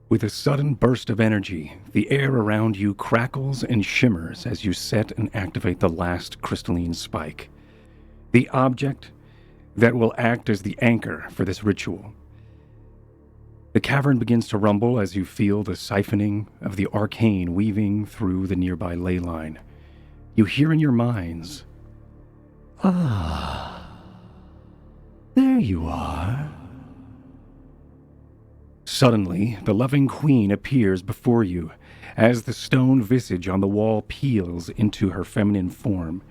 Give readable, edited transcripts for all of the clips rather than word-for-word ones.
With a sudden burst of energy, the air around you crackles and shimmers as you set and activate the last crystalline spike. The object that will act as the anchor for this ritual. The cavern begins to rumble as you feel the siphoning of the arcane weaving through the nearby ley line. You hear in your minds, "Ah, there you are." Suddenly, the loving queen appears before you as the stone visage on the wall peels into her feminine form.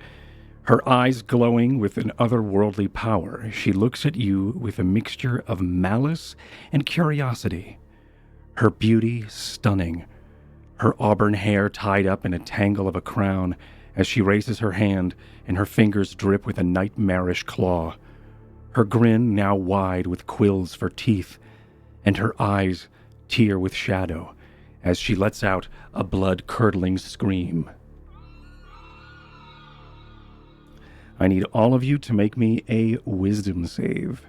Her eyes glowing with an otherworldly power, she looks at you with a mixture of malice and curiosity. Her beauty stunning, her auburn hair tied up in a tangle of a crown as she raises her hand and her fingers drip with a nightmarish claw. Her grin now wide with quills for teeth, and her eyes tear with shadow as she lets out a blood-curdling scream. I need all of you to make me a wisdom save.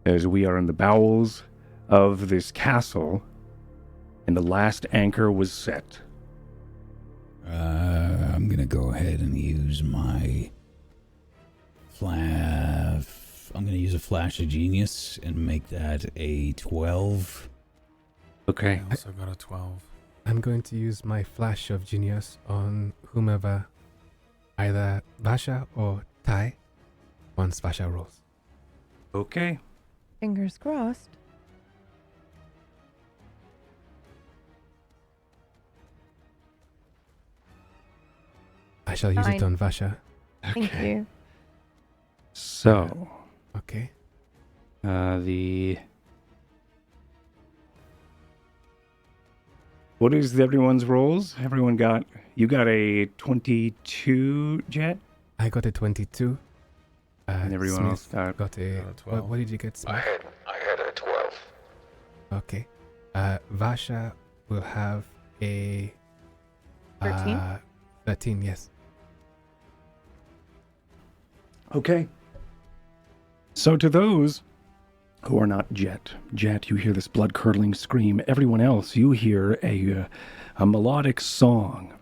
As we are in the bowels of this castle, and the last anchor was set. I'm going to go ahead and use my I'm going to use a flash of genius and make that a 12. Okay. I also got a 12. I'm going to use my flash of genius on whomever, either Vasha or Tai, once Vasha rolls. Okay. Fingers crossed. I shall use it 9. on Vasha. Thank you. So, Okay. what is everyone's rolls? You got a 22, Jet? I got a 22. And everyone else got got a 12. What did you get, Smith? I had a 12. Okay. Vasha will have a 13? 13, yes. Okay. So to those who are not Jet, you hear this blood-curdling scream. Everyone else, you hear a melodic song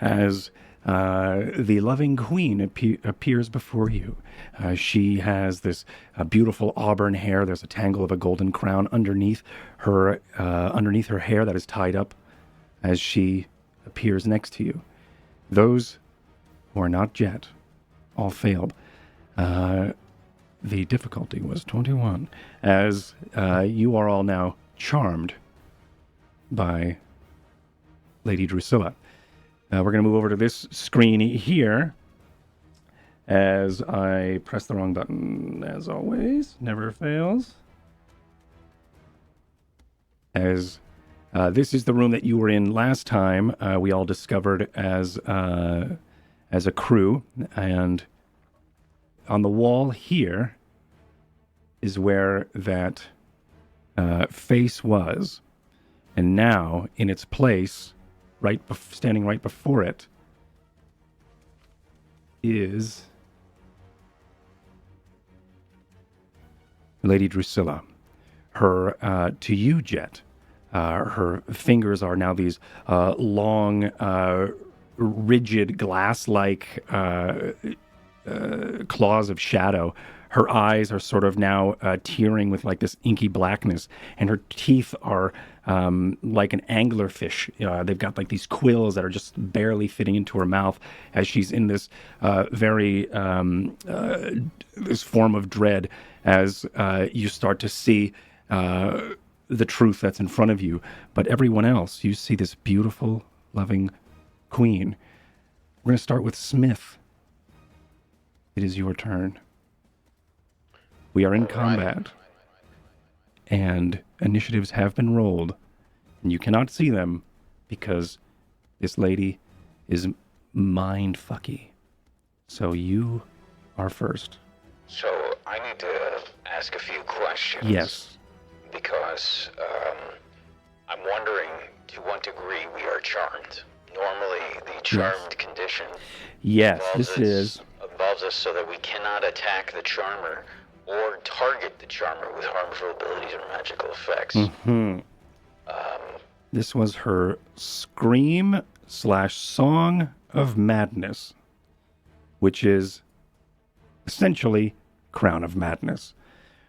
as the loving queen appears before you. She has this beautiful auburn hair. There's a tangle of a golden crown underneath her hair that is tied up as she appears next to you. Those who are not Jet all failed. The difficulty was 21, as you are all now charmed by Lady Drusilla. We're going to move over to this screen here, as I press the wrong button, as always. Never fails. As this is the room that you were in last time, we all discovered as a crew, and on the wall here is where that face was, and now in its place, standing right before it, is Lady Drusilla. Her, to you, Jet, her fingers are now these long, rigid, glass-like claws of shadow. Her eyes are sort of now tearing with like this inky blackness, and her teeth are like an anglerfish. They've got like these quills that are just barely fitting into her mouth as she's in this very this form of dread as you start to see the truth that's in front of you. But everyone else, you see this beautiful, loving queen. We're going to start with Smith. It is your turn. We are in combat, and initiatives have been rolled, and you cannot see them because this lady is mind-fucky. So you are first. So I need to ask a few questions. Yes. Because I'm wondering to what degree we are charmed. Normally, the charmed condition Yes, this is... involves us so that we cannot attack the charmer or target the charmer with harmful abilities or magical effects. This was her scream/song of madness, which is essentially Crown of Madness.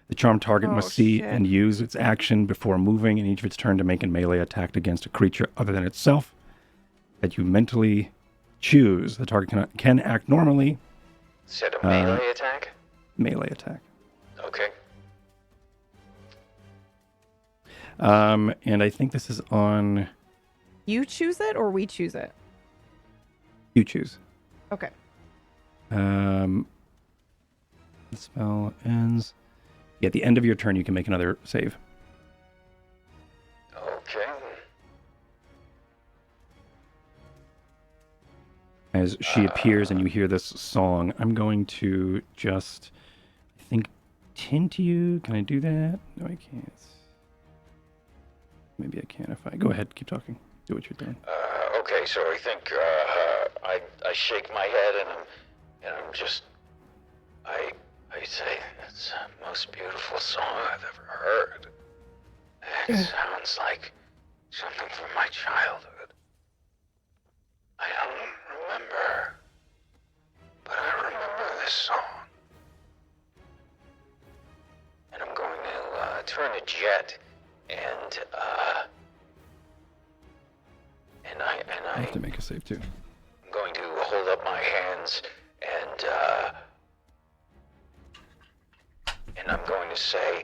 The charmed target must see and use its action before moving in each of its turn to make a melee attack against a creature other than itself that you mentally choose. The target can act normally. Said a melee attack? Melee attack. Okay. And I think this is on... You choose it or we choose it? You choose. Okay. The spell ends. Yeah, at the end of your turn, you can make another save. Okay. As she appears and you hear this song, I'm going to just, I think, tint you. Can I do that? No, I can't. Maybe I can if I... Go ahead, keep talking. Do what you're doing. Okay, so I think I shake my head and I'm just... I say, it's the most beautiful song I've ever heard. It sounds like something from my childhood. I don't remember, but I remember this song. And I'm going to turn to Jet and I have to make a save too. I'm going to hold up my hands and I'm going to say,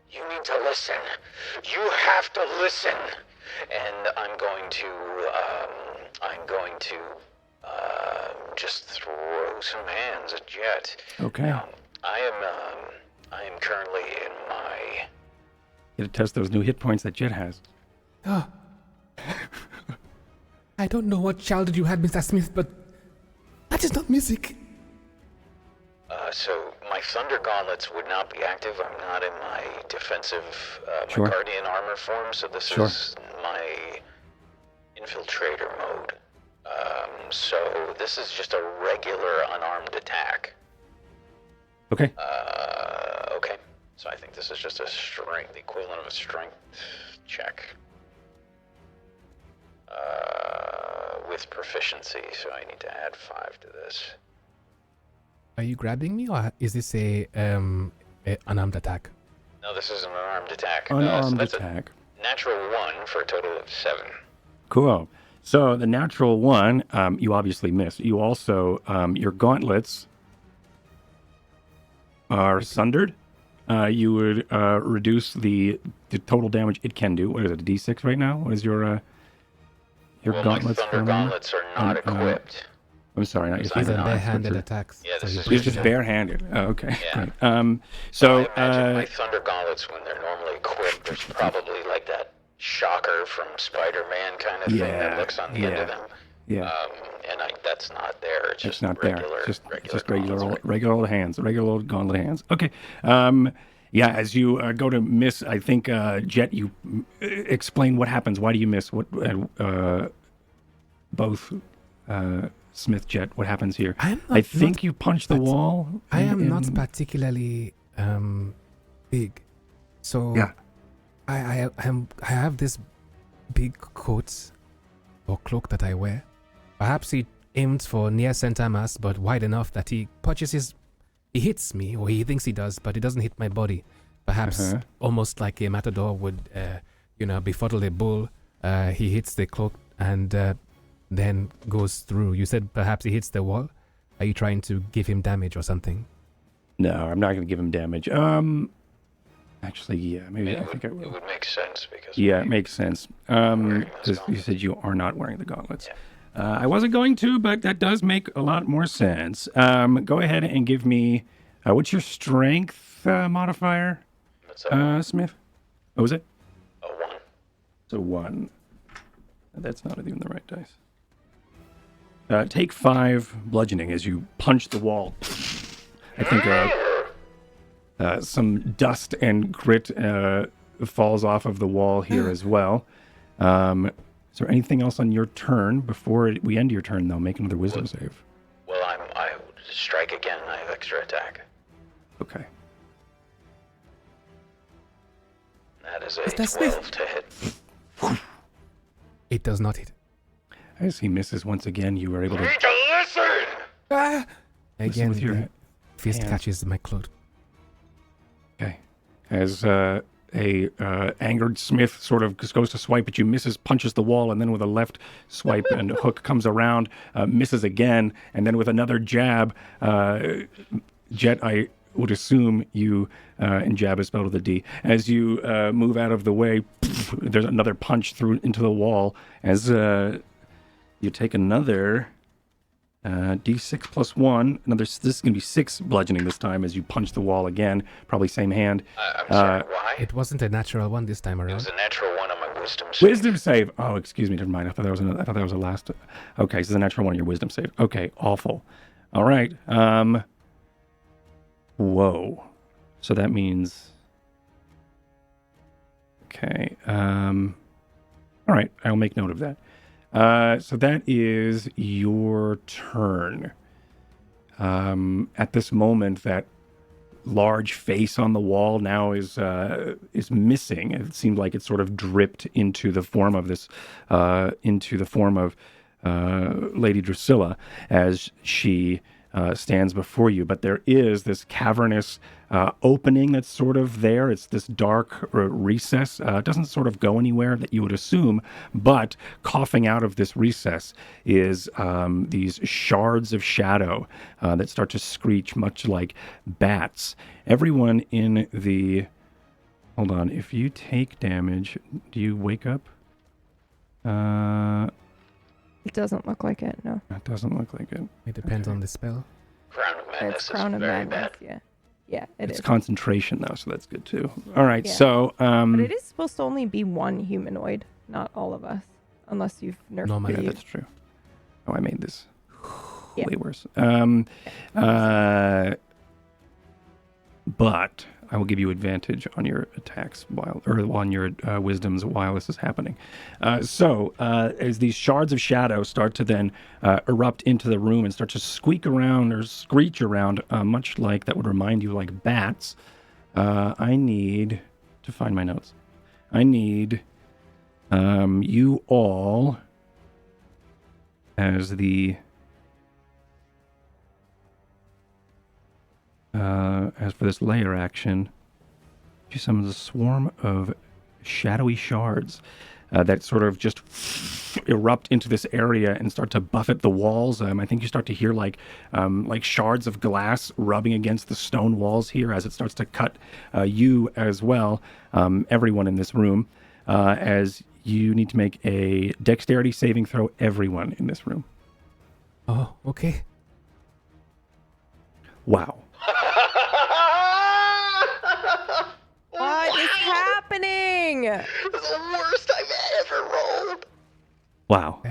you need to listen. You have to listen. And I'm going to just throw some hands at Jet. Okay. Now, I am currently in my... You to test those new hit points that Jet has. Oh. I don't know what childhood you had, Mr. Smith, but that is not music. So my Thunder Gauntlets would not be active. I'm not in my defensive Sure. my Guardian armor form, so this Sure. is my infiltrator mode. So this is just a regular unarmed attack. Okay. Okay. So I think this is just a strength, the equivalent of a strength check. With proficiency, so I need to add 5 to this. Are you grabbing me, or is this a unarmed attack? No, this is an unarmed attack. Unarmed so that's attack. A natural 1 for a total of 7. Cool. So the natural one, you obviously missed. You also, your gauntlets are sundered. You would reduce the total damage it can do. What is it, a D6 right now? What is your gauntlets? My Thunder Gauntlets are not equipped. I'm sorry, not your These are not barehanded attacks. Yeah, this is It's just barehanded. Oh, okay. Yeah. Great. So, I imagine my Thunder Gauntlets, when they're normally equipped, there's probably like that shocker from Spider-Man kind of thing that looks on the end of them. yeah. And that's not there. It's just not regular, there. Just gauntlets. regular old hands, regular old gauntlet hands. Okay. Yeah. As you go to miss, I think Jet, you explain what happens. Why do you miss? What? Both Smith, Jet. What happens here? I think you punch the wall. I am not particularly big, so Yeah. I have this big coat or cloak that I wear. Perhaps he aimed for near center mass, but wide enough that he hits me, or he thinks he does, but he doesn't hit my body. Perhaps almost like a matador would, befuddle a bull. He hits the cloak and then goes through. You said perhaps he hits the wall. Are you trying to give him damage or something? No, I'm not going to give him damage. Actually, yeah, maybe I think I will. It would make sense because... Yeah, it makes sense. Because you said you are not wearing the gauntlets. Yeah. I wasn't going to, but that does make a lot more sense. Go ahead and give me... what's your strength modifier, Smith? What was it? A 1. It's a 1. That's not even the right dice. Take 5 bludgeoning as you punch the wall. I think some dust and grit falls off of the wall here as well. Is there anything else on your turn before we end your turn, though? Make another wisdom save. Well, I strike again. I have extra attack. Okay. That is a Is that 12 to hit. It does not hit. As he misses once again, you are able You to need to listen! Ah! Again, with your the fist hands. catches my cloak. Okay. As a angered Smith sort of just goes to swipe at you, misses, punches the wall, and then with a left swipe and hook comes around, misses again, and then with another jab, Jet, I would assume you, and jab is spelled with a D, as you move out of the way, there's another punch through into the wall as you take another D6 plus 1. This is going to be 6 bludgeoning this time as you punch the wall again. Probably same hand. I'm sorry, why? It wasn't a natural one this time It around. was a natural one on my wisdom save. Wisdom save. Oh, excuse me. Never mind. I thought that was a last. Okay, so it's a natural one on your wisdom save. Okay, awful. All right. Whoa. So that means. Okay. All right. I'll make note of that. So that is your turn. At this moment, that large face on the wall now is missing. It seemed like it sort of dripped into the form of this, Lady Drusilla as she stands before you. But there is this cavernous opening that's sort of there. It's this dark recess. It doesn't sort of go anywhere that you would assume, but coughing out of this recess is these shards of shadow that start to screech much like bats. Everyone in the... Hold on. If you take damage, do you wake up? It doesn't look like it, no. That doesn't look like it. It depends on the spell. Crown of Madness It's Crown is of very Madness, bad. yeah. Yeah, It's concentration, though, so that's good, too. All right, Yeah. so... But it is supposed to only be one humanoid, not all of us. Unless you've nerfed Normally. Yeah, the that's true. Oh, I made this Yeah. way worse. But I will give you advantage on your attacks on your wisdoms while this is happening. So as these shards of shadow start to then erupt into the room and start to squeak around or screech around, much like that would remind you like bats, I need to find my notes. I need you all as the as for this layer action, she summons a swarm of shadowy shards that sort of just erupt into this area and start to buffet the walls. I think you start to hear like shards of glass rubbing against the stone walls here as it starts to cut you as well, everyone in this room, as you need to make a dexterity saving throw, everyone in this room. Oh, okay. Wow. What is happening? The worst I've ever rolled. Wow.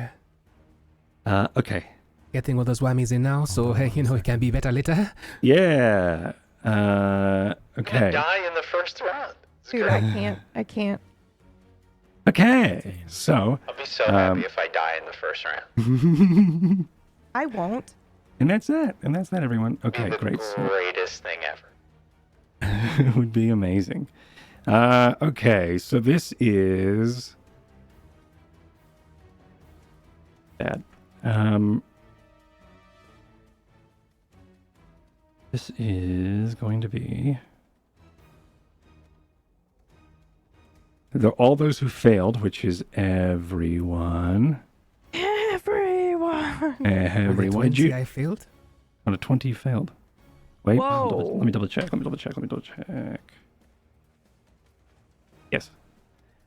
Yeah. Okay. Getting all those whammies in now, so it can be better later. Yeah. I'm Okay. gonna die in the first round. It's Dude, great. I can't. Okay. So, I'll be so happy if I die in the first round. I won't. and that's that. And that's that, everyone. Okay, the great. So, greatest thing ever. it would be amazing. Okay, so this is bad. This is going to be all those who failed, which is everyone. Everyone. Everyone. Did 20 you, I failed. on a 20 you failed. Wait, Whoa. let me double check. Yes.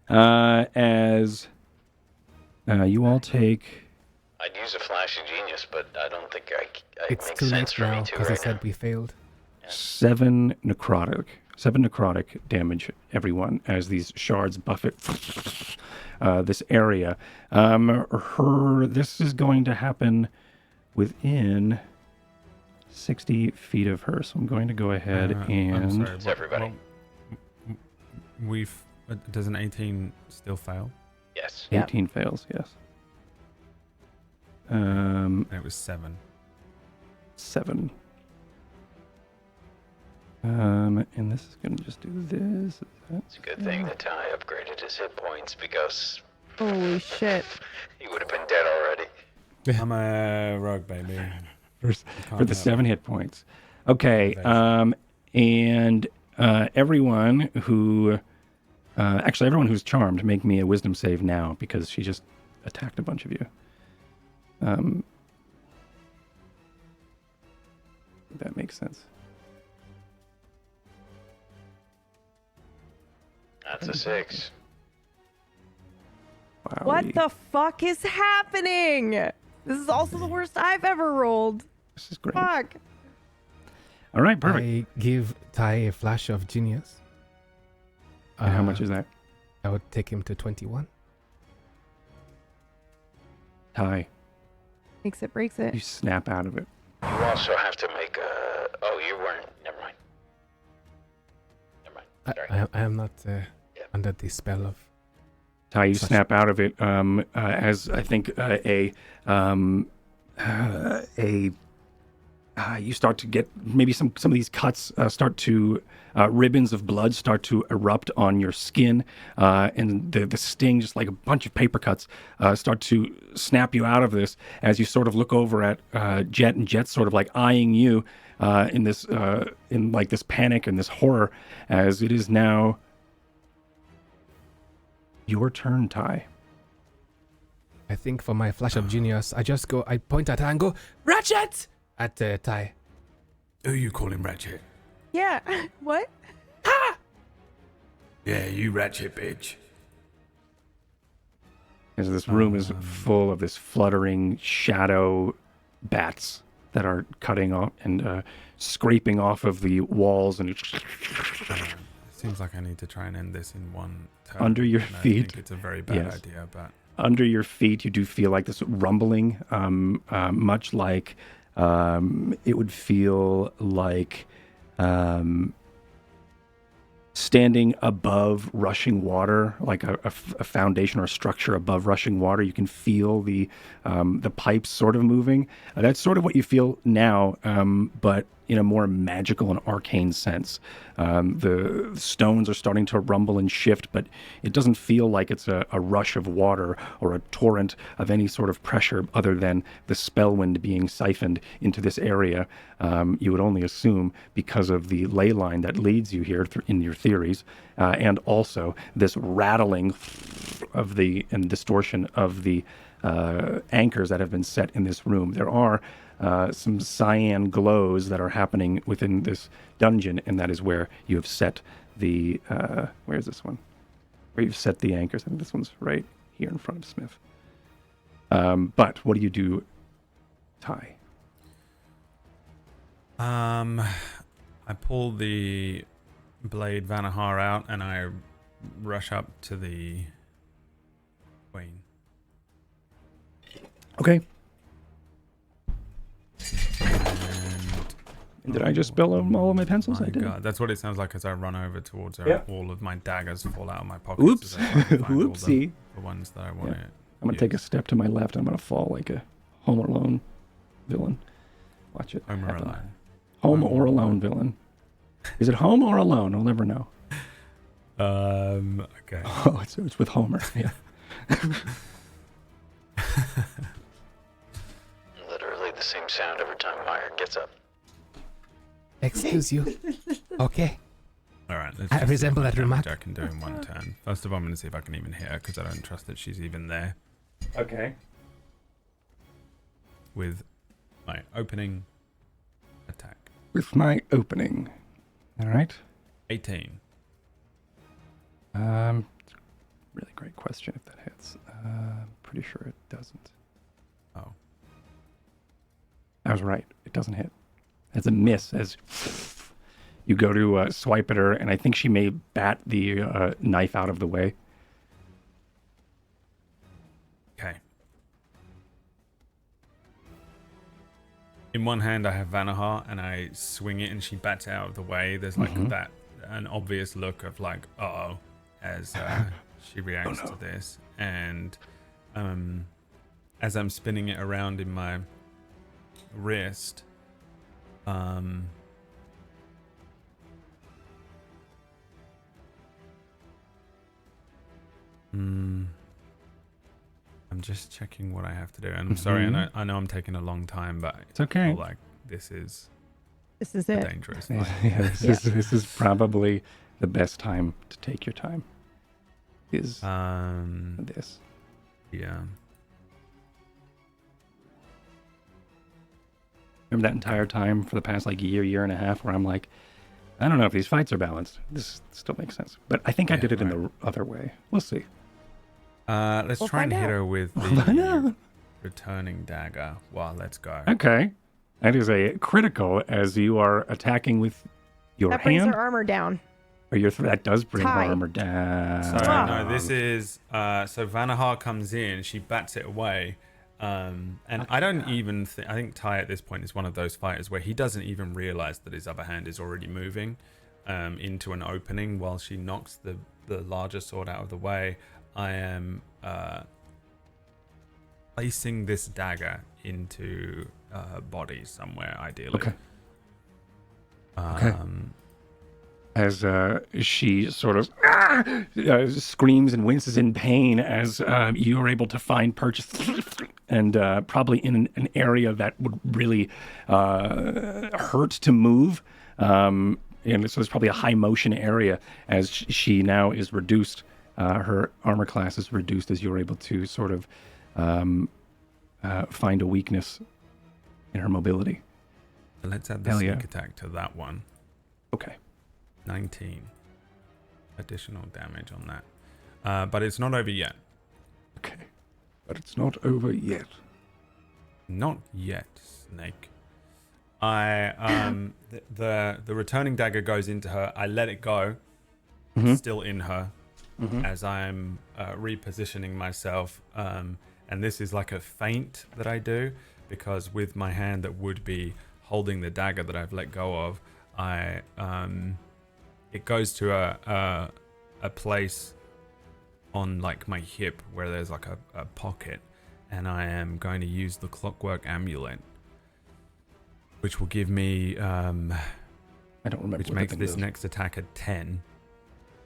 As you all take... I'd use a flash of genius, but I don't think it It's makes too late sense for me now to because I right said now. we failed. 7 necrotic damage, everyone, as these shards buffet this area. This is going to happen within 60 feet of her, so I'm going to go ahead I'm and... sorry, It's everybody. Does an 18 still fail? Yes. 18 fails, yes. And it was 7. 7. And this is gonna just do this. It's a good thing that Ty upgraded his hit points because Holy shit. he would have been dead already. I'm a rogue, baby. For Can't the help 7 hit points. Okay. Evasion. And everyone who, actually everyone who's charmed, make me a wisdom save now because she just attacked a bunch of you. That makes sense. That's a 6. Wow. What the fuck is happening? This is also the worst I've ever rolled. This is great. Fuck. All right, perfect. I give Ty a flash of genius. And how much is that? I would take him to 21. Ty, Makes it, breaks it. you snap out of it. You also have to make a... Oh, you weren't... Never mind. Never mind. Sorry. I am not under the spell of. Ty, you Such- snap out of it as I think you start to get maybe some of these cuts start to ribbons of blood start to erupt on your skin, and the sting, just like a bunch of paper cuts, start to snap you out of this as you sort of look over at Jet, and Jet's sort of like eyeing you in this panic and this horror as it is now your turn, Ty. I think for my flash of genius, I point at her and go, Ratchet! At Ty. Who you calling Ratchet? Yeah. What? Yeah, you Ratchet, bitch. As this room is full of this fluttering shadow bats that are cutting off and scraping off of the walls, and Seems like I need to try and end this in one turn. Under your and I feet. think it's a very bad Yes. idea, but under your feet you do feel like this rumbling, much like it would feel like standing above rushing water, like a foundation or a structure above rushing water. You can feel the pipes sort of moving. That's sort of what you feel now, but in a more magical and arcane sense. The stones are starting to rumble and shift, but it doesn't feel like it's a rush of water or a torrent of any sort of pressure other than the Spellwind being siphoned into this area. You would only assume because of the ley line that leads you here in your theories, and also this rattling of and distortion of the anchors that have been set in this room. There are some cyan glows that are happening within this dungeon, and that is where you have set the where is this one? Where you've set the anchors. I think this one's right here in front of Smith. But what do you do, Ty? I pull the blade Vanahar out and I rush up to the queen. Okay. And did I just spill all of my pencils? My I did. God, that's what it sounds like as I run over towards her. Yeah. All of my daggers fall out of my pockets. Oops. as I try to find all Whoopsie. The ones that I want to. I'm gonna take a step to my left. I'm gonna fall like a Home Alone villain. Watch it. Home or happen. Alone. Home or Alone villain. Is it Home or Alone? I'll never know. Okay. Oh, it's with Homer. Yeah. Literally the same sound every time Meyer gets up. Excuse you. Okay. All right. Let's I just see resemble how much that remark. damage I can do in one turn. First of all, I'm going to see if I can even hit her because I don't trust that she's even there. Okay. With my opening attack. With my opening. All right. 18. Really great question if that hits. Pretty sure it doesn't. Oh. I was right. It doesn't hit. It's a miss as you go to swipe at her, and I think she may bat the knife out of the way. Okay. In one hand, I have Vanahar, and I swing it, and she bats it out of the way. There's like an obvious look of like, uh-oh, as she reacts to this. And as I'm spinning it around in my wrist, just checking what I have to do. And I'm sorry, I know I'm taking a long time, but It's okay. I feel like this is This is a it. dangerous fight. This is probably the best time to take your time. Is this? Yeah. Remember that entire time for the past like year and a half where I'm like, I don't know if these fights are balanced. This still makes sense. But I think I did it in the other way. We'll see. Let's We'll try and find hit out. her with Find out. the returning dagger. Well, let's go. Okay. That is a critical as you are attacking with your That brings hand. her armor down. Or that does bring her Tie. armor down. So no, this is so Vanahar comes in, she bats it away, and I don't even I think Ty at this point is one of those fighters where he doesn't even realize that his other hand is already moving into an opening while she knocks the larger sword out of the way. I am placing this dagger into body somewhere, ideally. Okay. As she sort of screams and winces in pain as you are able to find purchase and probably in an area that would really hurt to move. And so there's probably a high motion area as she now is reduced. Her armor class is reduced as you're able to sort of find a weakness in her mobility. Let's add the Hell sneak yeah. attack to that one. Okay. 19 additional damage on that, but it's not over yet. Okay. But it's not over yet. Not yet, Snake. The returning dagger goes into her. I let it go. It's still in her as I'm repositioning myself. And this is like a feint that I do because with my hand that would be holding the dagger that I've let go of, it goes to a place on like my hip where there's like a pocket, and I am going to use the clockwork amulet, which will give me I don't remember. which what makes the thing this does. next attack a 10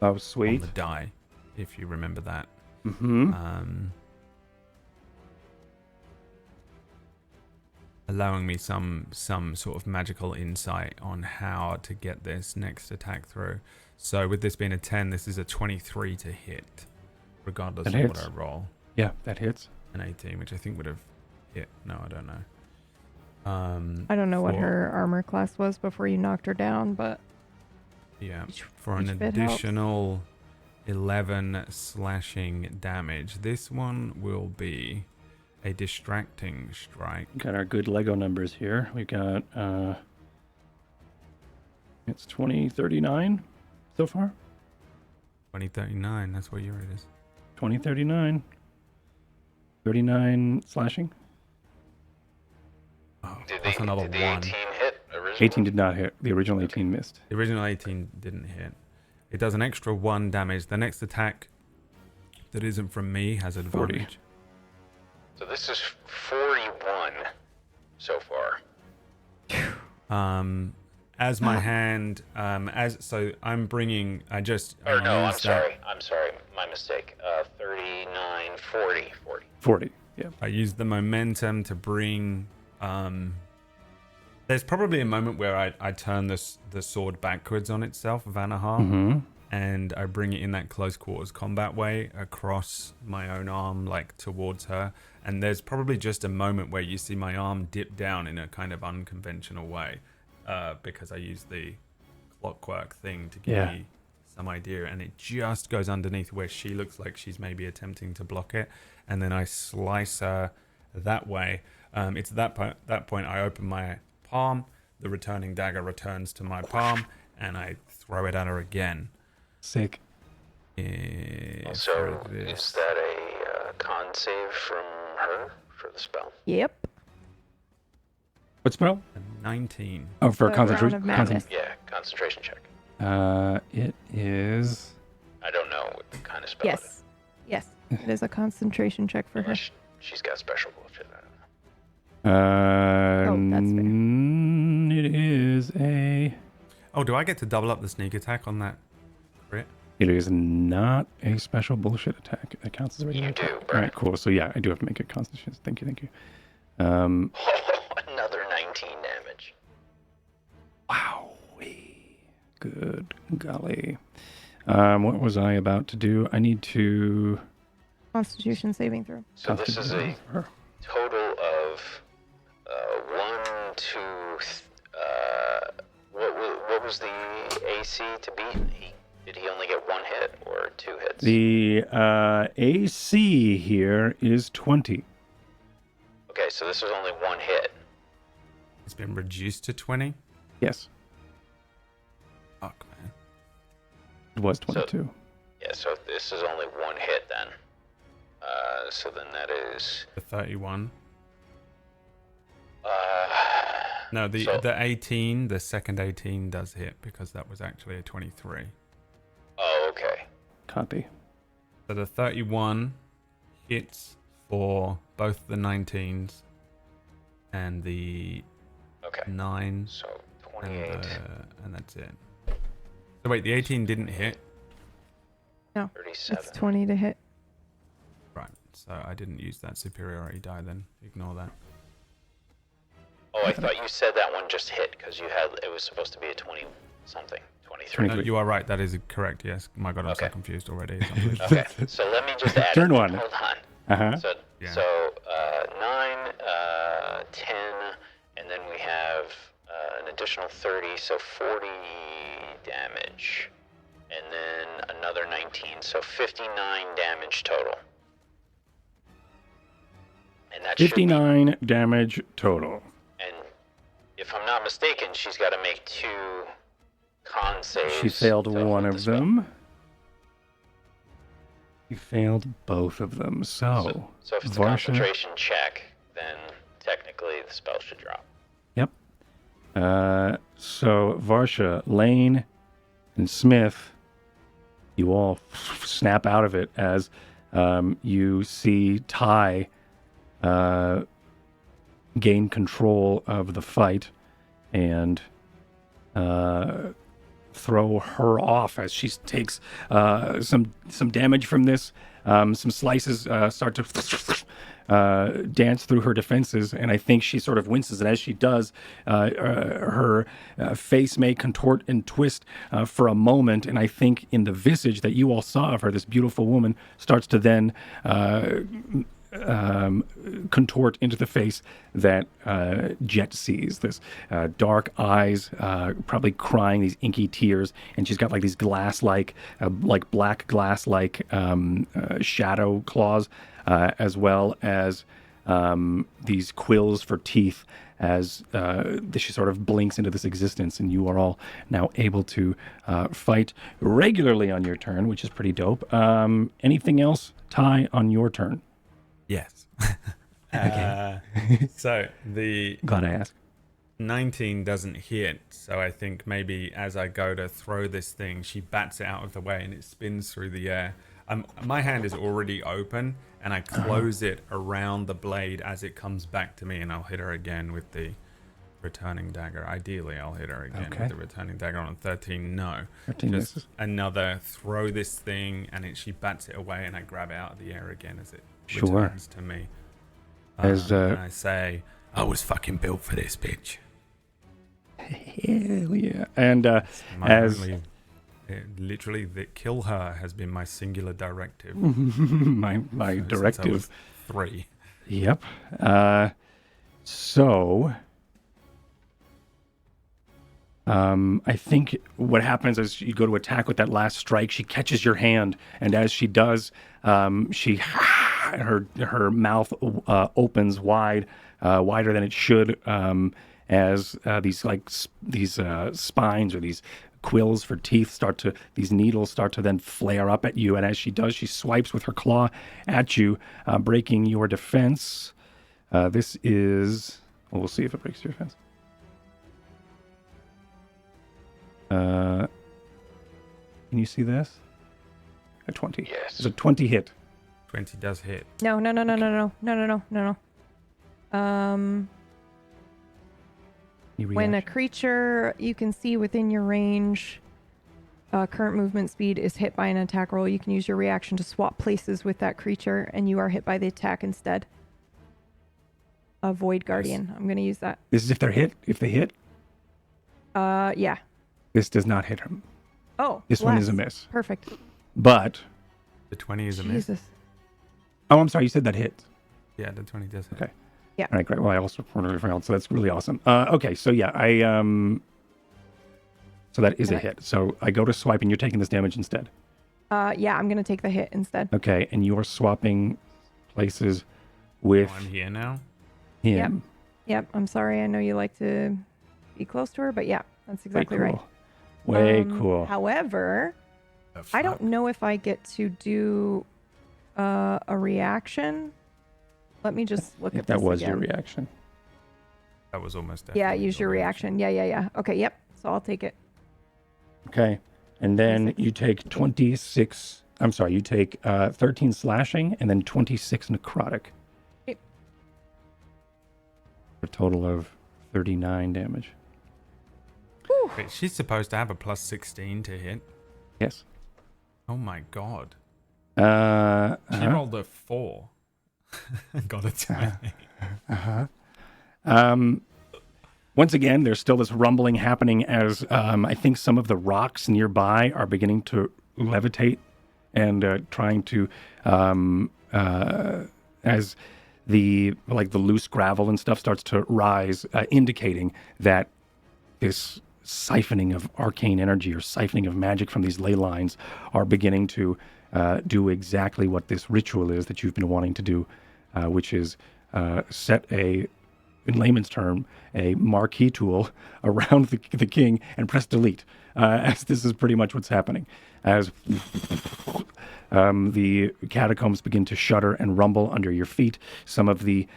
Oh, on sweet. the die, if you remember that. Mm-hmm. Allowing me some sort of magical insight on how to get this next attack through. So with this being a 10, this is a 23 to hit, regardless That of hits. what I roll. Yeah, that hits. An 18, which I think would have hit. No, I don't know. I don't know what for- her armor class was before you knocked her down, but Yeah, each- for an each bit helps. additional 11 slashing damage. This one will be a distracting strike. Got our good Lego numbers here. We got it's 2039 so far. 2039, that's what year it is. 2039. 39 slashing. Oh, Did that's another the 1. 18 hit originally? 18 did not hit. The original 18 missed. The original 18 didn't hit. It does an extra 1 damage. The next attack that isn't from me has 40. advantage. So this is 41 so far. As my hand, so I'm bringing, Or no, I'm sorry, my mistake. 39, 40. 40. Yeah. I use the momentum to bring. There's probably a moment where I turn the sword backwards on itself, Vanahar, Mm-hmm. and I bring it in that close quarters combat way across my own arm, like towards her. And there's probably just a moment where you see my arm dip down in a kind of unconventional way, because I use the clockwork thing to give me some idea, and it just goes underneath where she looks like she's maybe attempting to block it, and then I slice her that way. It's that point I open my palm, the returning dagger returns to my palm, and I throw it at her again. Sick. So is that a con save from her for the spell? yep. What spell? 19. Oh, for The concentration. Round of Madness. Yeah, concentration check. It is. I don't know what kind of spell it is. Yes. Yes. It is a concentration check for her. Unless she's got special bullshit. I don't know. that's fair. It is a. Oh, do I get to double up the sneak attack on that crit? It is not a special bullshit attack. It counts as a regular You do, attack. All Bryan. right, cool. So yeah, I do have to make a Constitution. Thank you. Um, Another 19 damage. wow. Good golly. What was I about to do? I need to. Constitution saving throw. So this is a total of 1, 2. What was the AC to beat? Did he only get 1 hit or 2 hits? The AC here is 20. Okay, so this was only 1 hit. It's been reduced to 20. Yes, Fuck, man. it was 22. Yeah, so this is only 1 hit then. So then that is. The 31. Uh, No, the So- 18, the second 18 does hit because that was actually a 23. Oh, okay. Copy. So the 31 hits for both the 19s and the Okay. 9, So and, 28, and that's it. So wait, the 18 didn't hit? No, 37. it's 20 to hit. Right, so I didn't use that superiority die then. Ignore that. Oh, I thought you said that one just hit because it was supposed to be a 20 something, 23. No, you are right, that is correct, yes. My god, I'm so Okay. confused already. It's unbelievable. Okay, so let me just add. Turn one. Hold on. Uh-huh. So, Yeah. so 9, 10, and then we have an additional 30, so 40 damage. And then another 19, so 59 damage total. And that should be, 59 damage total. and if I'm not mistaken, she's got to make 2 con saves. She failed to one hold of the spell. them. You failed both of them. So So if it's a Varsha- concentration check, then technically the spell should drop. Yep. So Varsha, Lane, and Smith, you all snap out of it as you see Ty gain control of the fight and throw her off as she takes some damage from this. Some slices start to dance through her defenses, and I think she sort of winces. And as she does, her face may contort and twist for a moment. And I think in the visage that you all saw of her, this beautiful woman starts to then contort into the face that Jet sees. This dark eyes, probably crying these inky tears, and she's got like these glass-like, like black glass-like shadow claws, as well as these quills for teeth. As she sort of blinks into this existence, and you are all now able to fight regularly on your turn, which is pretty dope. Anything else, Ty, on your turn? Yes. So the Glad I asked. 19 doesn't hit, so I think maybe as I go to throw this thing, she bats it out of the way and it spins through the air. My hand is already open, and I close it around the blade as it comes back to me, and I'll hit her again with the returning dagger. Ideally, I'll hit her again Okay. with the returning dagger on 13. No. 13 Just misses. another throw this thing, and she bats it away, and I grab it out of the air again as it Sure. returns to me. As, And I say, I was fucking built for this, bitch. Hell yeah. And My as only, literally, kill her has been my singular directive. my since I directive. was 3. Yep. So I think what happens is you go to attack with that last strike. She catches your hand, and as she does, her mouth opens wide, wider than it should, as these spines or these quills for teeth these needles start to then flare up at you. And as she does, she swipes with her claw at you, breaking your defense. This is, well, we'll see if it breaks your defense. Can you see this? A 20. Yes. It's a 20 hit. 20 does hit. No. You When a reaction. creature you can see within your range current movement speed is hit by an attack roll, you can use your reaction to swap places with that creature, and you are hit by the attack instead. A Void Guardian. I'm going to use that. This is if they're hit. If they hit, Yeah. this does not hit him. Oh, This one is a miss. Perfect. But The 20 is a miss. Jesus. oh, I'm sorry. You said that hit. Yeah, the 20 does hit. Okay. Yeah. All right, great. Well, I also wondered if I else, so that's really awesome. Okay, so yeah, so that is a hit. So I go to swipe, and you're taking this damage instead. Yeah, I'm going to take the hit instead. Okay, and you're swapping places with I'm here now. him. Yep, I'm sorry. I know you like to be close to her, but yeah, that's exactly Way right. cool. Way cool. However, I don't know if I get to do a reaction. Let me just look at That this was again. your reaction. That was almost Yeah, definitely use your reaction. Yeah. Okay, yep. So I'll take it. Okay, and then you take 26. I'm sorry, you take 13 slashing and then 26 necrotic. Okay. A total of 39 damage. Wait, she's supposed to have a plus 16 to hit. Yes. Oh my god. She Uh-huh. rolled a 4. Got a 20. Once again, there's still this rumbling happening as I think some of the rocks nearby are beginning to levitate and trying to, as the loose gravel and stuff starts to rise, indicating that this siphoning of arcane energy or siphoning of magic from these ley lines are beginning to do exactly what this ritual is that you've been wanting to do, which is set in layman's term, a marquee tool around the king and press delete, as this is pretty much what's happening. As the catacombs begin to shudder and rumble under your feet, some of the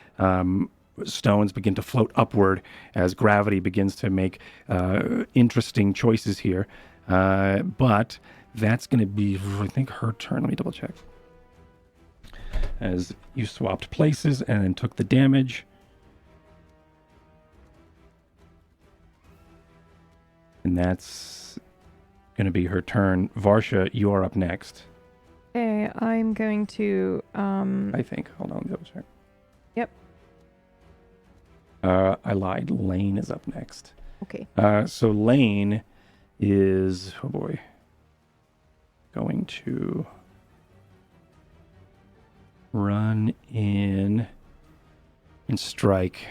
stones begin to float upward as gravity begins to make interesting choices here. But that's going to be, I think, her turn. Let me double check. As you swapped places and then took the damage. And that's going to be her turn. Varsha, you are up next. Okay, I'm going to I think. Hold on, double check. Yep. I lied. Lane is up next. Okay. So Lane is, oh boy, going to run in and strike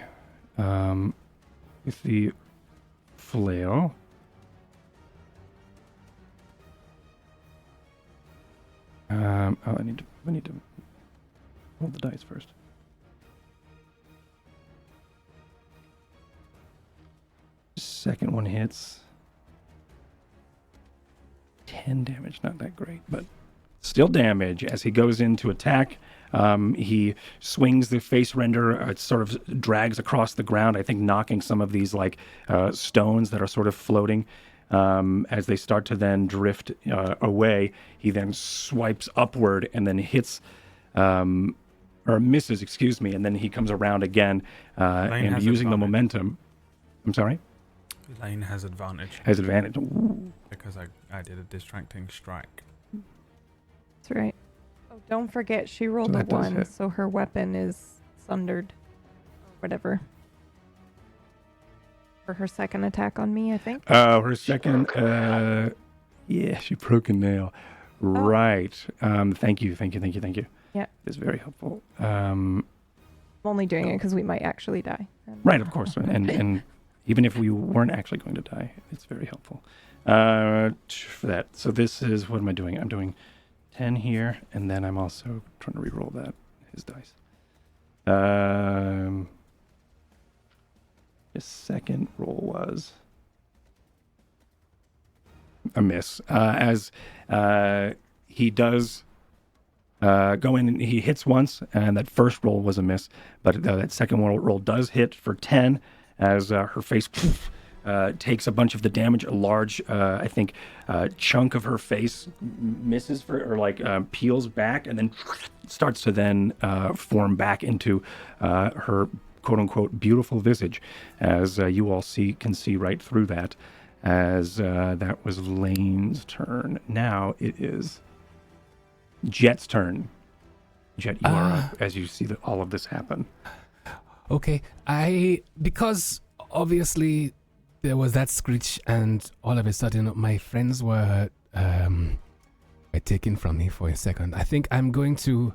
with the flail. I need to roll the dice first. Second one hits. 10 damage, not that great, but still damage. As he goes in to attack, he swings the face render. It sort of drags across the ground, I think knocking some of these stones that are sort of floating. As they start to then drift away, he then swipes upward and then hits, or misses, excuse me, and then he comes around again and using the momentum. I'm sorry? Lane has advantage. Has advantage. Ooh. Because I did a distracting strike. That's right. Oh, don't forget, she rolled So a that does 1, hit. so her weapon is sundered. Or whatever. For her second attack on me, I think. Her second, yeah, she broke a nail. Right. Thank you. Yeah. It's very helpful. I'm only doing it because we might actually die. Right, of course. And even if we weren't actually going to die, it's very helpful for that. So this is, what am I doing? I'm doing 10 here, and then I'm also trying to re-roll his dice. His second roll was a miss. As he does go in and he hits once, and that first roll was a miss, but that second roll does hit for 10 as her face takes a bunch of the damage. A large, I think, chunk of her face misses peels back and then starts to then form back into her quote-unquote beautiful visage, as you all can see right through that, as that was Lane's turn. Now it is Jet's turn. Jet, you are up as you see all of this happen. Okay, because obviously there was that screech, and all of a sudden my friends were taken from me for a second. I think I'm going to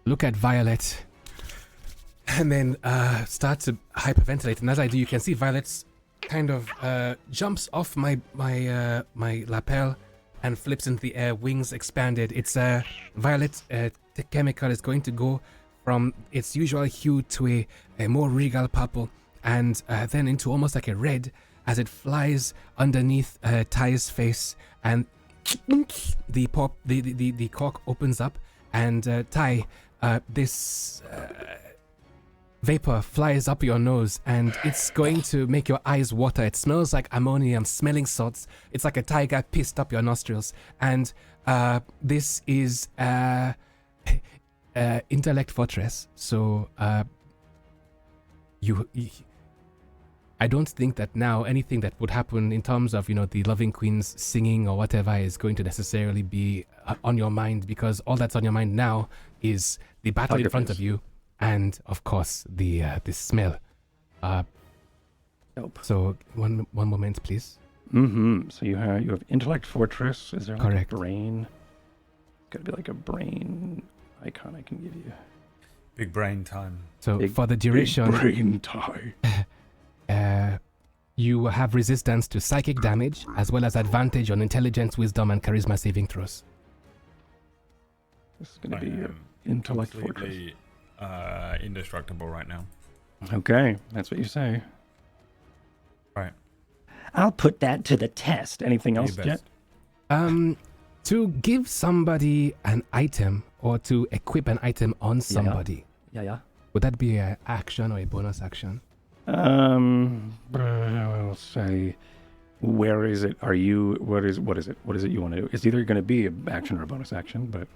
look at Violet and then start to hyperventilate. And as I do, you can see Violet's kind of jumps off my lapel and flips into the air, wings expanded. It's Violet the chemical is going to go from its usual hue to a more regal purple, and then into almost like a red as it flies underneath Ty's face, and the cork opens up, and Ty, this vapor flies up your nose, and it's going to make your eyes water. It smells like ammonium, smelling salts. It's like a tiger pissed up your nostrils, and this is Intellect Fortress. So I don't think that now anything that would happen in terms of, the Loving Queens singing or whatever is going to necessarily be on your mind, because all that's on your mind now is the battle in front of you, and of course the smell. Nope. So one moment, please. Mm-hmm. So you have Intellect Fortress. Is there like Correct. a brain? Got to be like a brain icon I can give you. Big brain time. So for the duration, Big brain tie. you have resistance to psychic damage, as well as advantage on intelligence, wisdom, and charisma saving throws. This is going to be your Intellect Fortress. Completely indestructible right now. Okay, that's what you say. Right. I'll put that to the test. Anything else, You Jet? bet. To give somebody an item or to equip an item on somebody, Yeah. would that be an action or a bonus action? I'll say, where is it? What is it? What is it you want to do? It's either going to be an action or a bonus action, but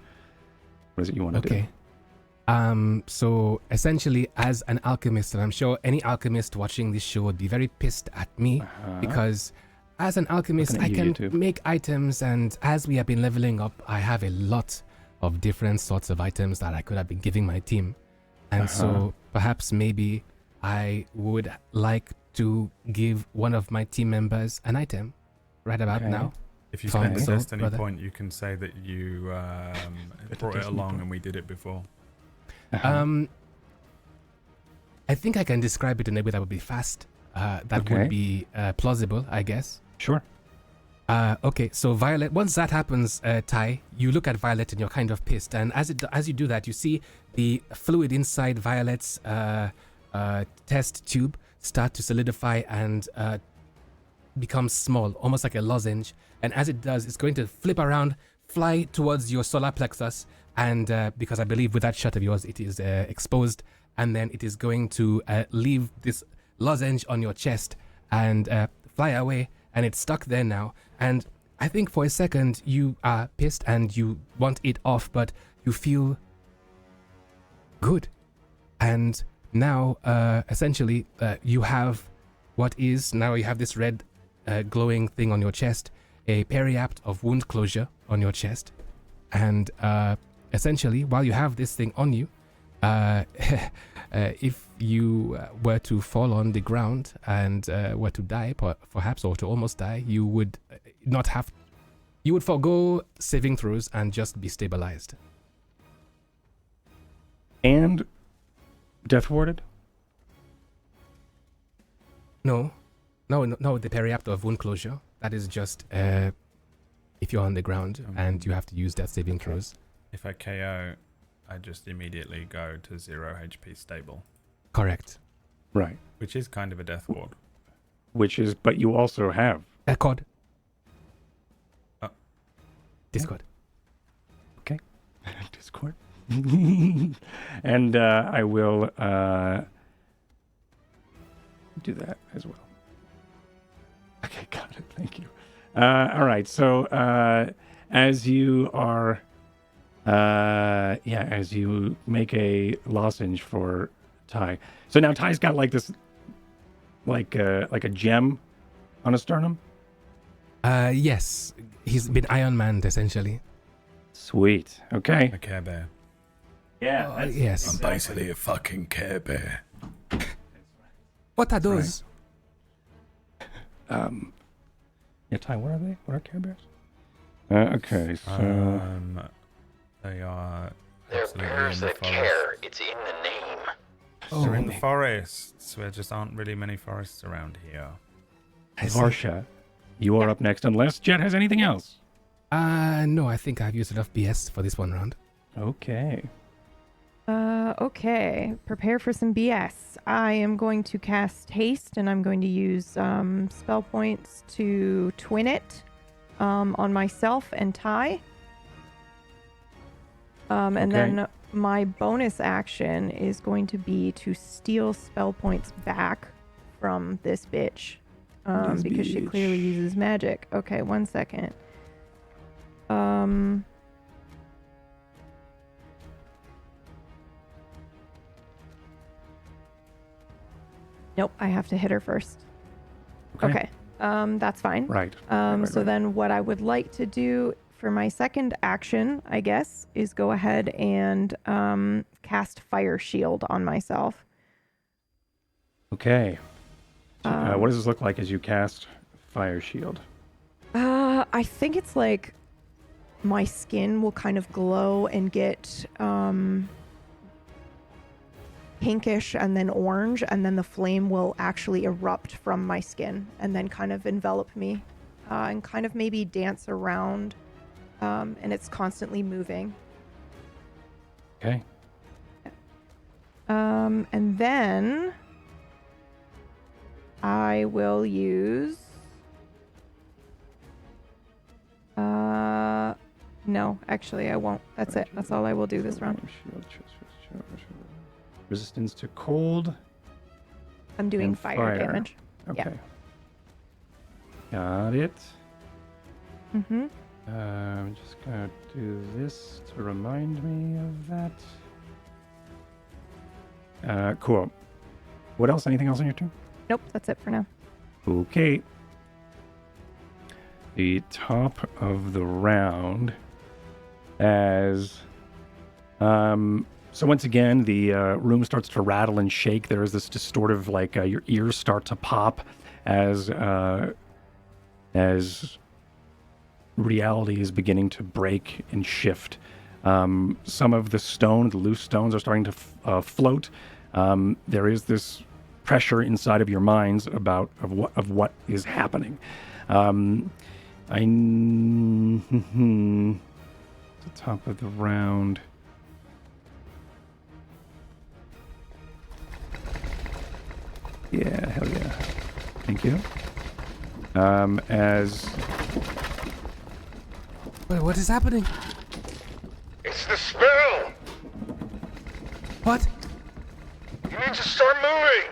what is it you want to do? Okay. So essentially, as an alchemist, and I'm sure any alchemist watching this show would be very pissed at me, because as an alchemist, Looking I at can you, YouTube. make items, and as we have been leveling up, I have a lot of different sorts of items that I could have been giving my team. And so perhaps maybe I would like to give one of my team members an item right about Okay. now. If you Fine. spend a So, destiny brother. point, you can say that you brought it destiny along point. and we did it before. I think I can describe it in a way that would be fast. That Okay. would be plausible, I guess. Sure. Okay, so Violet, once that happens, Ty, you look at Violet and you're kind of pissed. And as you do that, you see the fluid inside Violet's test tube start to solidify and become small, almost like a lozenge. And as it does, it's going to flip around, fly towards your solar plexus. And because I believe with that shot of yours, it is exposed. And then it is going to leave this lozenge on your chest and fly away. And it's stuck there now. And I think for a second you are pissed and you want it off, but you feel good. And now, essentially, you have you have this red glowing thing on your chest, a periapt of wound closure on your chest. And essentially, while you have this thing on you, if you were to fall on the ground and were to die, perhaps, or to almost die, you would you would forgo saving throws and just be stabilized. And death warded? No, the periapt of wound closure. That is just if you're on the ground and you have to use death saving throws. If I KO, I just immediately go to 0 HP stable, Correct. Right. which is kind of a death ward. But you also have. Accord. Oh. Discord. Discord. And I will do that as well. Okay, got it. Thank you. All right. So as you are, as you make a lozenge for Ty. So now Ty's got like this, like a gem on his sternum? Yes. He's been Iron Man essentially. Sweet. Okay. A Care Bear. Yeah. Yes. Basically a fucking Care Bear. What are those? Yeah, Ty, what are they? What are Care Bears? Okay, so... They are... They're absolutely bears in the that forest. care. It's in the name. They're in the forests. There just aren't really many forests around here. Varsha, you are up next unless Jet has anything else. No, I think I've used enough BS for this one round. Okay. Okay. Prepare for some BS. I am going to cast haste, and I'm going to use spell points to twin it on myself and Ty. And Okay. then my bonus action is going to be to steal spell points back from this bitch. Because she clearly uses magic. Okay, 1 second. Nope, I have to hit her first. Okay. That's fine. Right. So then what I would like to do for my second action, I guess, is go ahead and cast Fire Shield on myself. Okay. What does this look like as you cast Fire Shield? I think it's like my skin will kind of glow and get pinkish and then orange, and then the flame will actually erupt from my skin and then kind of envelop me and kind of maybe dance around, and it's constantly moving. Okay. And then I will use no, actually I won't. That's it. That's all I will do this round. Resistance to cold. I'm doing And fire damage. Okay. Got it. Mm-hmm. I'm just gonna do this to remind me of that. Cool. What else? Anything else on your turn? Nope, that's it for now. Okay. The top of the round as so once again the room starts to rattle and shake. There is this distortive, like your ears start to pop as reality is beginning to break and shift. Some of the loose stones are starting to float. There is this pressure inside of your minds of what is happening. The top of the round. Yeah, hell yeah. Thank you. Wait, what is happening? It's the spell! What? You need to start moving!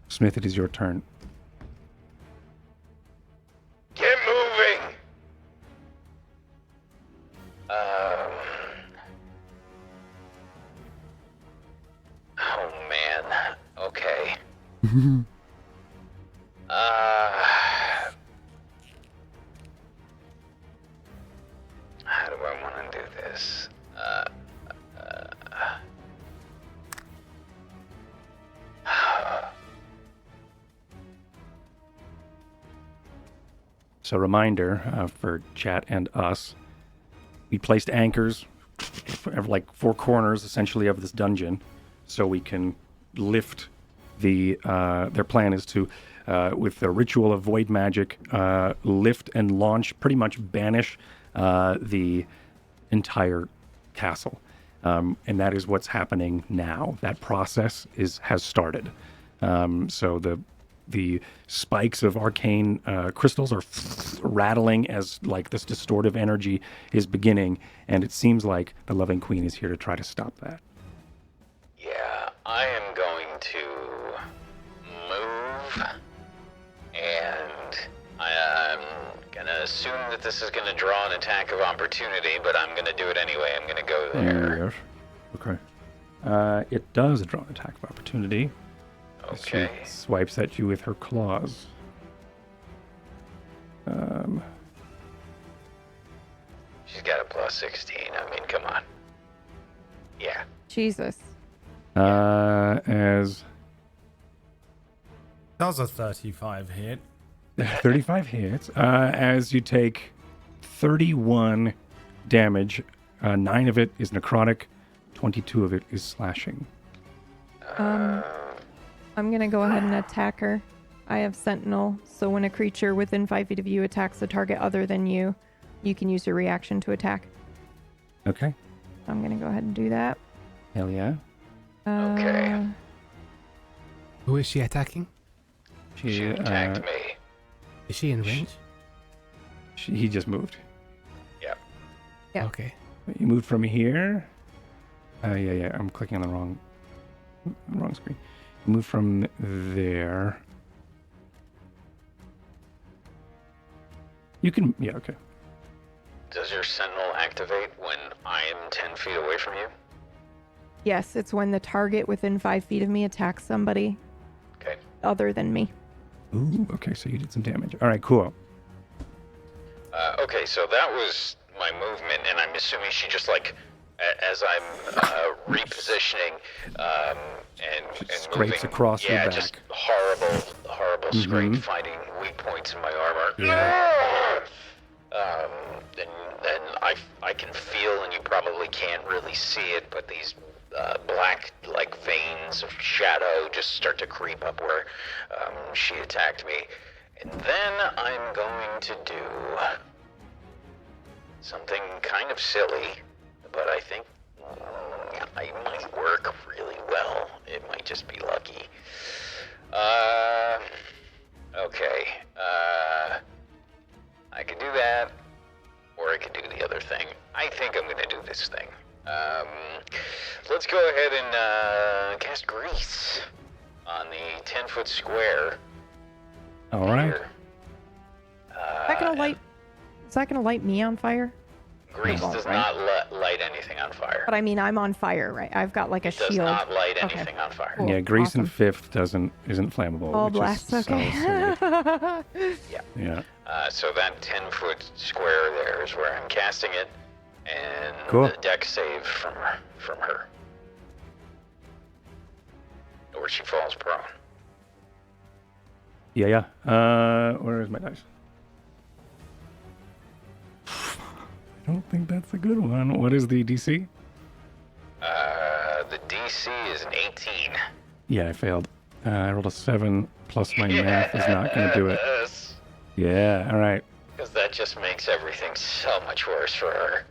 Smith, it is your turn. Get moving! Oh man. Okay. How do I want to do this? So reminder for chat and us, we placed anchors of like four corners essentially of this dungeon so we can lift their plan is to with the ritual of void magic lift and launch, pretty much banish the entire castle, and that is what's happening now. That process has started. So the spikes of arcane crystals are rattling as like this distortive energy is beginning, and it seems like the Loving Queen is here to try to stop that. Yeah, I am going to move, and I'm gonna assume that this is gonna draw an attack of opportunity, but I'm gonna do it anyway. I'm gonna go there. Yes. Okay. It does draw an attack of opportunity. Okay. She swipes at you with her claws. She's got a plus 16. I mean, come on. Yeah. Jesus. As That was a 35 hit. 35 hits, as you take 31 damage. 9 of it is necrotic, 22 of it is slashing. I'm gonna go ahead and attack her. I have Sentinel, so when a creature within 5 feet of you attacks a target other than you, you can use your reaction to attack. Okay. I'm gonna go ahead and do that. Hell yeah. Okay. Who is she attacking? She attacked me. Is she in range? He just moved. Yep. Yeah. Okay. You moved from here. Yeah. I'm clicking on the wrong screen. You moved from there. You can. Yeah. Okay. Does your sentinel activate when I am 10 feet away from you? Yes, it's when the target within 5 feet of me attacks somebody Okay. other than me. Ooh. Okay. So you did some damage. All right. Cool. Okay, so that was my movement, and I'm assuming she just like, as I'm repositioning and Scrapes moving, across your yeah, back. just horrible scrape, finding weak points in my armor. And I can feel, and you probably can't really see it, but these black like veins of shadow just start to creep up where she attacked me. And then I'm going to do something kind of silly, but I think it might work really well. It might just be lucky. Okay. I could do that, or I could do the other thing. I think I'm gonna do this thing. Let's go ahead and cast Grease on the 10-foot square. All right. Here. Is that gonna light me on fire? Grease It won't, does right? not light anything on fire. But I mean, I'm on fire, right? I've got like a It does shield. not light Okay. anything on fire. Cool. Yeah. Grease in Awesome. fifth isn't flammable. Oh, which bless. is so Okay. silly. Yeah. So that 10-foot square there is where I'm casting it, and Cool. the deck save from her, or she falls prone. Yeah. Where is my dice? I don't think that's a good one. What is the DC? The DC is an 18. Yeah, I failed. I rolled a 7 plus my math is not going to do it. Yes, Yeah. All right. because that just makes everything so much worse for her.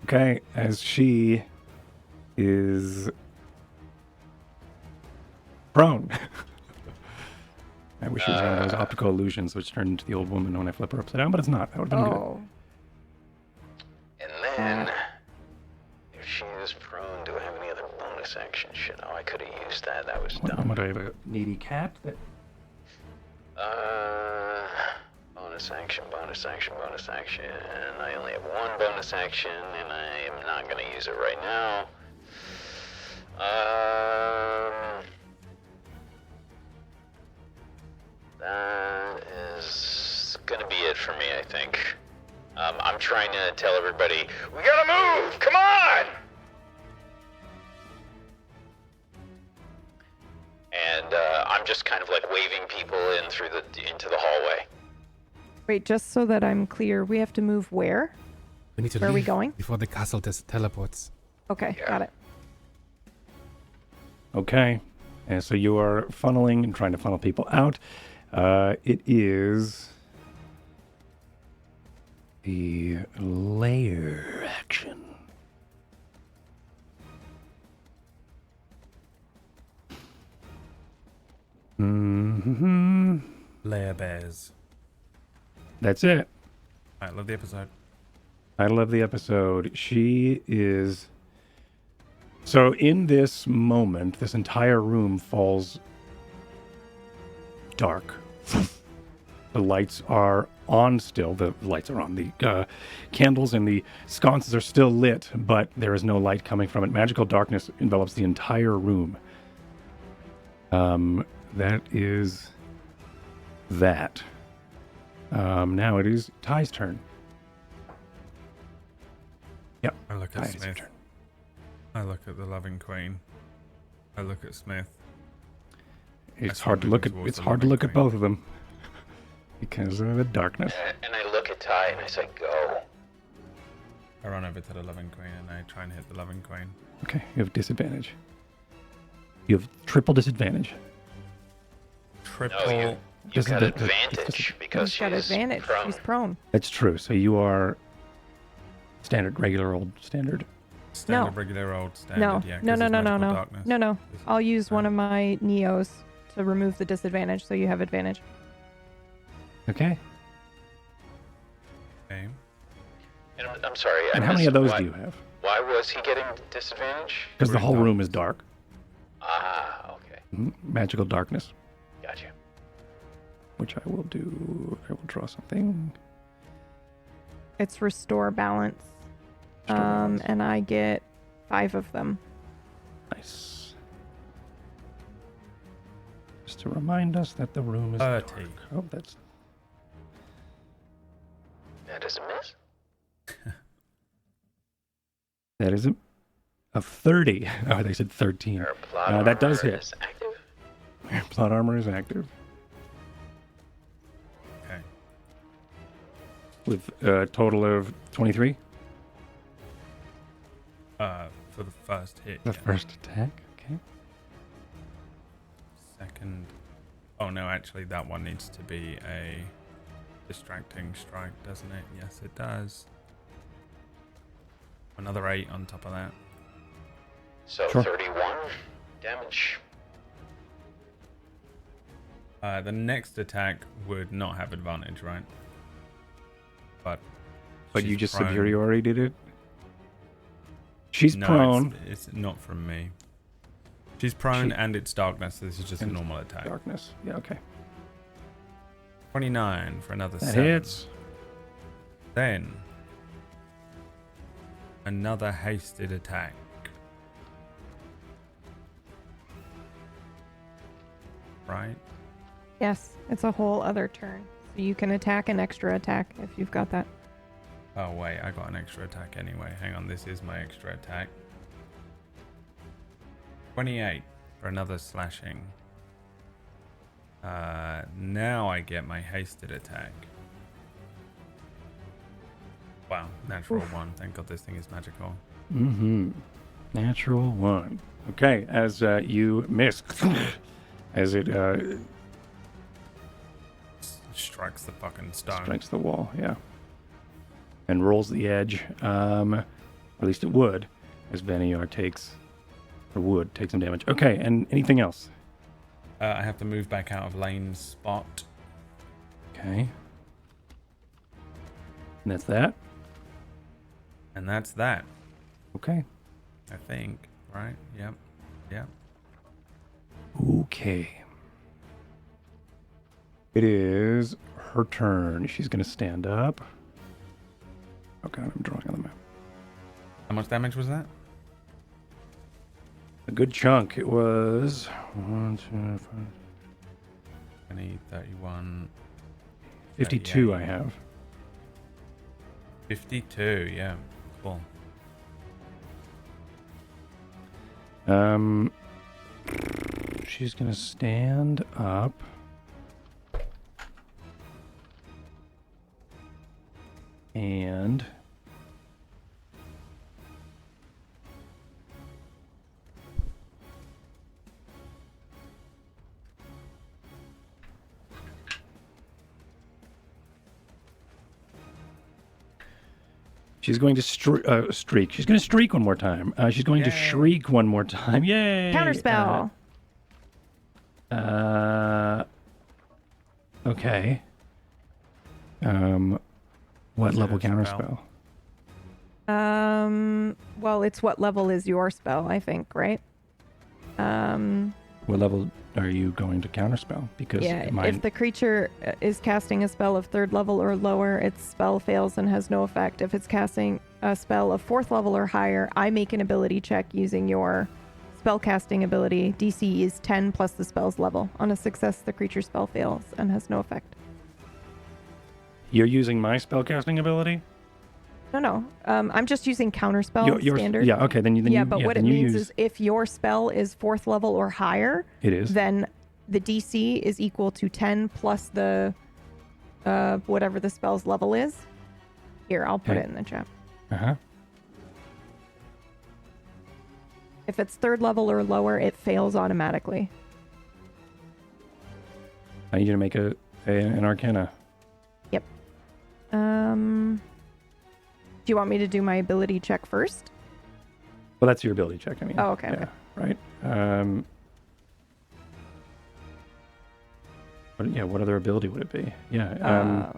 Okay. As she is prone. I wish it was one of those optical illusions which turned into the old woman when I flip her upside down, but it's not. That would have been Oh. And then, if she is prone, do I have any other bonus action shit? Oh, I could have used that. That was good. dumb. What do I have? A needy cat? Bonus action. I only have one bonus action, and I am not going to use it right now. That is going to be it for me, I think. I'm trying to tell everybody, we gotta move! Come on! And I'm just kind of like waving people in through into the hallway. Wait, just so that I'm clear, we have to move where? We need to Where are we leave going? before the castle teleports. Okay, Yeah. got it. Okay. And so you are funneling and trying to funnel people out. It is the layer action. Mm-hmm. Lair bears. That's it. I love the episode. Title of the episode. She is. So in this moment, this entire room falls dark. The lights are on still. The lights are on. The candles and the sconces are still lit, but there is no light coming from it. Magical darkness envelops the entire room. That is that. Now it is Ty's turn. Yep. I look Ty, at it's your Smith. turn. I look at the loving queen. I look at Smith. It's I hard to start look at. moving It's towards the hard to loving look at queen. both of them because of the darkness. And I look at Ty and I say, go. I run over to the loving queen and I try and hit the loving queen. Okay, you have disadvantage. You have triple disadvantage. Triple. No, you This is got the- advantage because She's got she's advantage. prone. She's prone. That's true. So you are standard, regular old standard. Standard, regular, old, standard. No, Yeah, no, 'cause no, it's no, no, magical no, darkness. no. This is- I'll use one of my Neos to remove the disadvantage, so you have advantage. Okay. Okay. And I'm sorry. I And how many of missed- those why, do you have? Why was he getting disadvantage? Because the Room whole dark. room is dark. Ah, okay. Magical darkness, Gotcha. which I will do. I will draw something. It's restore balance. Restore balance. And I get 5 of them. Nice. Just to remind us that the room is 30. dark. Oh, that's That is a miss. that is a 30. Oh, they said 13. Our plot that does armor hit. is active. Plot armor is active Okay. with a total of 23. For the first hit. The yeah. first attack. Okay. Second. Oh no, actually that one needs to be a distracting strike, doesn't it? Yes, it does. Another 8 on top of that. So Sure. 31 damage. The next attack would not have advantage, right? But But you she's just prone. superiority did it? She's No, prone. It's not from me. She's prone and it's darkness. So this is just a And normal attack. Darkness. Yeah, okay. 29 for another That 7. hits. Then another hasted attack. Right? Yes, it's a whole other turn. So you can attack an extra attack if you've got that. Oh wait, I got an extra attack anyway. Hang on, this is my extra attack. 28 for another slashing. Now I get my hasted attack. Wow, natural 1. Thank God this thing is magical. Mm-hmm. Natural 1. Okay, as you miss, as it Strikes the fucking stone. strikes the wall, yeah, and rolls the edge. Or at least it would, as Vaniar takes, or would take some damage. Okay, and anything else? I have to move back out of Lane's spot. Okay, and that's that. And that's that, Okay. I think. Right? Yep. Yep. Okay. It is her turn. She's going to stand up. Oh god, I'm drawing on the map. How much damage was that? A good chunk. It was 1, 2, 5, 20, 31, 52 38. I have. 52. Yeah. Cool. She's going to stand up. And she's going to streak. She's going to streak one more time. She's going to Yay. shriek one more time. Yay! Counterspell. Okay. What Is it level a spell? counterspell? Well, it's what level is your spell, I think, right? What level are you going to counterspell? Because Yeah, mine, if the creature is casting a spell of 3rd level or lower, its spell fails and has no effect. If it's casting a spell of 4th level or higher, I make an ability check using your spellcasting ability. DC is 10 plus the spell's level. On a success, the creature spell fails and has no effect. you're using my spellcasting ability. No. I'm just using counterspell Yours- standard. Yeah. Okay. Then you. Yeah, but what it then you means use, is if your spell is 4th level or higher, it is. then the DC is equal to 10 plus the whatever the spell's level is. Here, I'll put Okay. it in the chat. Uh-huh. If it's 3rd level or lower, it fails automatically. I need you to make an Arcana. Do you want me to do my ability check first? Well, that's your ability check. I mean. Oh, okay, Yeah, okay. right. What other ability would it be? Yeah.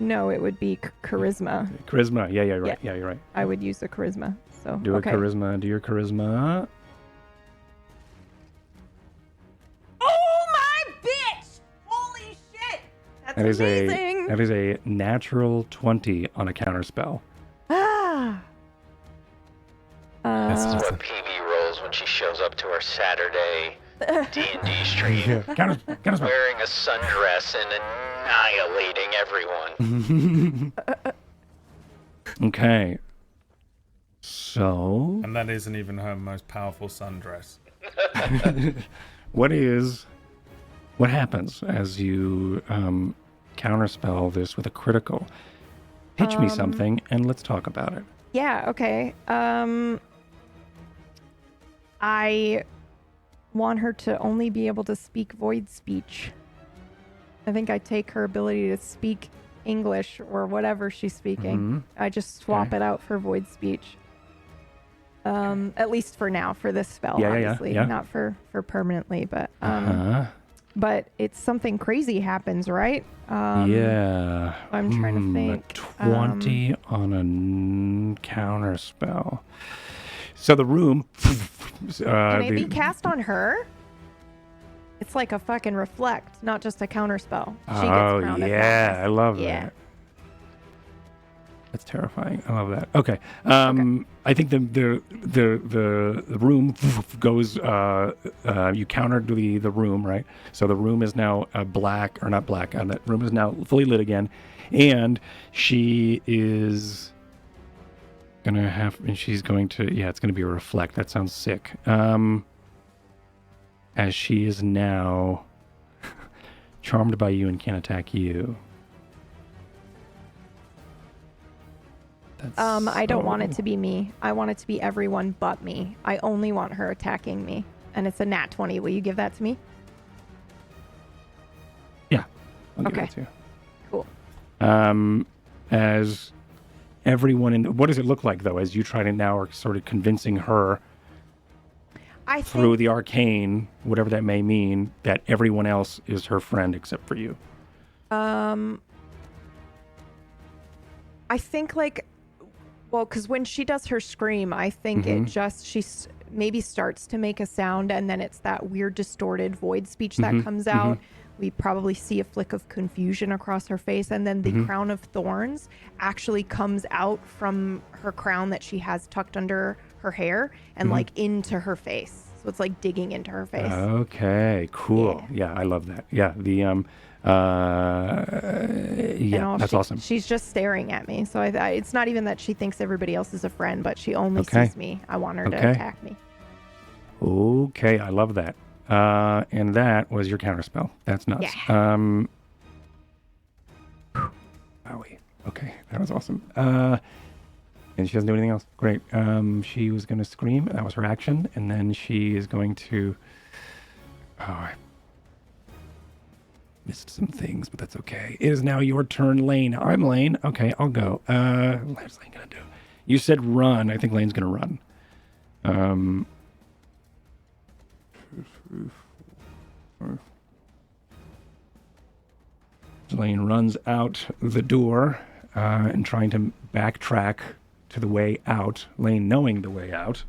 No, it would be charisma. Charisma. Yeah. Right. Yeah. You're right. I would use a charisma. So Do okay. a charisma. Do your charisma. Oh my bitch! Holy shit! That's That is amazing. that is a natural 20 on a counterspell. Ah. That's That's awesome. what PB rolls when she shows up to her Saturday D&D stream, Counterspell. wearing a sundress and annihilating everyone. Okay. So, And that isn't even her most powerful sundress. what happens as you counterspell this with a critical? Pitch me something and let's talk about it. Yeah, okay. I want her to only be able to speak void speech. I think I take her ability to speak English or whatever she's speaking. Mhm. I just swap Okay. it out for void speech. At least for now, for this spell, Yeah. obviously. Not for permanently, but but it's something crazy happens, right? Yeah. I'm trying to think. A 20 on a counterspell. So the room. Can it be cast on her? It's like a fucking reflect, not just a counterspell. She gets Oh crowned at yeah, that. I love Yeah. that. That's terrifying. I love that. Okay. I think the room goes. You countered the room, right? So the room is now black, or not black. That room is now fully lit again, and she is gonna have. And she's going to. Yeah, it's gonna be a reflect. That sounds sick. As she is now charmed by you and can't attack you. I don't want it so- to be me. I want it to be everyone but me. I only want her attacking me. And it's a nat 20. Will you give that to me? Yeah. I'll give Okay. it to you. Cool. As everyone in, what does it look like though, as you try to now are sort of convincing her I through think the arcane, whatever that may mean, that everyone else is her friend except for you? I think like, well, because when she does her scream, I think it just maybe starts to make a sound, and then it's that weird distorted void speech that comes out. We probably see a flick of confusion across her face, and then the crown of thorns actually comes out from her crown that she has tucked under her hair and like into her face. So it's like digging into her face. Okay, cool. Yeah, I love that. Yeah, And all that's she- awesome. She's just staring at me. So it's not even that she thinks everybody else is a friend, but she only Okay. sees me. I want her to Okay. attack me. Okay, I love that. And that was your counterspell. That's nuts. Yeah. Wowie. Okay, that was awesome. And she doesn't do anything else. Great. She was going to scream. That was her action. And then she is going to... Oh, I missed some things, but that's okay. It is now your turn, Lane. I'm Lane. Okay, I'll go. What's Lane going to do? You said run. I think Lane's going to run. Lane runs out the door and trying to backtrack to the way out. Lane knowing the way out.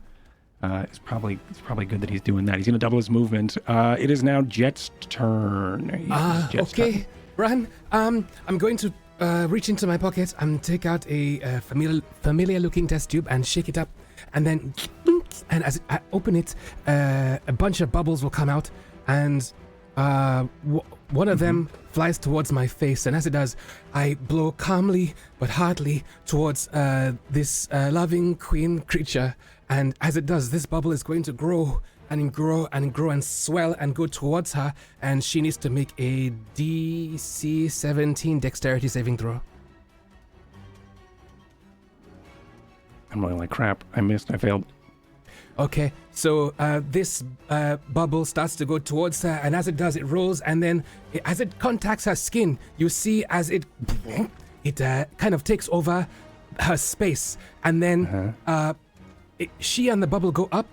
it's probably good that he's doing that. He's going to double his movement. It is now Jet's turn. Jet's Okay, turn. Bryan. I'm going to reach into my pocket and take out a familiar-looking test tube and shake it up, and then, and as I open it, a bunch of bubbles will come out, and one of them flies towards my face, and as it does, I blow calmly but hardly towards this loving queen creature, and as it does, this bubble is going to grow and grow and grow and swell and go towards her, and she needs to make a DC 17 dexterity saving throw. I'm rolling like crap. I missed. I failed. Okay, so this bubble starts to go towards her, and as it does, it rolls, and then as it contacts her skin, you see as it kind of takes over her space, and then she and the bubble go up,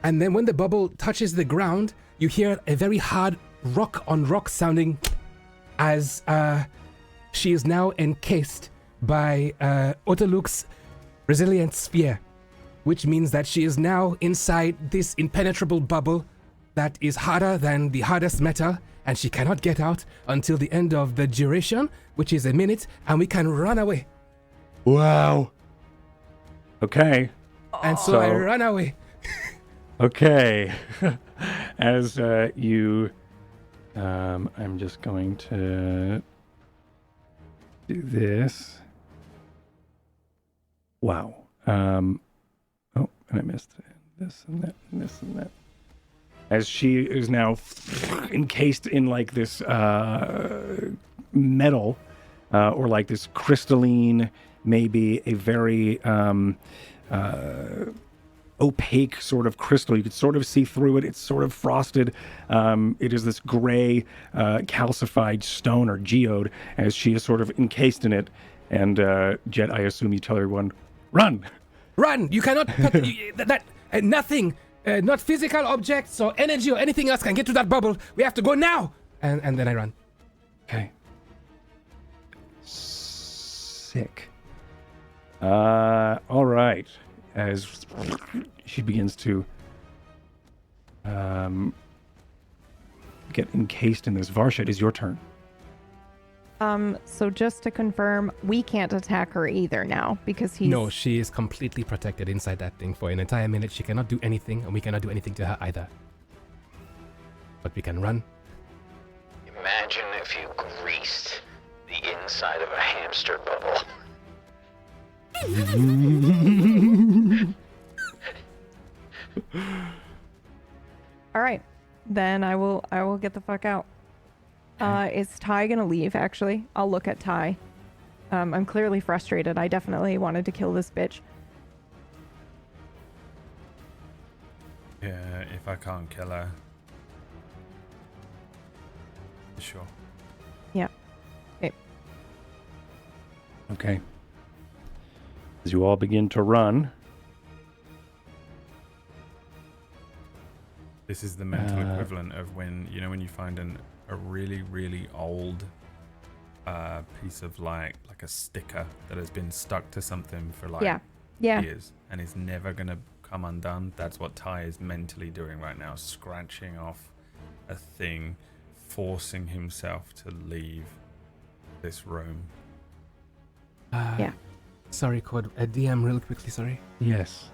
and then when the bubble touches the ground, you hear a very hard rock on rock sounding as she is now encased by Otaluk's resilient sphere, which means that she is now inside this impenetrable bubble that is harder than the hardest metal, and she cannot get out until the end of the duration, which is a minute, and we can run away. Wow. Okay. And so I run away. Okay. As you... I'm just going to do this. Wow. Oh, and I missed this and that and this and that. As she is now encased in like this metal or like this crystalline, maybe a very opaque sort of crystal. You could sort of see through it. It's sort of frosted. It is this gray calcified stone or geode as she is sort of encased in it. And Jet, I assume you tell everyone, run! Run! You cannot... nothing, not physical objects or energy or anything else can get to that bubble. We have to go now! And then I run. Okay. Sick. All right. As she begins to get encased in this, Varsha, it is your turn. So just to confirm, we can't attack her either now because he's... No, she is completely protected inside that thing for an entire minute. She cannot do anything, and we cannot do anything to her either. But we can run. Imagine if you greased the inside of a hamster bubble. All right, then I will get the fuck out. Is Ty gonna leave? Actually, I'll look at Ty. I'm clearly frustrated. I definitely wanted to kill this bitch. Yeah, if I can't kill her. Sure. Yeah. Okay. Okay. As you all begin to run. This is the mental equivalent of when you find a really, really old piece of like a sticker that has been stuck to something for like years and is never going to come undone. That's what Ty is mentally doing right now, scratching off a thing, forcing himself to leave this room. Sorry, Code. DM real quickly, sorry. Yes.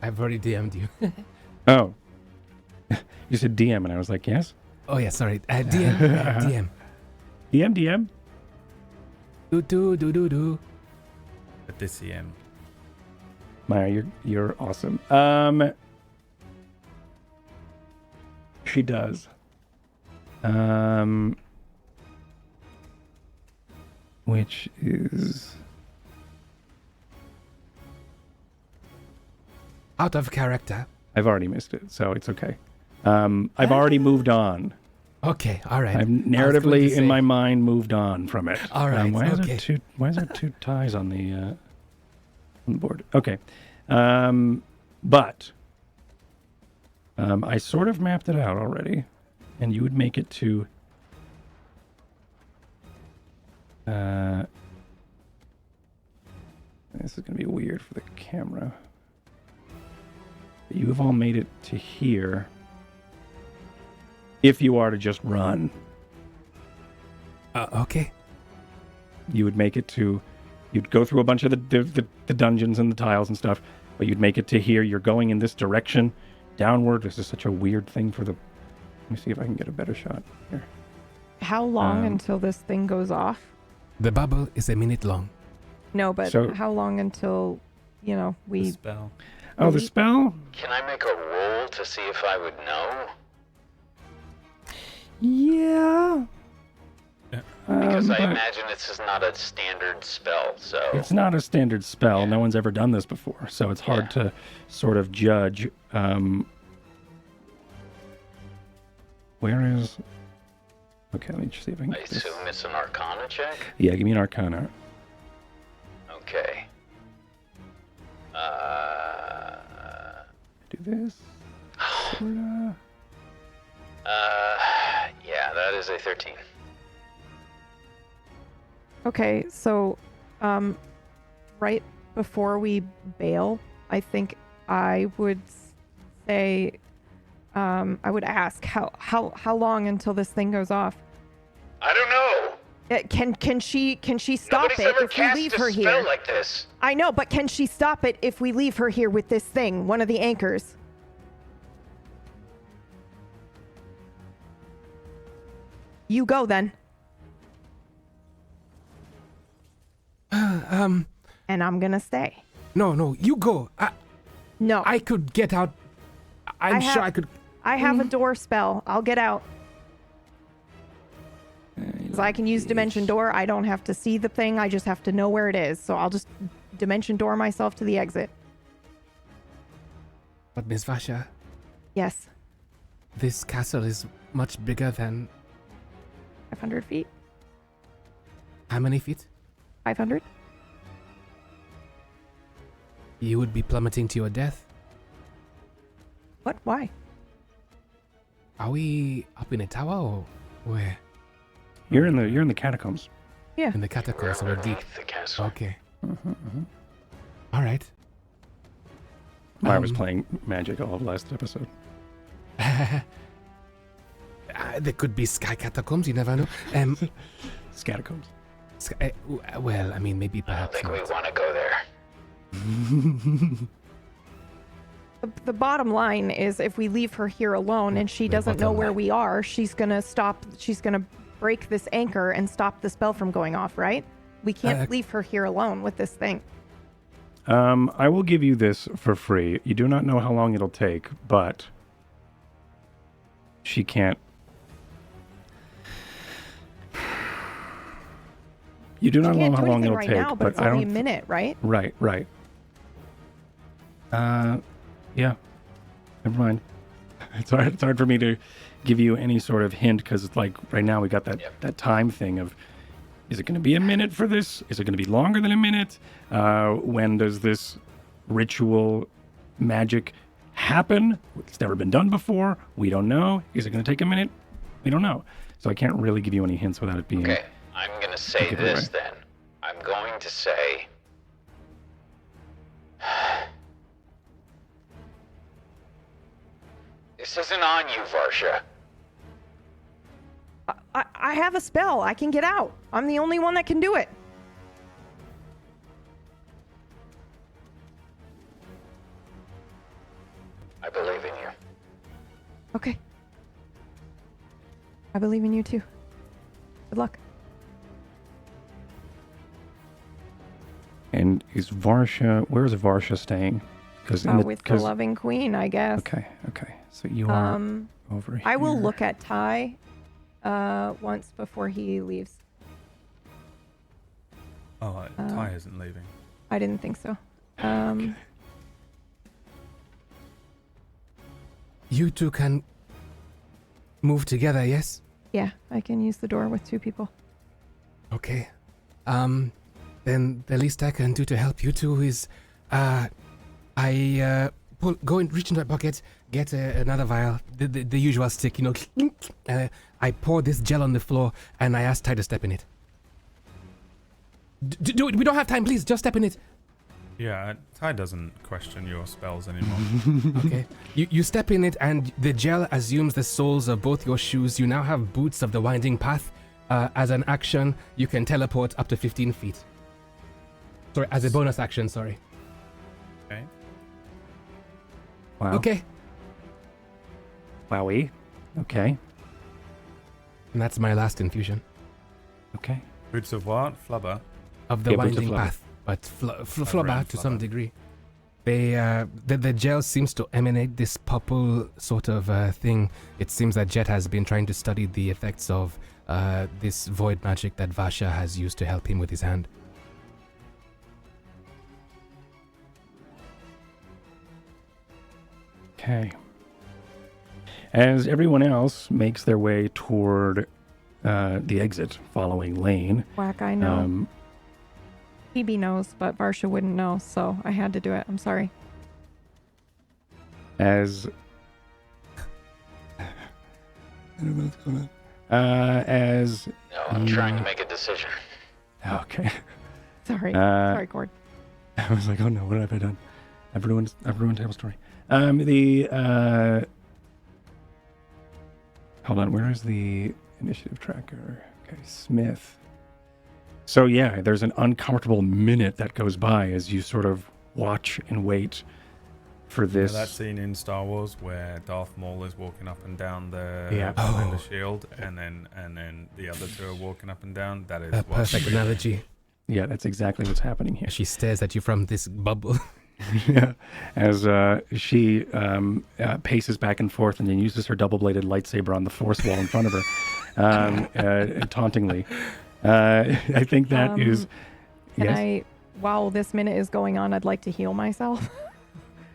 I've already DM'd you. Oh. You said DM, and I was like, yes? Oh, yeah, sorry. DM. DM. DM? Do. At this EM. Maya, you're awesome. She does. Which is... Out of character. I've already missed it, so it's okay. I've already moved on. Okay, all right. I've narratively in my mind moved on from it. All right, why is there two ties on the board? Okay. But I sort of mapped it out already, and you would make it to This is going to be weird for the camera. You have all made it to here. If you are to just run, Okay. you would make it to... You'd go through a bunch of the dungeons and the tiles and stuff, but you'd make it to here. You're going in this direction, downward. This is such a weird thing for the... Let me see if I can get a better shot here. How long until this thing goes off? The bubble is a minute long. No, but So- how long until, The we... spell. Oh, the spell? Can I make a roll to see if I would know? Yeah. Because I but imagine this is not a standard spell, so... it's not a standard spell. Yeah. No one's ever done this before, so it's hard to sort of judge. Where is... Okay, let me just see if I can I get this. assume it's an Arcana check? Yeah, give me an Arcana. Okay. Do this. Sorta. Yeah, that is a 13. Okay, so, right before we bail, I think I would say, I would ask how long until this thing goes off? I don't know! Can she stop Nobody's it ever if we cast leave a her spell here? like this. I know, but can she stop it if we leave her here with this thing, one of the anchors? You go then. And I'm gonna stay. No, you go. No, I could get out. I'm sure I could. I have a door spell. I'll get out. So I can use Dimension Door. I don't have to see the thing. I just have to know where it is. So I'll just Dimension Door myself to the exit. But Miss Vasha, Yes. this castle is much bigger than 500 feet? how many feet? 500? You would be plummeting to your death. What? Why? Are we up in a tower or where? You're in the catacombs. Yeah. In the catacombs, we're deep. Underneath the castle. Okay. All right. I was playing Magic all of last episode. There could be sky catacombs. You never know. Scatacombs. Well, I mean, maybe I don't perhaps think we not. want to go there. The bottom line is if we leave her here alone and she The doesn't know bottom where line. we are, she's gonna break this anchor and stop the spell from going off, right? We can't leave her here alone with this thing. I will give you this for free. You do not know how long it'll take, but she can't. You do not She know can't how do long anything it'll right take, now, but but it's I only don't. a minute, right? Right. Yeah. Never mind. It's hard for me to give you any sort of hint because it's like right now we got that time thing of, is it going to be a minute for this? Is it going to be longer than a minute? When does this ritual magic happen? It's never been done before. We don't know. Is it going to take a minute? We don't know. So I can't really give you any hints without it being. Okay, I'm going to say Give it this away. then. I'm going to say... This isn't on you, Varsha. I have a spell. I can get out. I'm the only one that can do it. I believe in you. Okay. I believe in you too. Good luck. And is Varsha? Where is Varsha staying? Because With the loving queen, I guess. Okay. So you are over here. I will look at Ty once before he leaves. Oh, Ty isn't leaving. I didn't think so. You two can move together, yes? Yeah, I can use the door with two people. Okay. Then the least I can do to help you two is, go and reach into my pocket, get another vial, the usual stick, I pour this gel on the floor, and I ask Ty to step in it. Do it. We don't have time, please. Just step in it. Yeah, Ty doesn't question your spells anymore. Okay. You step in it, and the gel assumes the soles of both your shoes. You now have boots of the winding path. As an action, you can teleport up to 15 feet. Sorry, as a bonus action, sorry. Okay. Wow. Okay. Wowie. Okay. And that's my last infusion Okay. Boots of what? Flubber. of the Yeah, boots of winding flubber. path. But flubber around to some flubber. degree. The gel seems to emanate this purple sort of thing. It seems that Jet has been trying to study the effects of this void magic that Vasha has used to help him with his hand. Okay. As everyone else makes their way toward the exit following Lane, Whack, I know. Phoebe knows, but Varsha wouldn't know, so I had to do it. I'm sorry. as I don't know what's going on. As No, I'm trying to make a decision. okay, Sorry. Uh, Sorry, Cord. I was like, oh no, what have I done? I've ruined Table Story. Hold on, where is the initiative tracker? Okay, Smith. So yeah, there's an uncomfortable minute that goes by as you sort of watch and wait for You know this. that scene in Star Wars where Darth Maul is walking up and down the Yeah. behind the Oh. shield, and then the other two are walking up and down. That is A what perfect we- analogy. Yeah, that's exactly what's happening here. She stares at you from this bubble. Yeah, as she paces back and forth and then uses her double-bladed lightsaber on the force wall in front of her, tauntingly. I think that is. Can Yes, I, while this minute is going on, I'd like to heal myself.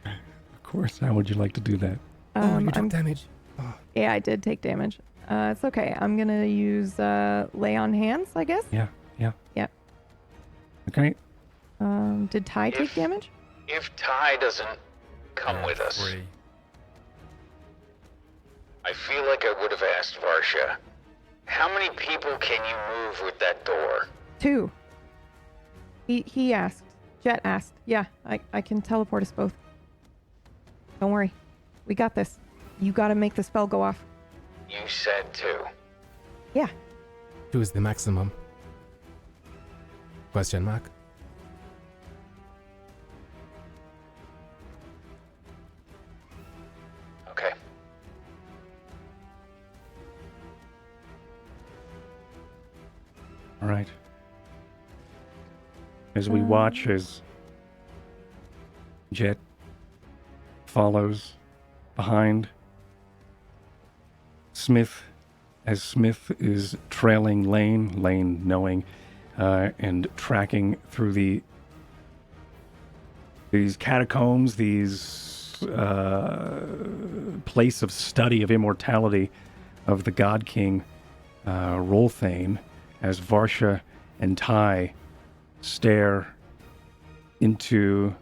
of course. How would you like to do that? Oh, you took I'm, damage. yeah, I did take damage. It's okay. I'm going to use lay on hands, I guess. Yeah. Yep. Okay. Did Ty take If- damage? If Ty doesn't come Yeah, with us, 3. I feel like I would have asked Varsha, how many people can you move with that door? 2. He asked. Jet asked. Yeah, I can teleport us both. Don't worry. We got this. You got to make the spell go off. You said 2. Yeah. 2 is the maximum. Question mark. Okay. All right. As we watch as Jet follows behind Smith, as Smith is trailing Lane knowing and tracking through these catacombs, these place of study of immortality of the God King Rolthane, as Varsha and Ty stare into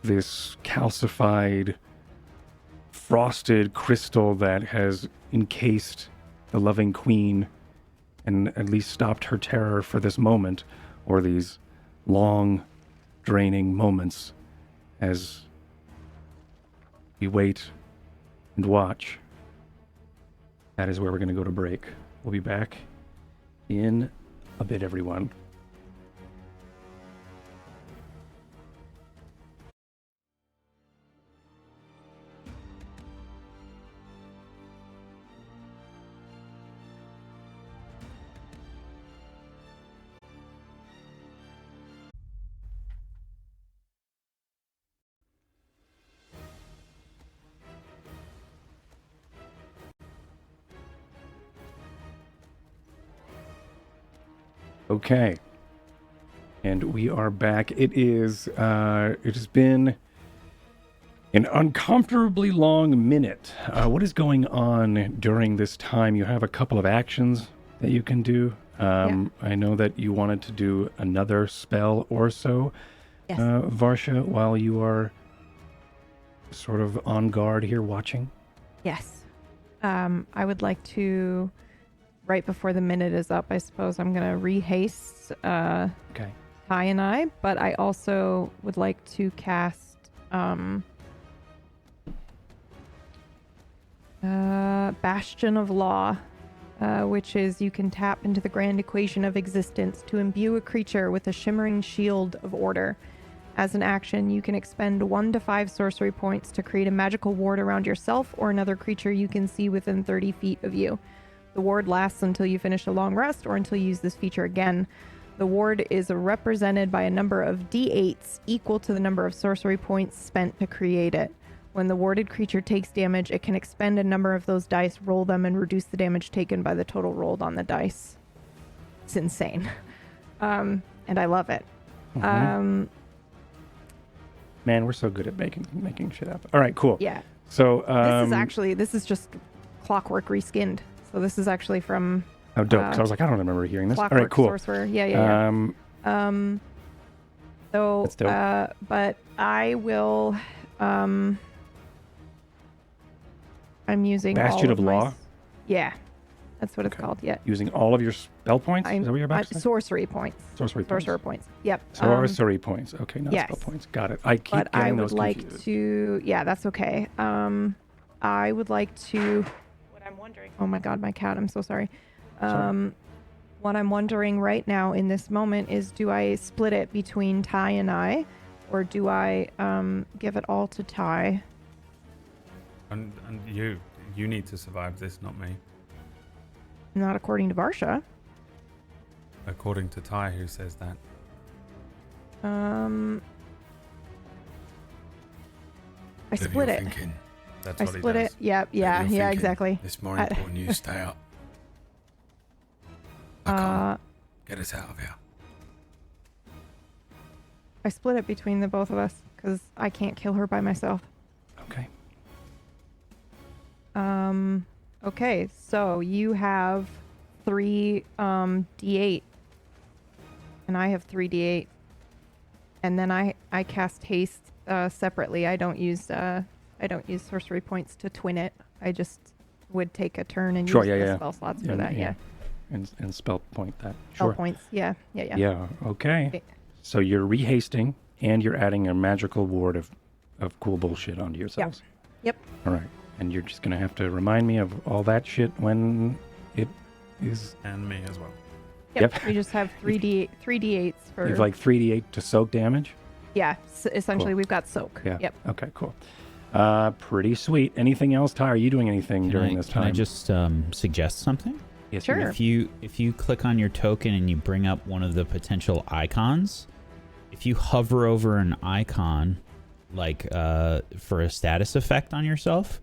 this calcified, frosted crystal that has encased the loving queen and at least stopped her terror for this moment, or these long, draining moments as we wait and watch. That is where we're going to go to break. We'll be back in a bit, everyone. Okay. And we are back. It has been an uncomfortably long minute. What is going on during this time? You have a couple of actions that you can do. I know that you wanted to do another spell or so, Yes. Varsha, while you are sort of on guard here watching. Yes. I would like to, right before the minute is up, I suppose I'm going to rehaste Okay. Ty and I, but I also would like to cast Bastion of Law, which is you can tap into the grand equation of existence to imbue a creature with a shimmering shield of order. As an action, you can expend 1 to 5 sorcery points to create a magical ward around yourself or another creature you can see within 30 feet of you. The ward lasts until you finish a long rest or until you use this feature again. The ward is represented by a number of d8s equal to the number of sorcery points spent to create it. When the warded creature takes damage, it can expend a number of those dice, roll them, and reduce the damage taken by the total rolled on the dice. It's insane. And I love it. Man, we're so good at making shit up. All right, cool. Yeah. So this is just Clockwork reskinned. So this is actually from oh, dope. Because I was like, I don't remember hearing this. Clockwork All right, cool. Sorcerer. Yeah. So That's dope. but I will I'm using Bastion all of my Law? Yeah. That's what it's Okay. called. Yeah. Using all of your spell points? Is that what you're about to say? Sorcery points. Sorcery points. Sorcerer points. Yep. Sorcery points. Okay, not yes. spell points. Got it. I keep But getting I would those like confused. to. Yeah, that's okay. I would like to. What I'm wondering. Oh my God, my cat. I'm so sorry. What I'm wondering right now in this moment is, do I split it between Ty and I, or do I give it all to Ty? And you need to survive this, not me. Not according to Varsha. According to Ty, who says that. I split it. That's I what split he it. does. Yep. Yeah. Yeah. Exactly. It's more important you stay up. I can't get us out of here. I split it between the both of us because I can't kill her by myself. Okay. Okay, so you have 3 d8, and I have 3 d8, and then I cast haste separately. I don't use sorcery points to twin it. I just would take a turn and use the spell slots for that. Yeah. And spell point that. Spell Sure. points. Yeah. Yeah. Okay. So you're rehasting and you're adding a magical ward of cool bullshit onto yourselves. Yep. All right. And you're just gonna have to remind me of all that shit when it is. And me as well. Yep. We just have 3 d8s for. You've like 3d8 to soak damage. Yeah. Essentially, Cool. we've got soak. Yeah. Yep. Okay. Cool. Pretty sweet. Anything else, Ty? Are you doing anything during this time? Can I just suggest something? Yes, Sure. you If you click on your token and you bring up one of the potential icons, if you hover over an icon, like for a status effect on yourself,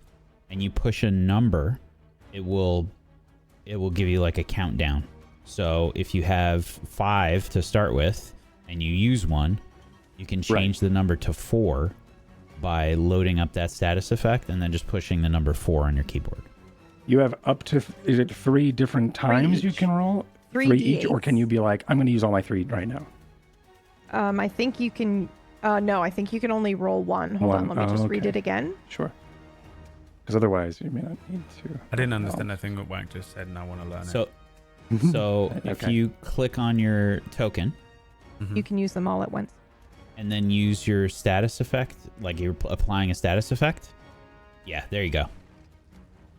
and you push a number, it will give you like a countdown. So if you have 5 to start with and you use one, you can change the number to 4 by loading up that status effect and then just pushing the number 4 on your keyboard. You have up to, is it 3 different times you can roll? 3 each? Or can you be like, I'm going to use all my 3 right now? I think you can. No, I think you can only roll one. Hold on, let me just read it again. Sure. Because otherwise, you may not need to. I didn't understand a thing that Wack just said, and I want to learn it. So if you click on your token, You can use them all at once. and then use your status effect, like you're applying a status effect. Yeah, there you go.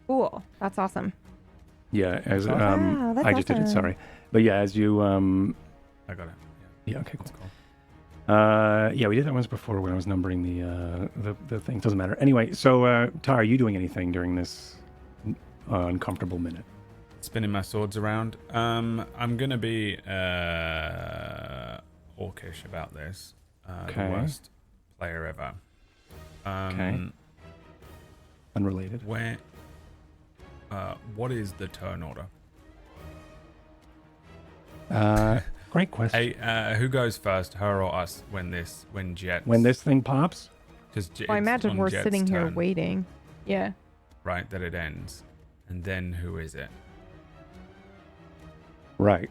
Cool. That's awesome. Yeah, as Wow, that's I just did it. awesome. Sorry, but yeah, as you I got it. yeah, okay, cool. That's cool. Yeah, we did that once before when I was numbering the thing. Doesn't matter. Anyway, so Ty, are you doing anything during this uncomfortable minute? Spinning my swords around. I'm gonna be orcish about this. Okay. The worst player ever. Okay. Unrelated. Where? What is the turn order? Great question. Hey, who goes first, her or us, when Jet? When this thing pops, Because Well, I imagine we're sitting here waiting. Yeah. Right, that it ends, and then who is it? right?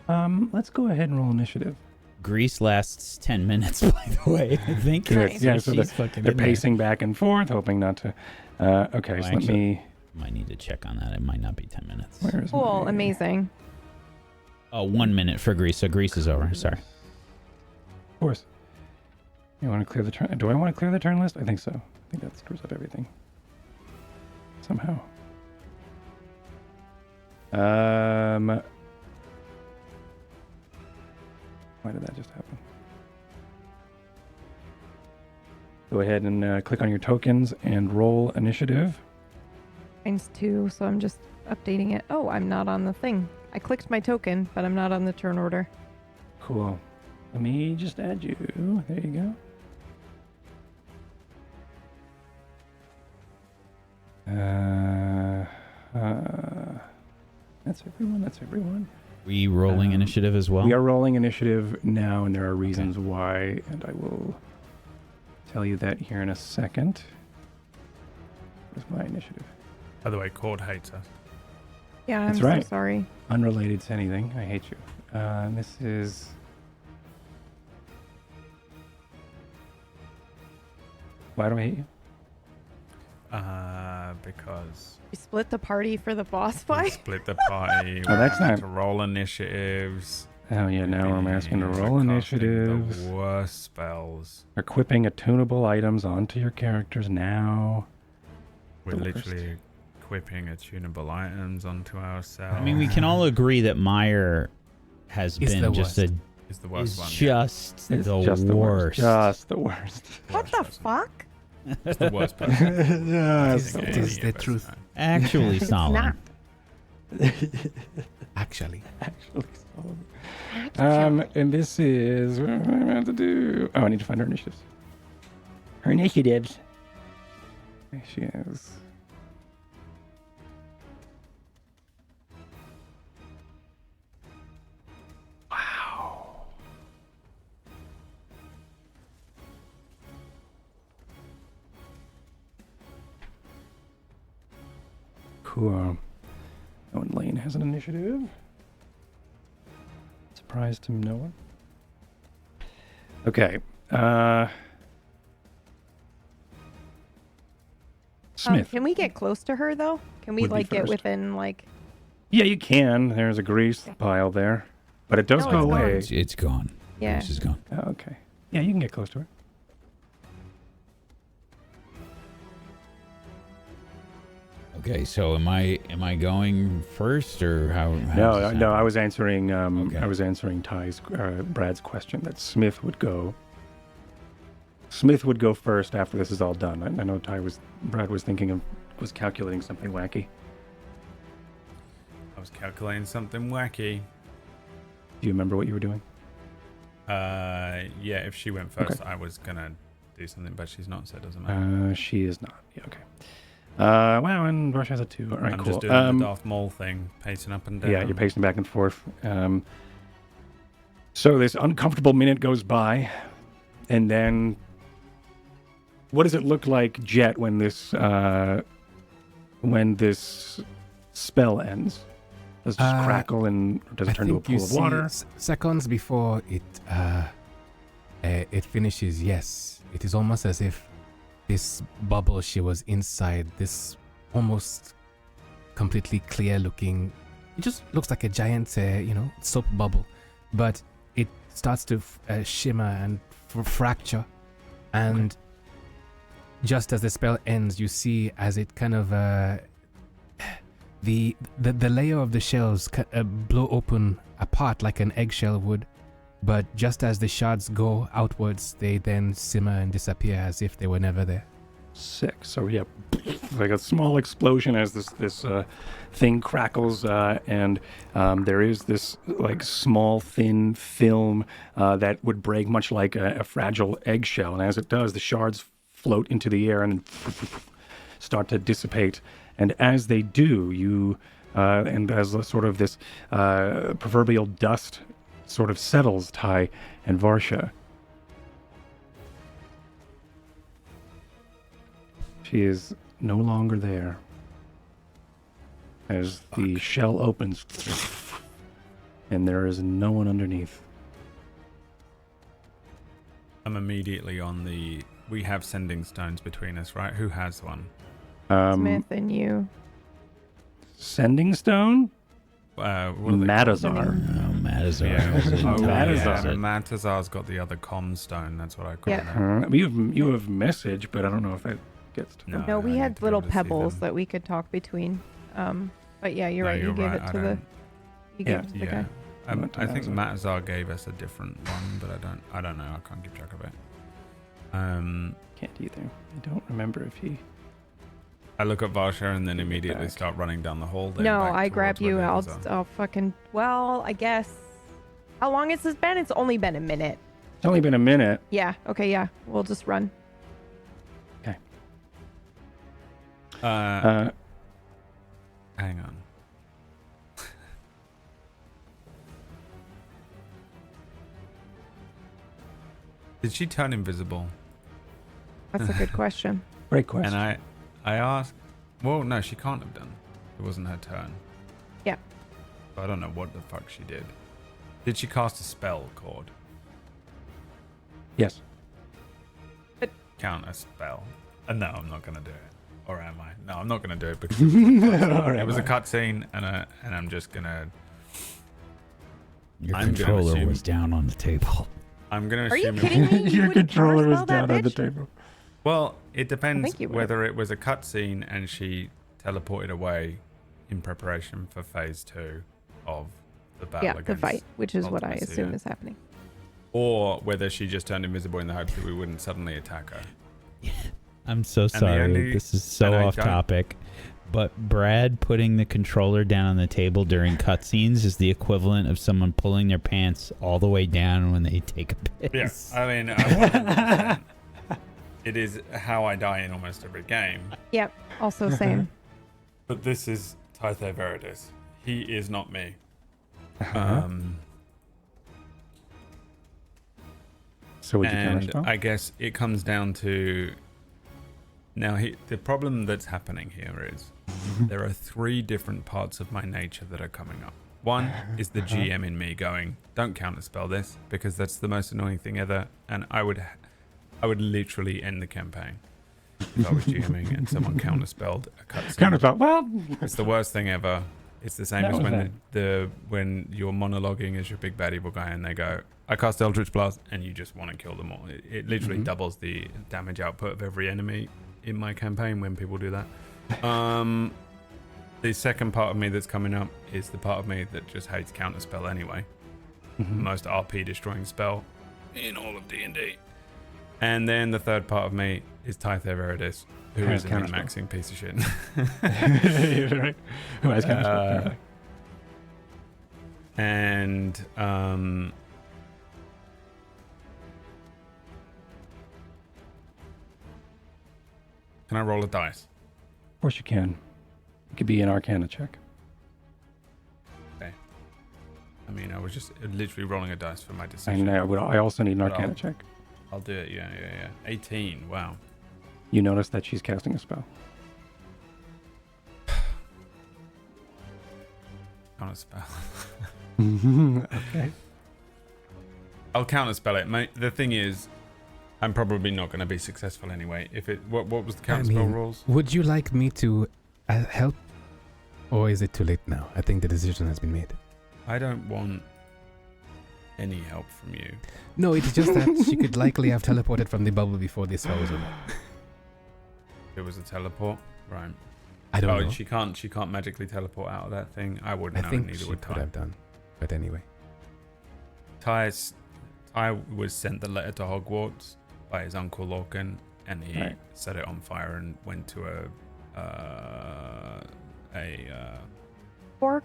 Let's go ahead and roll initiative. Grease lasts 10 minutes, by the way, I think. Nice. Yeah, so she's fucking they're in there. pacing back and forth, hoping not to. Okay, so let actually- me. Might need to check on that. It might not be 10 minutes. Where is Cool. my- Amazing. Oh, 1 minute for Grease. So Grease is over. Sorry. Of course. You want to clear the turn? Do I want to clear the turn list? I think so. I think that screws up everything. Somehow. Why did that just happen? Go ahead and click on your tokens and roll initiative. Mine's 2, so I'm just updating it. Oh, I'm not on the thing. I clicked my token, but I'm not on the turn order. Cool. Let me just add you. There you go. That's everyone. That's everyone. We rolling initiative as well? We are rolling initiative now, and there are reasons why, and I will tell you that here in a second. Where's my initiative? By the way, Cord hates us. Yeah, I'm That's so right. sorry. Unrelated to anything. I hate you. This is... Why do I hate you? Because We split the party for the boss we fight. split the party. Oh, that's we had not- to roll initiatives. Oh yeah, now I'm asking to We're roll casting initiatives. The worst spells. Equipping attunable items onto your characters now. We're The worst. literally equipping attunable items onto ourselves. I mean, we can all agree that Meyer has It's been the just worst. Is the worst is one. just It's the just worst. Just the worst. What the fuck? It's the worst person. Just I the think It worst. is any the of us truth. know. Actually, It's Stalin. not. Actually. Actually, solid. And this is what am I about to do? Oh, I need to find her initiatives. Her initiatives. There she is. Wow. Cool. Oh, and Lane has an initiative. Surprise to no one. Okay. Smith. Can we get close to her though? Can we Would be like get first. within like? Yeah, you can. There's a grease pile there. But it does No, go it's gone. away. It's gone. Yeah. This is gone. Oh, okay. Yeah, you can get close to her. Okay, so am I going first or how? No, I was answering. Okay. I was answering Brad's question that Smith would go. Smith would go first after this is all done. I know Brad was calculating something wacky. I was calculating something wacky. Do you remember what you were doing? Yeah, if she went first, Okay. I was gonna do something, but she's not, so it doesn't matter. She is not. Yeah, okay. Wow, and Rush has a 2. All right, I'm cool. just doing the Darth Maul thing, pacing up and down. Yeah, you're pacing back and forth. So this uncomfortable minute goes by, and then what does it look like, Jet, when this spell ends? Does it just crackle and or does it turn to a pool of water? Seconds before it finishes, yes. It is almost as if this bubble she was inside, this almost completely clear looking, it just looks like a giant, soap bubble. But it starts to shimmer and fracture. And just as the spell ends, you see as it kind of the layer of the shells blow open apart like an eggshell would, but just as the shards go outwards, they then simmer and disappear as if they were never there. Sick. So yeah, like a small explosion as this thing crackles, and there is this like small thin film that would break much like a fragile eggshell, and as it does, the shards float into the air and then start to dissipate. And as they do, you and as sort of this proverbial dust sort of settles Ty and Varsha, she is no longer there. As the shell opens, and there is no one underneath. I'm immediately on the. We have sending stones between us, right? Who has one? Smith and you. Sending stone? What are they called? Matazar. Matazar. Yeah. has it. Oh, Matazar. yeah. Matazar's got the other comm stone. That's what I call Yeah. it. You have message, but I don't know if that gets to. No. No, we I need had to be little able to see pebbles them. that we could talk between. But yeah, you're No, right. You you're gave right, it I to the. don't- You Yeah. gave it to the Yeah. guy. Went to I think Matazar. Matazar gave us a different one, but I don't know. I can't keep track of it. Can't either. I don't remember if he. I look at Varsha and then immediately back. start running down the hall. then No, back I grab towards where you. the I'll, others are. I'll fucking. Well, I guess. How long has this been? It's only been a minute. It's only been a minute. Yeah. Okay. Yeah. We'll just run. Uh, Hang on. Did she turn invisible? That's a good question. great question. And I asked, well, no, she can't have done. It wasn't her turn. Yeah. So I don't know what the fuck she did. Did she cast a spell, Cord? Yes. Count a spell? No, I'm not gonna do it. Or am I? No, I'm not gonna do it because it was a cutscene, and I'm just gonna. Your I'm gonna controller assume- was down on the table. I'm gonna Are you assume. kidding me? You Your wouldn't controller was counterspell that down on the bitch? table. Well, it depends think you would've. whether it was a cutscene and she teleported away in preparation for phase 2 of the battle Yeah, the against fight, which is what I Ultimate assume Seer. is happening. Or whether she just turned invisible in the hopes that we wouldn't suddenly attack her. I'm so the sorry. only- This is so and I off don't- topic. But Brad putting the controller down on the table during cutscenes is the equivalent of someone pulling their pants all the way down when they take a piss. I mean, 100%. It is how I die in almost every game. Yep. Also same. But this is Tythe Veridis. He is not me. Uh-huh. So would you And counterspell? I guess it comes down to now. The problem that's happening here is there are 3 different parts of my nature that are coming up. One is the GM in me going, "Don't counterspell this," because that's the most annoying thing ever, and I would literally end the campaign if I was GMing and someone counterspelled a cutscene. Counterspell. Well, It's the worst thing ever. It's the same That as was when when you're monologuing as your big bad evil guy and they go, "I cast Eldritch Blast," and you just want to kill them all. It literally Mhm. doubles the damage output of every enemy in my campaign when people do that. The second part of me that's coming up is the part of me that just hates counterspell anyway. Mhm. Most RP destroying spell in all of D&D. And then the third part of me is Tythe Veridis, who Has is a counterspell. min-maxing piece of shit. Right. Who has counterspell? And can I roll a dice? Of course you can. It could be an Arcana check. I mean, I was just literally rolling a dice for my I decision. know, but I also need an But Arcana I'll- check. I'll do it. Yeah. 18. Wow. You notice that she's casting a spell. Counter spell. Okay. I'll counter spell it. The thing is, I'm probably not going to be successful anyway. If it, what was the I counter spell mean, rules? would you like me to help? Or is it too late now? I think the decision has been made. I don't want any help from you. No, it's just that she could likely have teleported from the bubble before this spell was over. It was a teleport, right? I don't know. She can't magically teleport out of that thing. I wouldn't I know, think neither she would could Ty. have done. But anyway. Ty was sent the letter to Hogwarts by his uncle Lorcan, and he Right. set it on fire and went to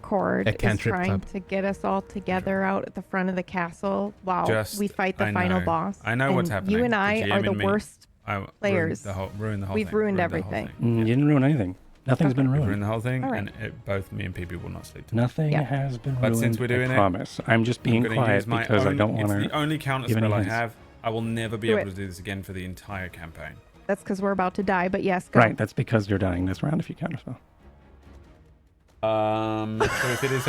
Cord A is cantrip trying club. to get us all together out at the front of the castle while Just- we fight the I final know. boss. I know what's And happening. You and The I GM are the and me. worst. I Players. ruined the whole We've thing. ruined the whole everything. thing. You didn't ruin anything. Nothing's been We ruined. ruined the whole thing, All right. and both me and PP will not sleep tonight. Nothing Yeah. has been But ruined. since we're doing I it, promise. I'm just being I'm gonna quiet use my because I own- don't want It's the to. only counter give any spell I hints. have. I will never be Do able it. to do this again for the entire campaign. That's because we're about to die. But yes, go. Right. That's because you're dying this round if you counterspell. So if it is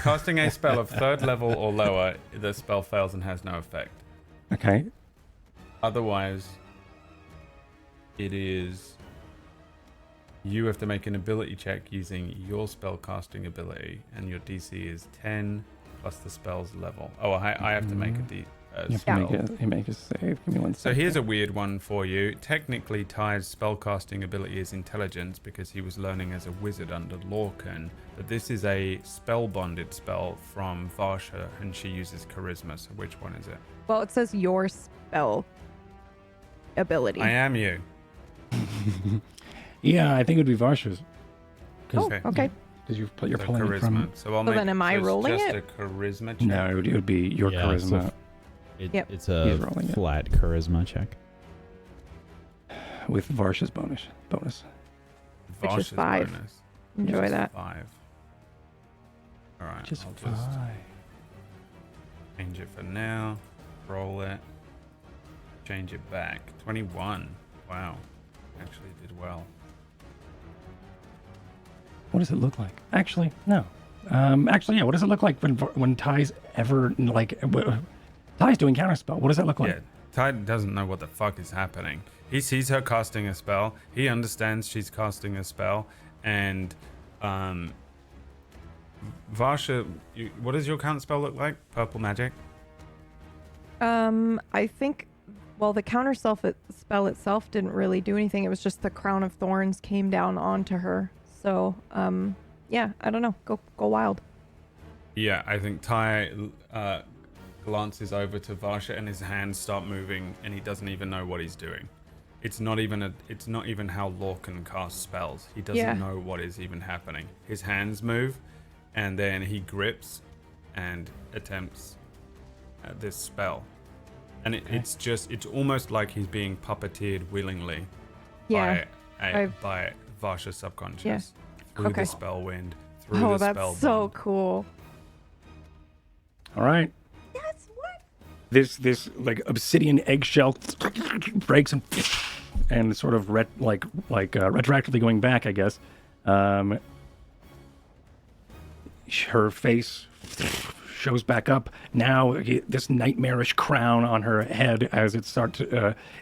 casting a spell of 3rd level or lower, the spell fails and has no effect. Okay. Otherwise, it is you have to make an ability check using your spell casting ability, and your DC is 10 plus the spell's level. Oh, I have to make a You have to make a save. Give me one So second. here's a weird one for you. Technically, Ty's spellcasting ability is intelligence because he was learning as a wizard under Lorcan. But this is a spell-bonded spell from Varsha, and she uses charisma. So which one is it? Well, it says your spell ability. I am you. Yeah, I think it would be Varsha's. Oh, Okay. okay. Because you're So pulling it charisma. from... So I'll So make then am I so it's rolling just it? a charisma check. No, it would be your Yeah, charisma. so Yep. It's He's a rolling it. flat charisma check. With Varsha's bonus. Which is Varsha's 5. bonus, Enjoy which is that. 5. All right. Just I'll just change it for now. Roll it. Change it back. 21. Wow. Actually did well. What does it look like? Actually, no. Yeah. What does it look like when Ty's ever Ty's doing counterspell? What does that look like? Yeah. Ty doesn't know what the fuck is happening. He sees her casting a spell. He understands she's casting a spell. And Varsha, what does your counter spell look like? Purple magic? I think, well, the counter spell itself didn't really do anything. It was just the crown of thorns came down onto her. So, yeah, I don't know. Go wild. Yeah, I think Ty glances over to Varsha and his hands start moving and he doesn't even know what he's doing. It's not even how Lorcan casts spells. He doesn't know what is even happening. His hands move and then he grips and attempts this spell. And it's almost like he's being puppeteered willingly Yeah. by Varsha's subconscious. Yeah. Through Okay. the Spellwind, through Oh, the that's spell so bond. cool. All right. That's what? This like obsidian eggshell breaks and sort of retroactively going back, I guess. Her face shows back up now. This nightmarish crown on her head as it starts.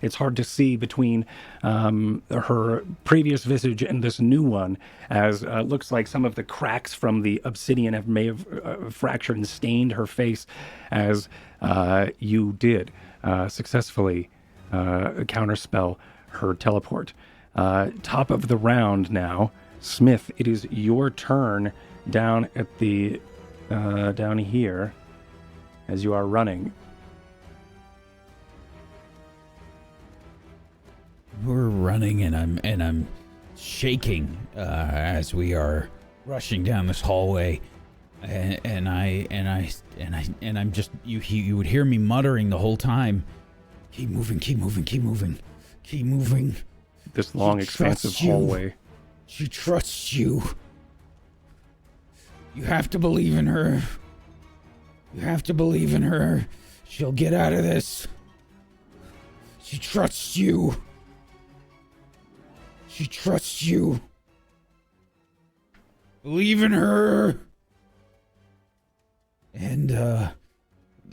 It's hard to see between her previous visage and this new one, as looks like some of the cracks from the obsidian may have fractured and stained her face, as you did successfully counterspell her teleport. Top of the round now, Smith. It is your turn down at the. Down here, as you are running. We're running, and I'm shaking as we are rushing down this hallway, and I'm just you would hear me muttering the whole time, keep moving, keep moving, keep moving, keep moving. This long, expansive hallway. She trusts you. You have to believe in her. You have to believe in her. She'll get out of this. She trusts you. She trusts you. Believe in her. And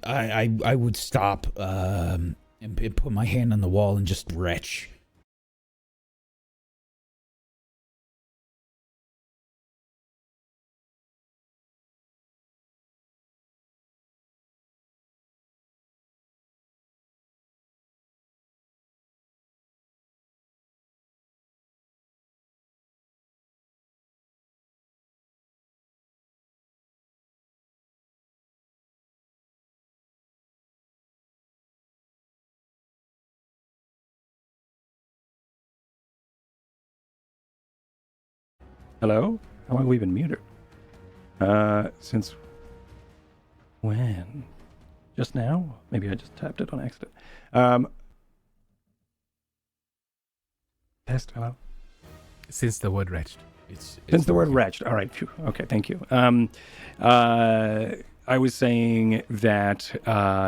I would stop and put my hand on the wall and just retch. Hello? How long have we been muted? Since when? Just now? Maybe I just tapped it on accident. Test, hello? Since the word wretched. Since the word wretched. All right. Phew. Okay, thank you. I was saying that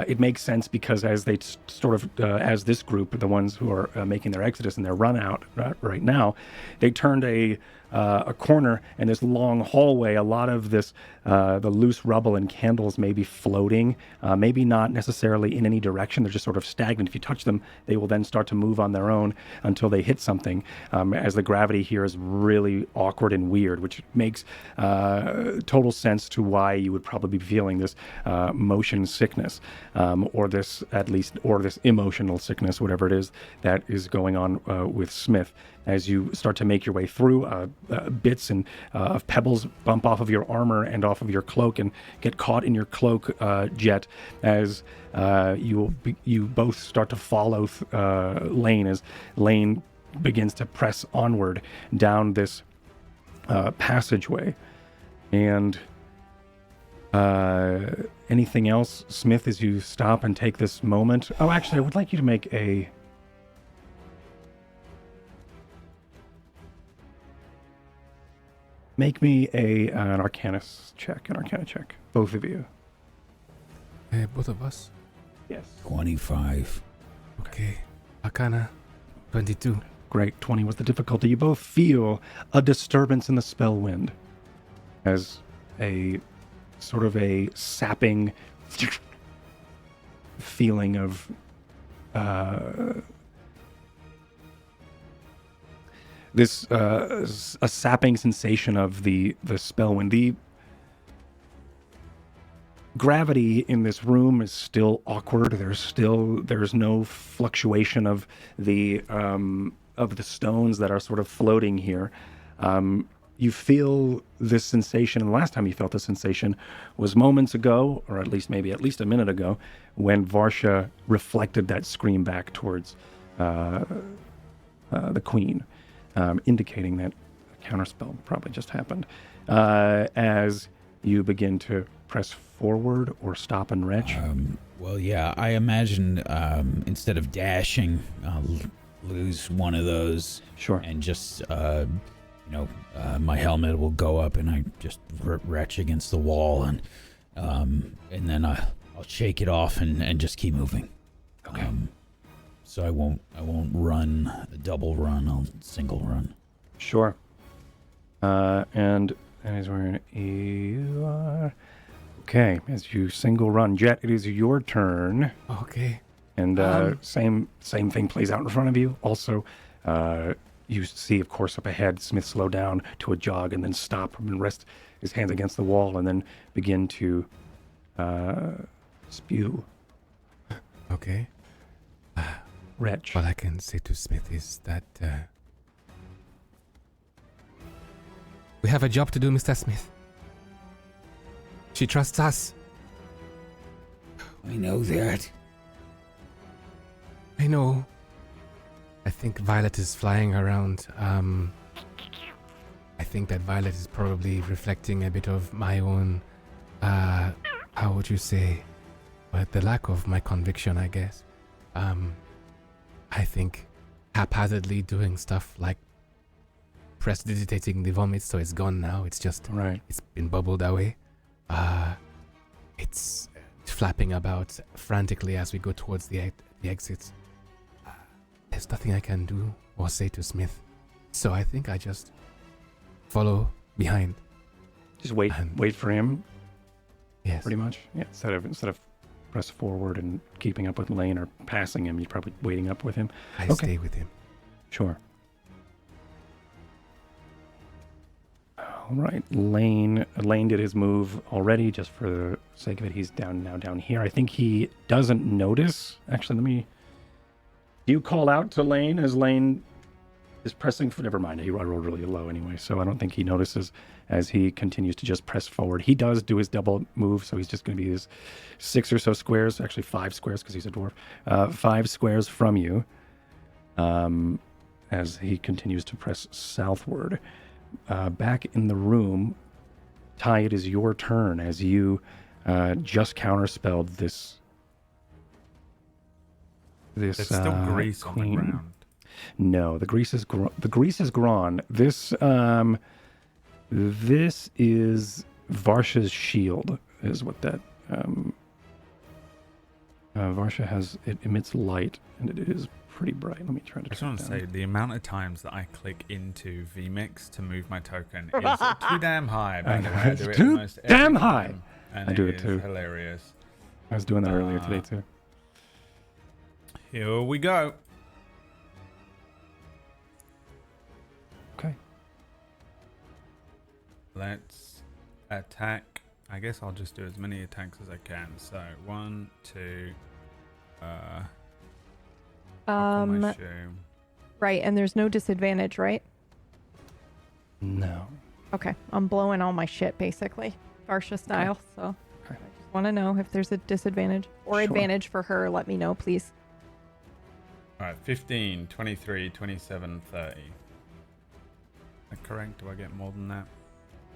it makes sense because as they sort of, as this group, the ones who are making their exodus and their run out right now, they turned a a corner and this long hallway. A lot of this, the loose rubble and candles may be floating, maybe not necessarily in any direction. They're just sort of stagnant. If you touch them, they will then start to move on their own until they hit something, as the gravity here is really awkward and weird, which makes total sense to why you would probably be feeling this motion sickness, or this emotional sickness, whatever it is that is going on with Smith. As you start to make your way through, bits and of pebbles bump off of your armor and off of your cloak and get caught in your cloak, Jet, as you both start to follow Lane, as Lane begins to press onward down this passageway. And anything else, Smith, as you stop and take this moment? Oh, actually, I would like you to make an Arcana check, both of you. Both of us? Yes. 25. Okay. Arcana, 22. Great. 20 was the difficulty. You both feel a disturbance in the Spellwind, as a sort of a sapping feeling of a sapping sensation of the Spellwind. The gravity in this room is still awkward. There's no fluctuation of the stones that are sort of floating here. You feel this sensation, and the last time you felt this sensation was moments ago, or at least a minute ago, when Varsha reflected that scream back towards the Queen, indicating that a counterspell probably just happened. As you begin to press forward or stop and retch. Well, yeah, I imagine instead of dashing, I'll lose one of those. Sure. And just, my helmet will go up and I just retch against the wall, and then I'll shake it off and just keep moving. Okay. So I won't run a double run. I'll single run. Sure. And that is where you are. Okay, as you single run, Jet, it is your turn. Okay. And same thing plays out in front of you. Also, you see, of course, up ahead, Smith slow down to a jog and then stop and rest his hands against the wall and then begin to spew. Okay. Retch. What I can say to Smith is that we have a job to do, Mr. Smith. She trusts us. I know that. I know. I think Violet is flying around. I think that Violet is probably reflecting a bit of my own, how would you say, the lack of my conviction, I guess. I think haphazardly doing stuff like prestidigitating the vomit, so it's gone now. It's just, right. It's been bubbled away. It's flapping about frantically as we go towards the exits. There's nothing I can do or say to Smith, so I think I just follow behind. Just wait for him. Yes. Pretty much. Yeah. Instead of press forward and keeping up with Lane or passing him, you're probably waiting up with him. I stay with him. Sure. All right. Lane did his move already. Just for the sake of it, he's down here. I think he doesn't notice. Actually, do you call out to Lane as Lane is pressing for? Never mind. I rolled really low anyway, so I don't think he notices as he continues to just press forward. He does do his double move, so he's just going to be his 6 or so squares, actually 5 squares because he's a dwarf, 5 squares from you, as he continues to press southward. Back in the room, Ty, it is your turn as you just counterspelled this. There's still grease queen. on the ground. No, the grease is gone. This is Varsha's shield, is what that. Varsha has. It emits light, and it is pretty bright. Let me try to I just turn want it to down. say the amount of times that I click into vMix to move my token is too damn high. By the way, I do it Too almost every damn high. time, and I do it is too. Hilarious. I was doing that earlier today too. Here we go. Okay. Let's attack. I guess I'll just do as many attacks as I can. So 1, 2. Buckle my shoe. Right, and there's no disadvantage, right? No. Okay, I'm blowing all my shit basically, Varsha style. So Okay. I just want to know if there's a disadvantage or Sure. advantage for her. Let me know, please. All right, 15, 23, 27, 30. Is that correct? Do I get more than that?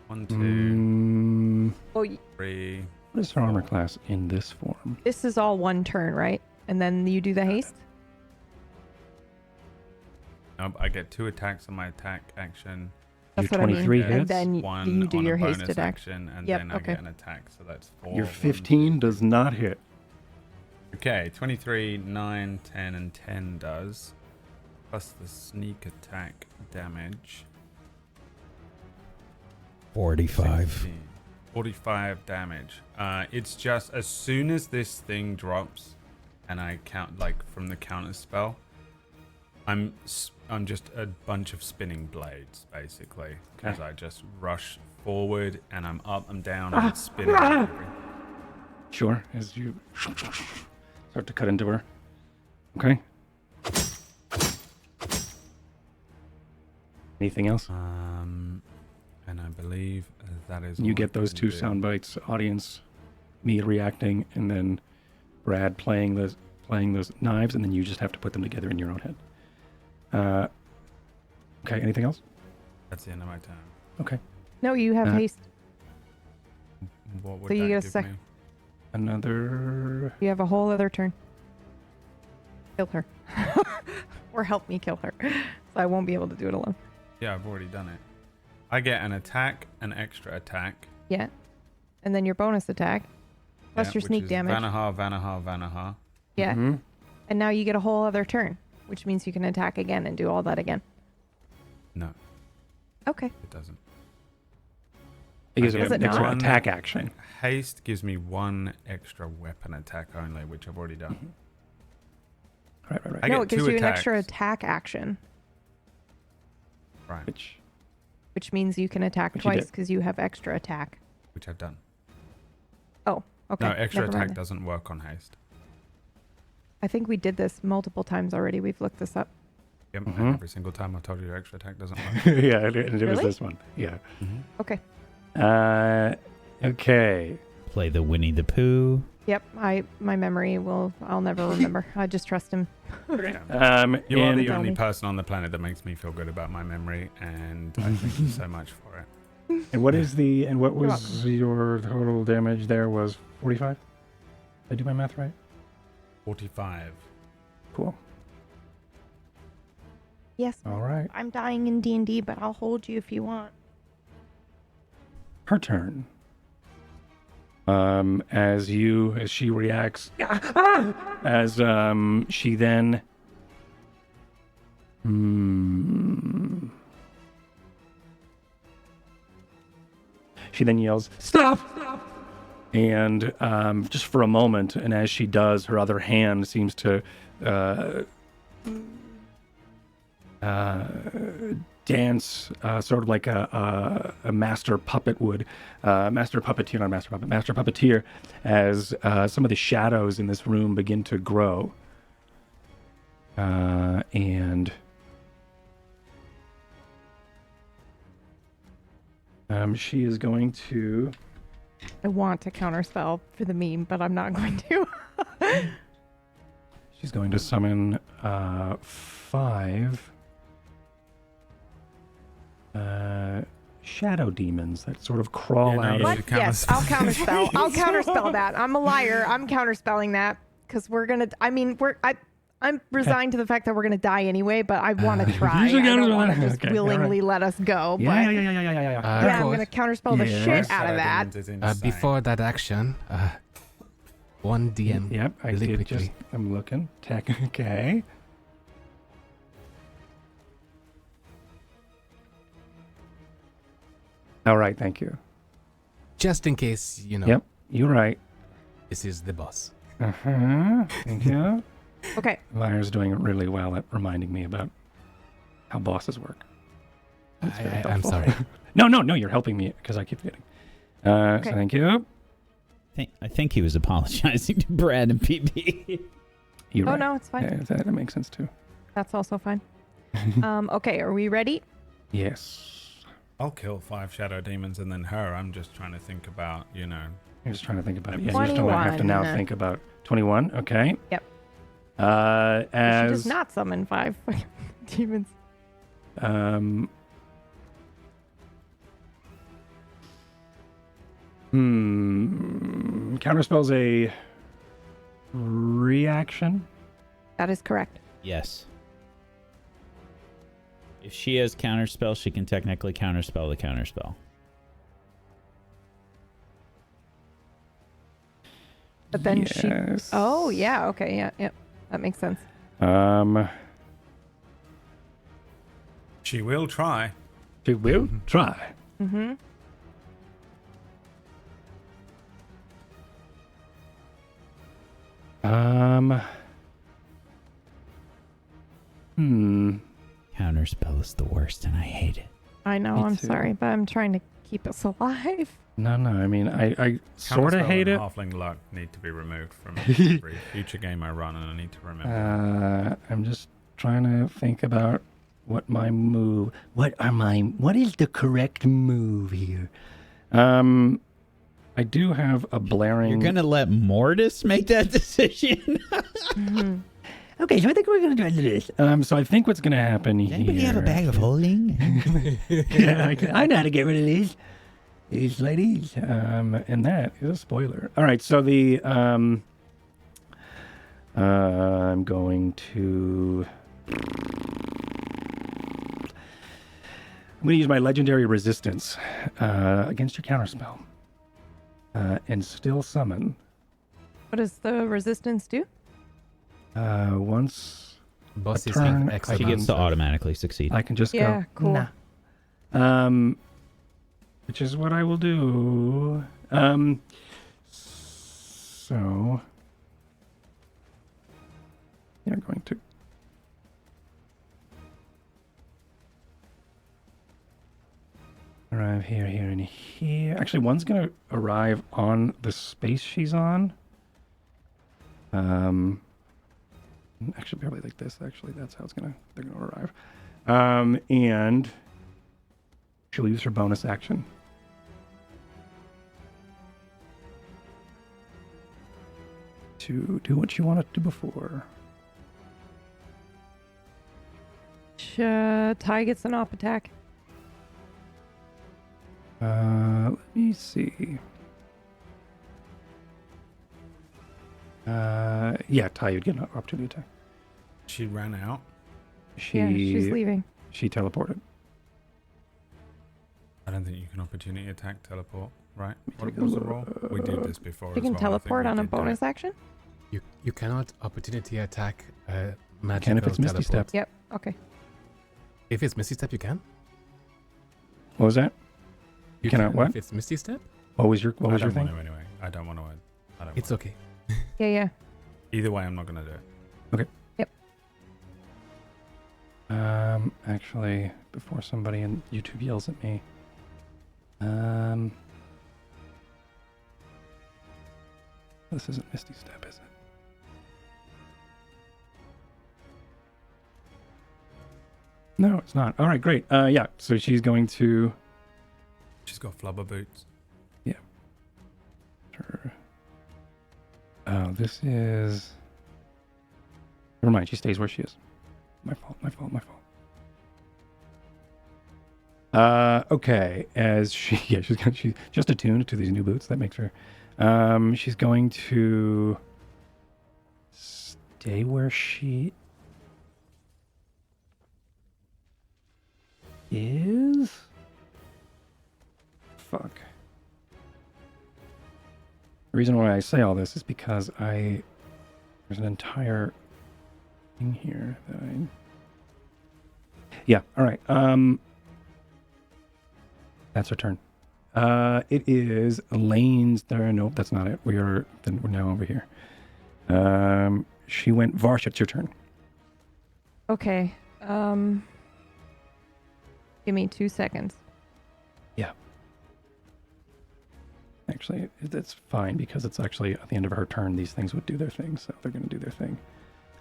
1, 2, Oh, 3. What is her armor class in this form? this is all one turn, right? And then you do the haste. Nope, I get 2 attacks on my attack action. That's Your what I mean. 23 And hits? then One you do on your a haste bonus attack. action, and Yep, then I okay. get an attack, so that's 4. Your 1, 15 does not hit. Okay, 23, 9, 10, and 10 does. Plus the sneak attack damage. 45. 16, 45 damage. It's just as soon as this thing drops, and I count like from the counter spell, I'm just a bunch of spinning blades basically, because I just rush forward and I'm up, I'm down, I'm spinning. Sure, as you start to cut into her. Okay. Anything else? And I believe that is. You all I get those can 2 do. sound bites, audience, me reacting, and then Brad playing those knives, and then you just have to put them together in your own head. Okay, anything else? That's the end of my turn. Okay. No, you have haste. What would So you that get a give sec- me? Another... You have a whole other turn. Kill her. Or help me kill her. So I won't be able to do it alone. Yeah, I've already done it. I get an attack, an extra attack. Yeah. And then your bonus attack. Plus yeah, your sneak which is damage. Vanaha. Yeah. Mhm. And now you get a whole other turn, which means you can attack again and do all that again. No, Okay. it doesn't. It gives I her Does an it extra not? attack action. Haste gives me 1 extra weapon attack only, which I've already done. Right. I No, get it gives 2 you an extra attacks. attack action, Right, which means you can attack Which you twice did. because you have extra attack. which I've done. Oh, okay. No, extra never attack mind. doesn't work on haste. I think we did this multiple times already. We've looked this up. Yep, Mhm. and every single time I've told you your extra attack doesn't work. Yeah, it was Really? this one. Yeah. Okay. Okay. Play the Winnie the Pooh. Yep. My memory I'll never remember. I just trust him. You are and the Tell only me. person on the planet that makes me feel good about my memory, and I thank you so much for it. And what is what You're was your total damage there was 45? Did I do my math right? 45. Cool. Yes. All right. I'm dying in D&D, but I'll hold you if you want. Her turn. As she reacts, as she then she then yells, "Stop!" And just for a moment, and as she does, her other hand seems to dance, sort of like a master puppet would, master puppeteer, as some of the shadows in this room begin to grow. And she is going to... I want to counterspell for the meme, but I'm not going to. She's going to summon 5 shadow demons that sort of crawl Yeah, no, out you of... should Yes, I'll counterspell. I'll counterspell that. I'm a liar. I'm counterspelling that because we're gonna. I mean, I'm resigned to the fact that we're gonna die anyway, but I want to try. You should I don't counterspell want it. to just Okay, willingly let us go. But Yeah. yeah, Of I'm course. gonna counterspell the Yes. shit out of that. Before that action, one DM. Yep, I really did quickly. just... I'm looking. Tech, okay. All right, thank you. Just in case, Yep, you're right. this is the boss. Thank you. Okay. Lyra's doing really well at reminding me about how bosses work. That's very I'm helpful. sorry. No, you're helping me because I keep forgetting. So thank you. I think he was apologizing to Brad and PB. You're Oh, right. no, it's fine. Yeah, that makes sense too. That's also fine. Okay, are we ready? Yes. I'll kill 5 shadow demons and then her. I'm just trying to think about, I'm just trying to think about it. Yeah, you just don't have to 21. now think about 21. Okay. Yep. She As does not summon 5 demons. Counterspell's a reaction. That is correct. Yes. If she has counterspell, she can technically counterspell the counterspell. But then Yes. Oh, yeah. Okay. Yeah. Yep. That makes sense. she will try. She will try. Mm-hmm. Counterspell is the worst, and I hate it. I know. Me I'm too. sorry, but I'm trying to keep us alive. No. I mean, I sort of Counterspell hate and it. Halfling luck need to be removed from every future game I run, and I need to remember. I'm just trying to think about what is the correct move here? I do have a blaring. You're gonna let Mortis make that decision? Okay, so I think we're gonna do this. So I think what's gonna happen here. Anybody have a bag of holding? Yeah, I know how to get rid of these ladies. And that is a spoiler. All right, so the I'm going to use my legendary resistance against your counterspell, and still summon. What does the resistance do? Once Bosses turn, have X She amount gets to of- automatically succeed. I can just Yeah, go. cool. Nah. Which is what I will do. So you're going to arrive here, and here. Actually, one's going to arrive on the space she's on. Actually, probably like this. Actually, that's how they're gonna arrive. And she'll use her bonus action to do what she wanted to do before. Ty gets an op attack. Let me see. Yeah, Ty, you'd get an opportunity attack. She ran out. Yeah, she's leaving. She teleported. I don't think you can opportunity attack teleport, right? What take a was the roll? We did this before. She as can well. I think teleport we on a did do it. bonus action? You cannot opportunity attack magical Can if it's Misty teleport. Step. Yep. Okay. If it's Misty Step, you can. What was that? You cannot can what? If it's Misty Step, What was your I don't thing? want to anyway. I don't want to. I don't. it's want okay. Yeah. Either way, I'm not going to do it. Actually, before somebody in YouTube yells at me, this isn't Misty Step, is it? No, it's not. All right, great. Yeah, so she's going to. She's got flubber boots. Her. Oh, this is. Never mind. She stays where she is. My fault. Okay. As she's just attuned to these new boots. That makes her. She's going to stay where she is. Fuck. The reason why I say all this is because there's an entire thing here that yeah, all right. That's her turn. It is Elaine's there. Nope, that's not it. We're now over here. She went Varsha, it's your turn. Okay. Give me 2 seconds. Yeah. Actually, it's fine because it's actually at the end of her turn. These things would do their thing, so they're going to do their thing.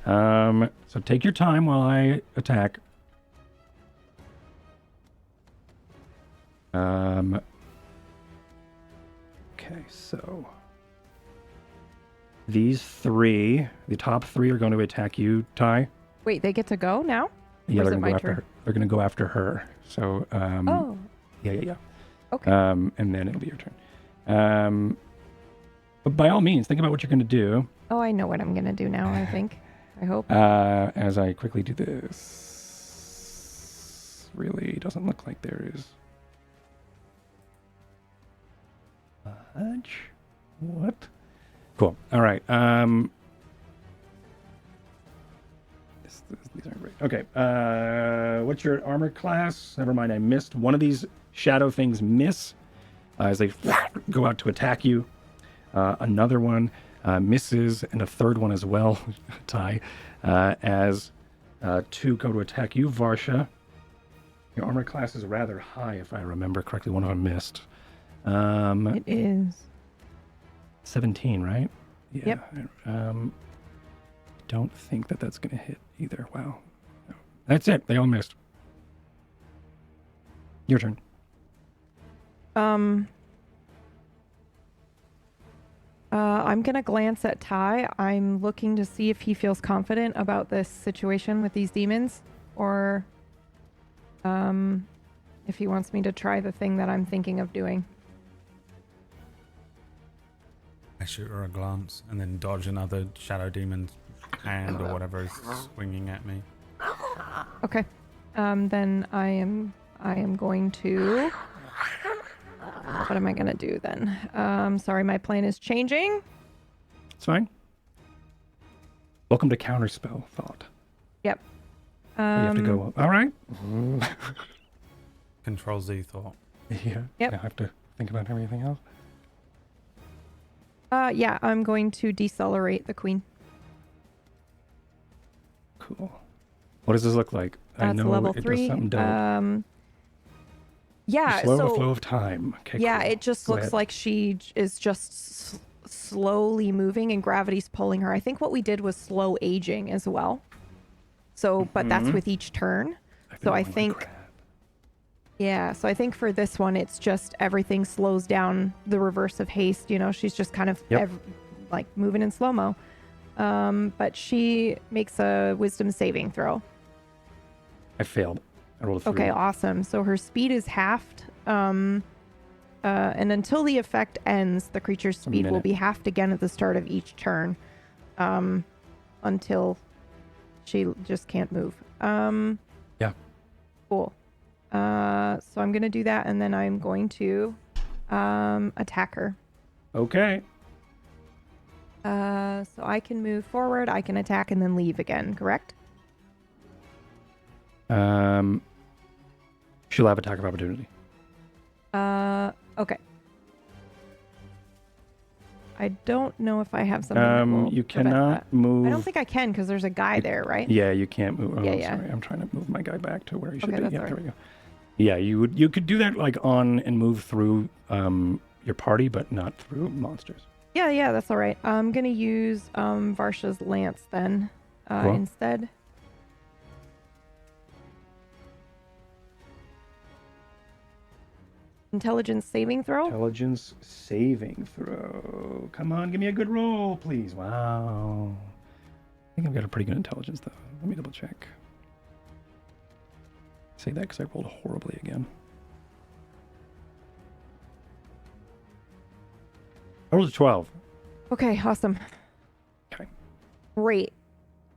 So take your time while I attack. Okay, so these three, the top three, are going to attack you, Ty. Wait, they get to go now? Yeah, Or is they're it going to my go after turn? her. They're going to go after her. So, Oh, yeah. okay. And then it'll be your turn. But by all means, think about what you're going to do. Oh, I know what I'm gonna do now. I think. I hope. As I quickly do this, really doesn't look like there is. Fudge? What? Cool. All right. These aren't great. Okay. What's your armor class? Never mind. I missed one of these shadow things. Miss as they go out to attack you. Another one misses, and a third one as well. Ty, as two go to attack you, Varsha. Your armor class is rather high, if I remember correctly. One of them missed. It is. 17, right? Yeah. Yep. Don't think that that's going to hit either. Wow. No. That's it. They all missed. Your turn. I'm gonna glance at Ty. I'm looking to see if he feels confident about this situation with these demons, or if he wants me to try the thing that I'm thinking of doing. I shoot her a glance and then dodge another shadow demon's hand or whatever is swinging at me. Okay. Then I am going to. What am I gonna do then? Sorry, my plan is changing. It's fine. Welcome to Counterspell Thought. Yep. You have to go up. All right. Control Z thought. Yeah. Yep. I have to think about everything else. Yeah, I'm going to decelerate the queen. Cool. What does this look like? I That's know level it 3. does something dope. Yeah, Slow so flow of time. Okay, yeah, cool. it just Go looks ahead. like she is just slowly moving and gravity's pulling her. I think what we did was slow aging as well. So, but that's with each turn. So I think, yeah, so I think for this one, it's just everything slows down, the reverse of haste. You know, she's just kind of like moving in slow-mo. But she makes a wisdom saving throw. I failed. I rolled a 3. Okay, awesome. So her speed is halved. And until the effect ends, the creature's speed will minute. be halved again at the start of each turn. Until she just can't move. Yeah. Cool. So I'm gonna do that, and then I'm going to attack her. Okay. So I can move forward, I can attack, and then leave again, correct? She'll have attack of opportunity. Okay. I don't know if I have something that will You prevent cannot that. move. I don't think I can because there's a guy there, right? Yeah, you can't move. Oh, Yeah. Sorry, I'm trying to move my guy back to where he should Okay, be. that's Yeah, all there right. we go. Yeah, you could do that like on and move through your party, but not through monsters. Yeah, that's all right. I'm gonna use Varsha's lance then Cool. instead. Intelligence saving throw. Intelligence saving throw. Come on, give me a good roll, please. Wow. I think I've got a pretty good intelligence, though. Let me double check. Say that because I rolled horribly again. I rolled a 12. Okay, awesome. Okay. Great.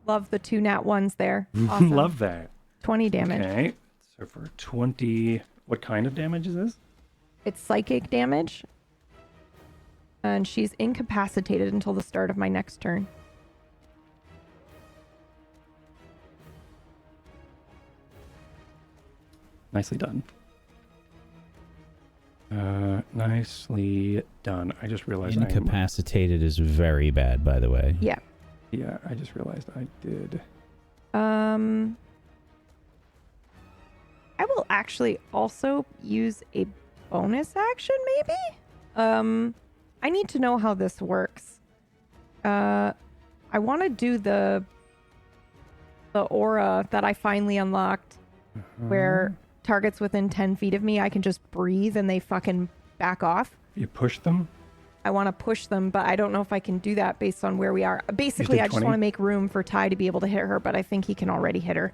Love the 2 nat 1s there. Awesome. Love that. 20 damage. Okay. So for 20, what kind of damage is this? It's psychic damage. And she's incapacitated until the start of my next turn. Nicely done. Nicely done. I just realized Incapacitated is very bad, by the way. Yeah. Yeah, I just realized I did. I will actually also use a bonus action, maybe? I need to know how this works. I want to do the aura that I finally unlocked, where targets within 10 feet of me, I can just breathe and they fucking back off. You push them? I want to push them, but I don't know if I can do that based on where we are. Basically, I just want to make room for Ty to be able to hit her, but I think he can already hit her.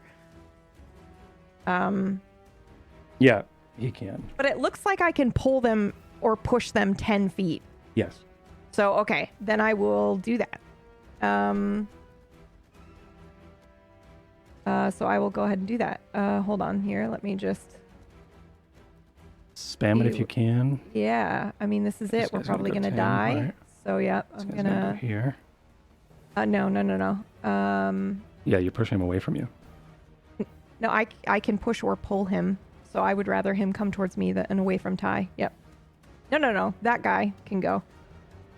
Yeah, he can. But it looks like I can pull them or push them 10 feet. Yes. So, okay, then I will do that. So I will go ahead and do that. Hold on here. Let me just... Spam it if you can. Yeah, I mean, this is it. We're probably going to die. Right. So, yeah, I'm going to... Here. No. Yeah, you're pushing him away from you. No, I can push or pull him. So I would rather him come towards me and away from Ty. Yep. No. That guy can go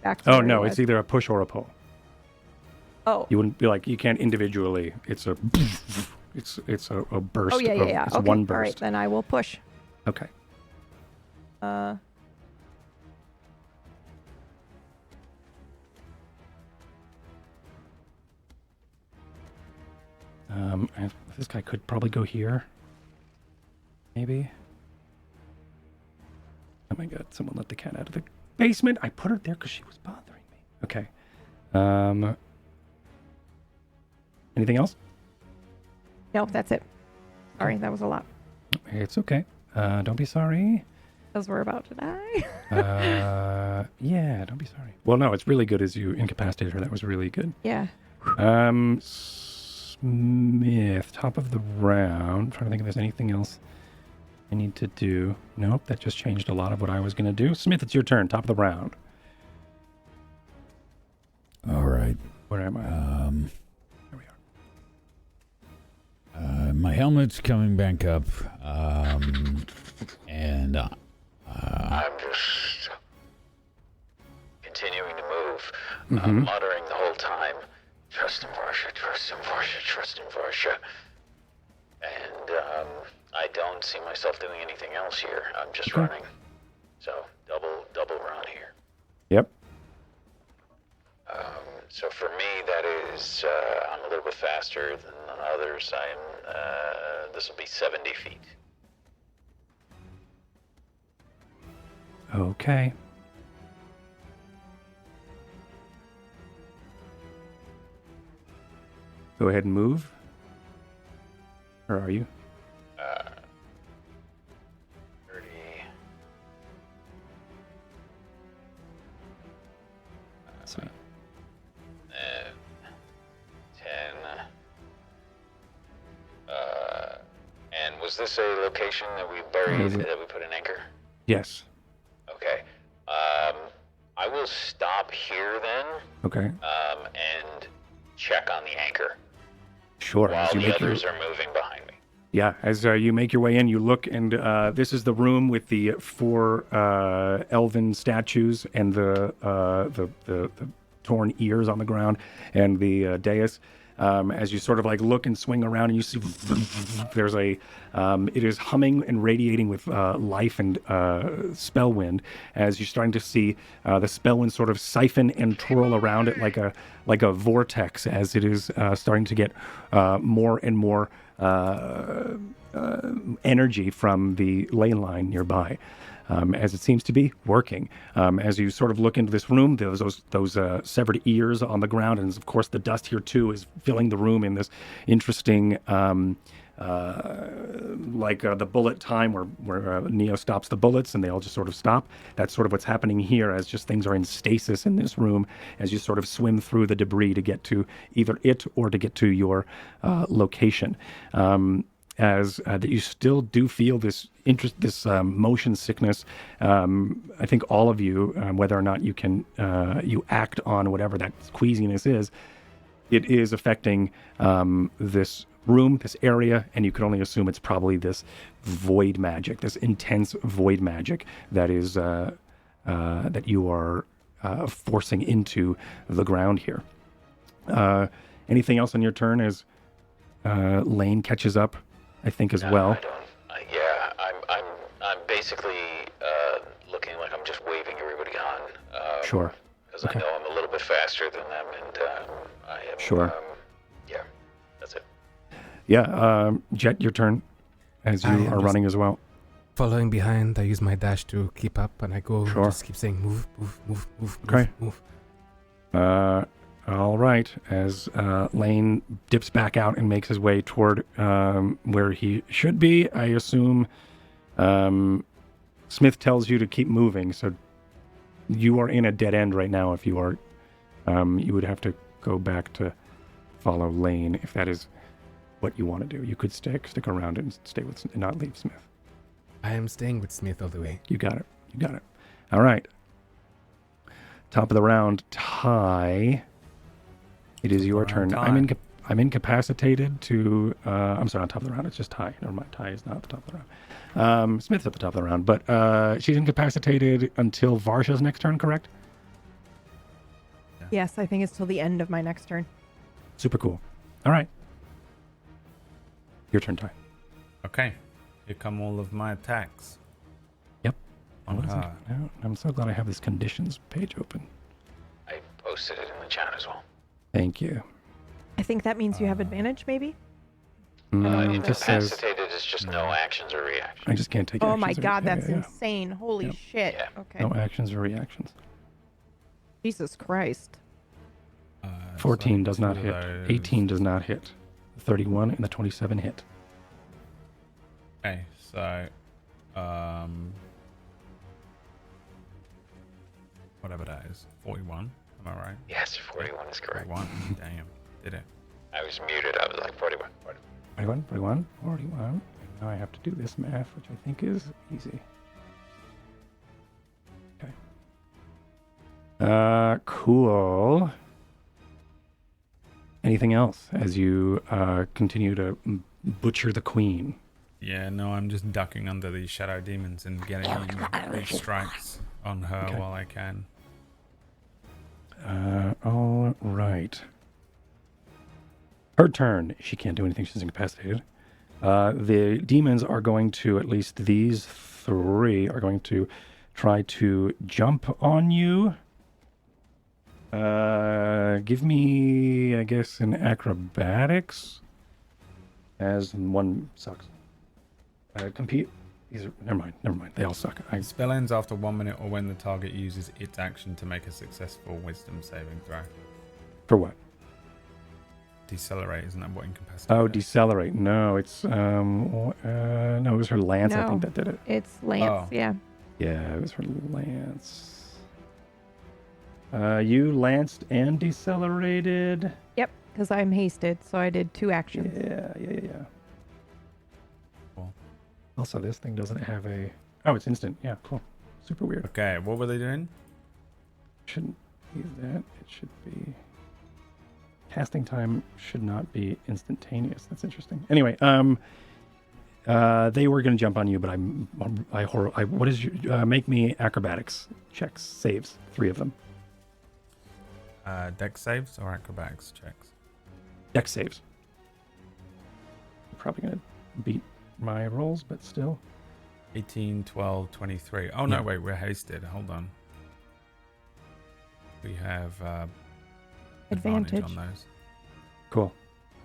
back to Oh, where no, he it's was. either a push or a pull. Oh. You wouldn't be like, you can't individually. It's a... It's a burst. Oh, yeah. It's Okay, one burst. all right, then I will push. Okay. This guy could probably go here. Maybe. Oh my god, someone let the cat out of the basement. I put her there because she was bothering me. Okay. Anything else? No, that's it. Sorry, that was a lot. It's okay. Don't be sorry. Because we're about to die. Yeah, don't be sorry. Well, no, it's really good as you incapacitated her. That was really good. Yeah. Smith, top of the round. I'm trying to think if there's anything else I need to do. Nope, that just changed a lot of what I was going to do. Smith, it's your turn. Top of the round. All right. Where am I? There we are. My helmet's coming back up. And I'm just continuing to move, muttering the whole time, trust in Varsha, trust in Varsha, trust in Varsha. And I don't see myself doing anything else here. I'm just running. So double run here. Yep. So for me, that is, I'm a little bit faster than others. This will be 70 feet. Okay. Go ahead and move. Or are you? 30. 10. And was this a location that we buried, that we put an anchor? Yes. Okay. I will stop here then, Okay. and check on the anchor Sure. while As you the make your, others are moving behind me. yeah, as you make your way in, you look, and this is the room with the 4 elven statues and the torn ears on the ground and the dais. As you sort of like look and swing around, and you see there's a it is humming and radiating with life and Spellwind, as you're starting to see the Spellwind sort of siphon and twirl around it like a vortex, as it is starting to get more and more energy from the ley line nearby. As it seems to be working. As you sort of look into this room, there's those severed ears on the ground, and of course the dust here too is filling the room in this interesting, like the bullet time where Neo stops the bullets and they all just sort of stop. That's sort of what's happening here, as just things are in stasis in this room as you sort of swim through the debris to get to either it or to get to your location. That you still do feel this interest, this motion sickness. I think all of you, whether or not you can you act on whatever that queasiness is, it is affecting this room, this area, and you can only assume it's probably this void magic, this intense void magic that is that you are forcing into the ground here. Anything else on your turn as Lane catches up, I think, as well? I don't. Yeah, I'm basically looking like I'm just waving everybody on. Sure. Because Okay. I know I'm a little bit faster than them, and I am. Sure. Yeah, that's it. Yeah, Jet, your turn, as I you am are just- running as well. Following behind, I use my dash to keep up, and I go Sure. just keep saying move, move, move, move, Okay. move, move. All right, as Lane dips back out and makes his way toward where he should be, I assume Smith tells you to keep moving, so you are in a dead end right now. If you are, you would have to go back to follow Lane if that is what you want to do. You could stick around and stay with and not leave Smith. I am staying with Smith all the way. You got it. You got it. All right. Top of the round, Ty. It is your turn. Ty. I'm incapacitated to. I'm sorry, on top of the round. It's just Ty. Never mind. Ty is not at the top of the round. Smith's at the top of the round, but she's incapacitated until Varsha's next turn. Correct? Yes, I think it's till the end of my next turn. Super cool. All right. Your turn, Ty. Okay. Here come all of my attacks. Yep. On What is it? her. No, I'm so glad I have this conditions page open. I posted it in the chat as well. Thank you. I think that means you have advantage, maybe? It just says Incapacitated is just no actions or reactions. I just can't take. Oh actions my or- god, yeah, that's yeah, yeah. insane. Holy Yep. shit. Yeah. Okay. No actions or reactions. Jesus Christ. 14 so does not two of hit. those. 18 does not hit. 31 and the 27 hit. Okay, so whatever that is, 41. Am I right? Yes, 41 is correct. 41. Damn, did it? I was muted. I was like 41. 41, 41, 41. And now I have to do this math, which I think is easy. Okay. Cool. Anything else as you continue to butcher the queen? Yeah, no, I'm just ducking under these shadow demons and getting these strikes on her Okay. while I can. All right. Her turn. She can't do anything. She's incapacitated. The demons are going to, at least these three, are going to try to jump on you. Give me, I guess, an acrobatics. As one sucks. Compete. These are, never mind. They all suck. Spell ends after 1 minute or when the target uses its action to make a successful wisdom saving throw. For what? Decelerate, isn't that what incapacity Oh, is? decelerate. No, it's no, it was her lance. I No. think that did it. It's Lance, Oh. yeah. Yeah, it was her lance. You lanced and decelerated. Yep, because I'm hasted, so I did 2 actions. Yeah. Cool. Also, this thing doesn't have a. Oh, it's instant. Yeah, cool. Super weird. Okay, what were they doing? Shouldn't be that. It should be. Casting time should not be instantaneous. That's interesting. Anyway, they were going to jump on you, but what is your make me acrobatics checks, saves, 3 of them. Dex saves or acrobatics checks? Dex saves. I'm probably going to beat my rolls, but still. 18, 12, 23. Oh, no, wait, we're hasted. Hold on. We have advantage on those. Cool.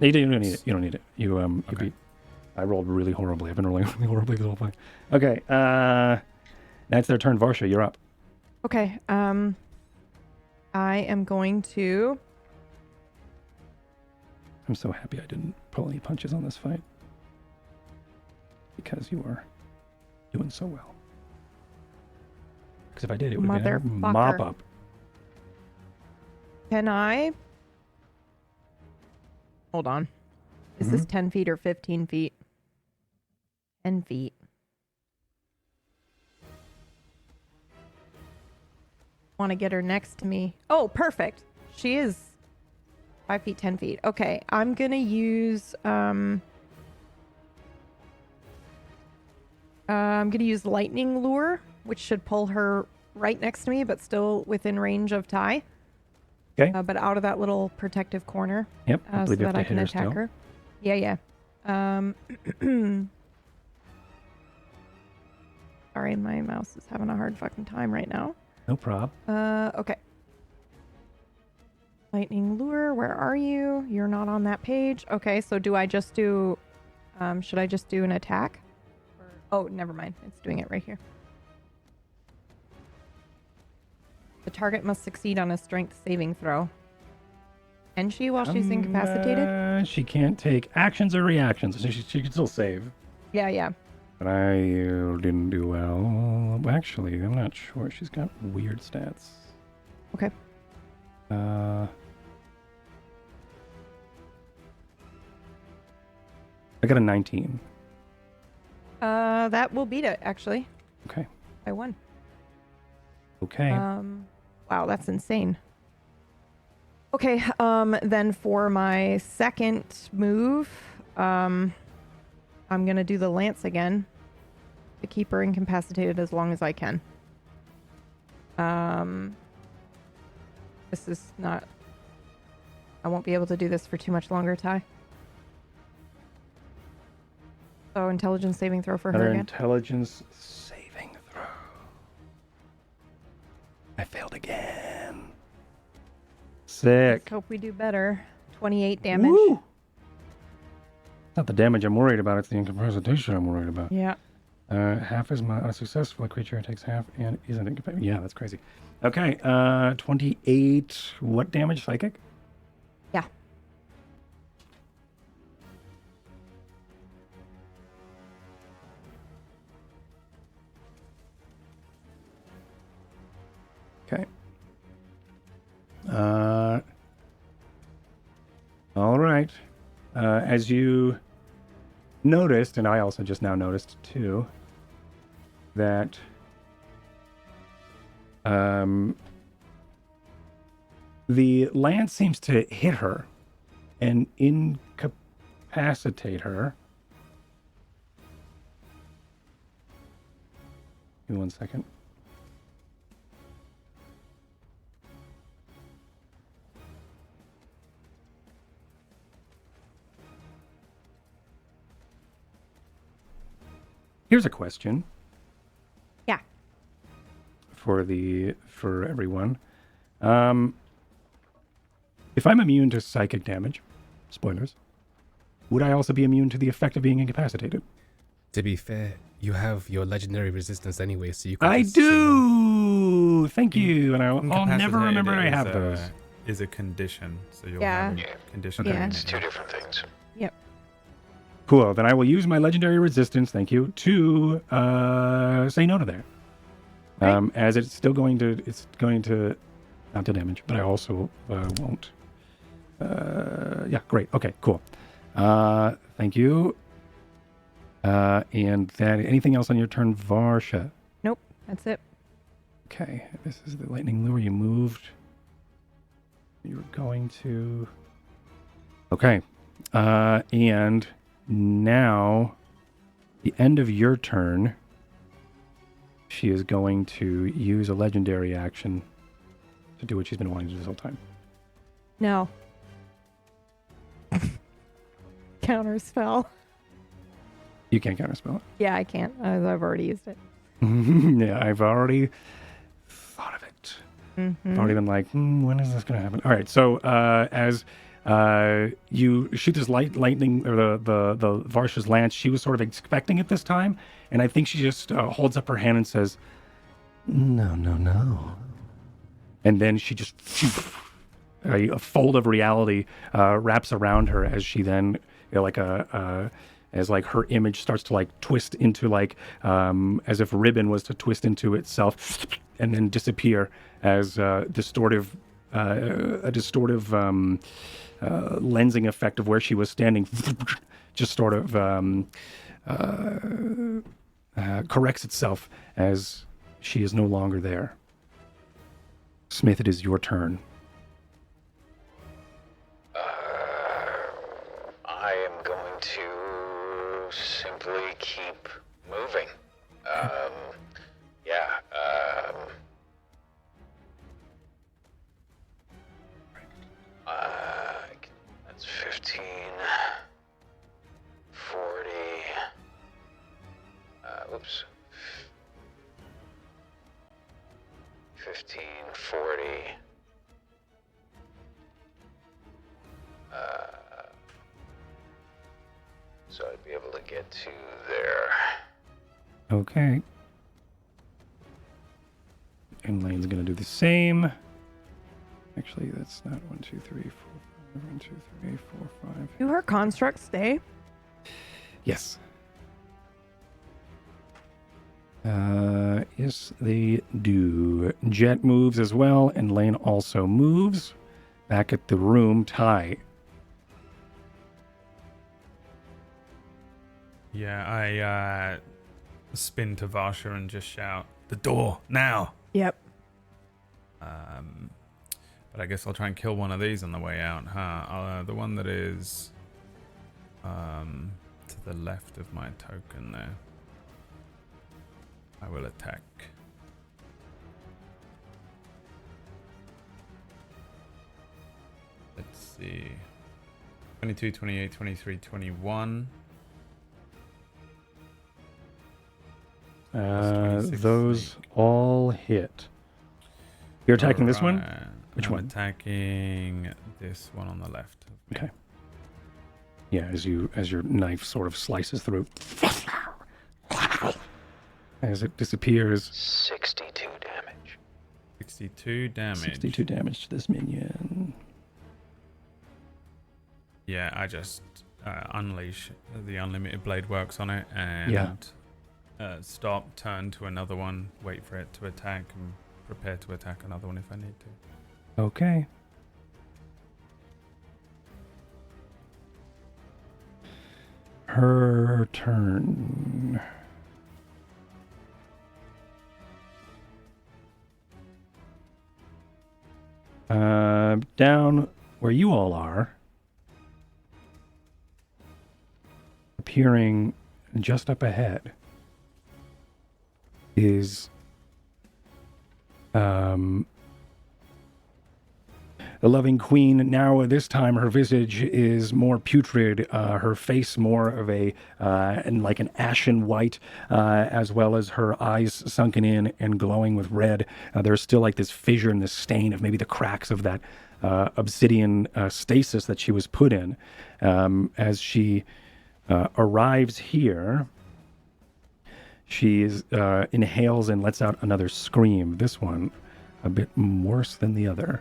You don't need it. You don't need it. You Okay. beat. I rolled really horribly. I've been rolling really horribly this whole thing. Okay. That's their turn. Varsha, you're up. Okay, I am going to... I'm so happy I didn't pull any punches on this fight. Because you are doing so well. Because if I did, it would have been a Motherfucker. mop up. Can I... Hold on. Is this 10 feet or 15 feet? 10 feet. Want to get her next to me. Oh, perfect. She is 5 feet, 10 feet. Okay, I'm gonna use lightning lure, which should pull her right next to me, but still within range of Ty. Okay. But out of that little protective corner, Yep. I so believe you have that to I hit can her attack still. her. Yeah. Sorry, my mouse is having a hard fucking time right now. No prob. Okay. Lightning lure, where are you? You're not on that page. Okay, so do I just do, should I just do an attack? Oh, never mind. It's doing it right here. The target must succeed on a strength saving throw. Can she while she's incapacitated? She can't take actions or reactions. She can still save. Yeah. But I didn't do well. Actually, I'm not sure. She's got weird stats. Okay. I got a 19. That will beat it, actually. Okay. I won. Okay. Wow, that's insane. Okay, then for my second move, I'm gonna do the lance again to keep her incapacitated as long as I can. This is not... I won't be able to do this for too much longer, Ty. So intelligence saving throw for Another her again. intelligence saving throw. I failed again. Sick. Let's hope we do better. 28 damage. Woo! Not the damage I'm worried about, it's the incapacitation I'm worried about. Yeah. Half is my successful creature takes half and isn't incapacitated. Yeah, that's crazy. Okay, 28. What damage? Psychic? Yeah. Okay. All right. As you noticed, and I also just now noticed too, that the lance seems to hit her and incapacitate her. Give me 1 second. Here's a question. Yeah. For everyone. If I'm immune to psychic damage, spoilers, would I also be immune to the effect of being incapacitated? To be fair, you have your legendary resistance anyway, so you can I just say no. do! Thank you. And I'll never remember I have those. Is a condition, so you'll Yeah. have a condition. Okay. It's two different things. Yep. Cool. Then I will use my legendary resistance, thank you, to say no to that. Right. As it's going to not to damage, but I also won't. Yeah, great. Okay, cool. Thank you. And that anything else on your turn, Varsha? Nope. That's it. Okay, this is the lightning lure. You moved. You were going to. Okay, and now, the end of your turn, she is going to use a legendary action to do what she's been wanting to do this whole time. No. Counter spell. You can't counterspell it. Yeah, I can't. I've already used it. Yeah, I've already thought of it. Mm-hmm. I've already been like, when is this going to happen? All right, so as you shoot this lightning, or the Varsha's lance, she was sort of expecting it this time, and I think she just holds up her hand and says, no. And then she just, a fold of reality wraps around her as she then, as like her image starts to like twist into like, as if ribbon was to twist into itself and then disappear as a distortive lensing effect of where she was standing just sort of corrects itself as she is no longer there. Smith, it is your turn. 15, 40. So I'd be able to get to there. Okay. And Lane's gonna do the same. Actually, that's not 1, 2, 3, 4, 5. 1, 2, 3, 4, 5. Do her constructs stay? Yes. Yes, they do. Jet moves as well, and Lane also moves. Back at the room, Ty. Yeah, I spin to Varsha and just shout, "The door, now!" Yep. But I guess I'll try and kill one of these on the way out, huh? The one that is to the left of my token there. I will attack. Let's see. 22, 28, 23, 21. Those sneak. all hit. You're attacking this one? Alright, Which I'm one? attacking this one on the left. Okay. Yeah, as your knife sort of slices through. As it disappears. 62 damage. 62 damage. 62 damage to this minion. Yeah, I just unleash the unlimited blade works on it and stop, turn to another one, wait for it to attack, and prepare to attack another one if I need to. Okay. Her turn. Down where you all are, appearing just up ahead, is the loving queen. Now this time her visage is more putrid, her face more of a and like an ashen white, as well as her eyes sunken in and glowing with red. There's still like this fissure and this stain of maybe the cracks of that obsidian stasis that she was put in. As she arrives here, she inhales and lets out another scream. This one a bit worse than the other.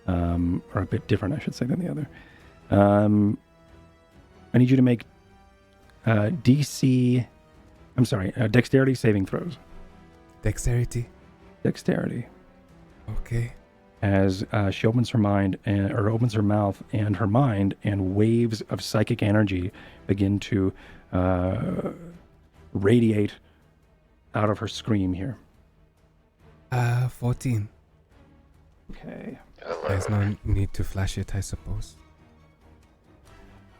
Or a bit different, I should say, than the other. I need you to make dexterity saving throws. Dexterity. Dexterity. Okay. As she opens her mind, or opens her mouth and her mind, and waves of psychic energy begin to radiate out of her scream here. 14. Okay. There's no need to flash it, I suppose.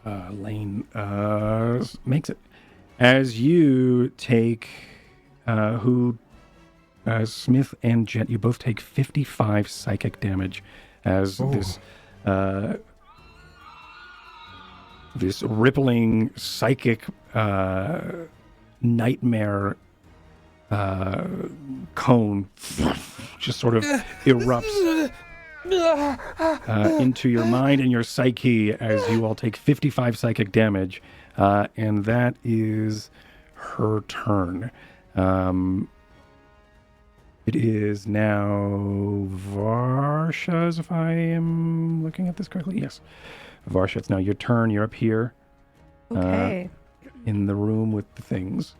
Lane makes it. As you take, Smith and Jet, you both take 55 psychic damage as this rippling psychic nightmare cone just sort of erupts into your mind and your psyche as you all take 55 psychic damage, and that is her turn. It is now Varsha's, if I am looking at this correctly. Yes, Varsha, it's now your turn. You're up here. Okay. In the room with the things.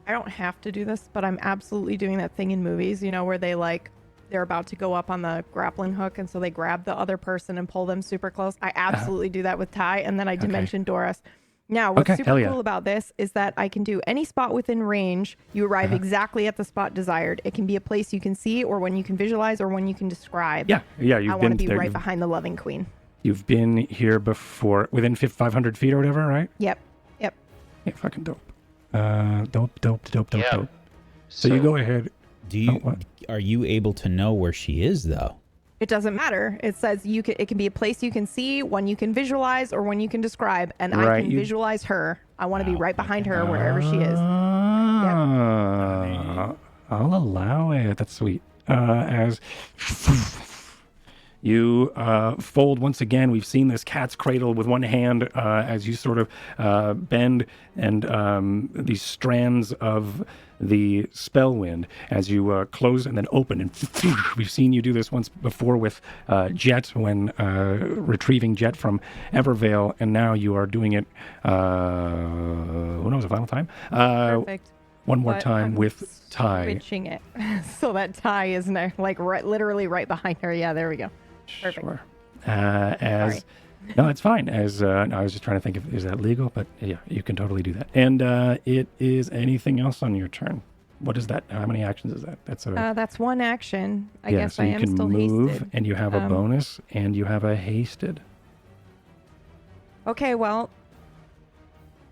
I don't have to do this, but I'm absolutely doing that thing in movies, you know, where they're about to go up on the grappling hook, and so they grab the other person and pull them super close. I absolutely do that with Ty, and then I dimension Doris. Now, what's super cool about this is that I can do any spot within range. You arrive exactly at the spot desired. It can be a place you can see, or one you can visualize, or one you can describe. Yeah. I want to be right behind the loving queen. You've been here before, within 500 feet or whatever, right? Yep. Yeah, fucking dope. Dope. Yep. So you go ahead. Are you able to know where she is though? It doesn't matter. It says it can be a place you can see, one you can visualize, or one you can describe, and I can visualize her. I want to be right behind her wherever she is. I'll allow it. That's sweet. As you fold once again, we've seen this cat's cradle with one hand as you sort of bend and these strands of the Spellwind as you close and then open. And we've seen you do this once before with Jet when retrieving Jet from Evervale, and now you are doing it, who knows, a final time? Perfect. One more But time I'm with Ty. Switching it so that Ty is now, like literally right behind her. Yeah, there we go. Perfect. Sure. Sorry. No, it's fine. As I was just trying to think if is that legal, but yeah, you can totally do that. And it is anything else on your turn. What is that? How many actions is that? That's one action. I yeah. guess So I you am can still move, hasted. and you have a bonus, and you have a hasted. Okay, well,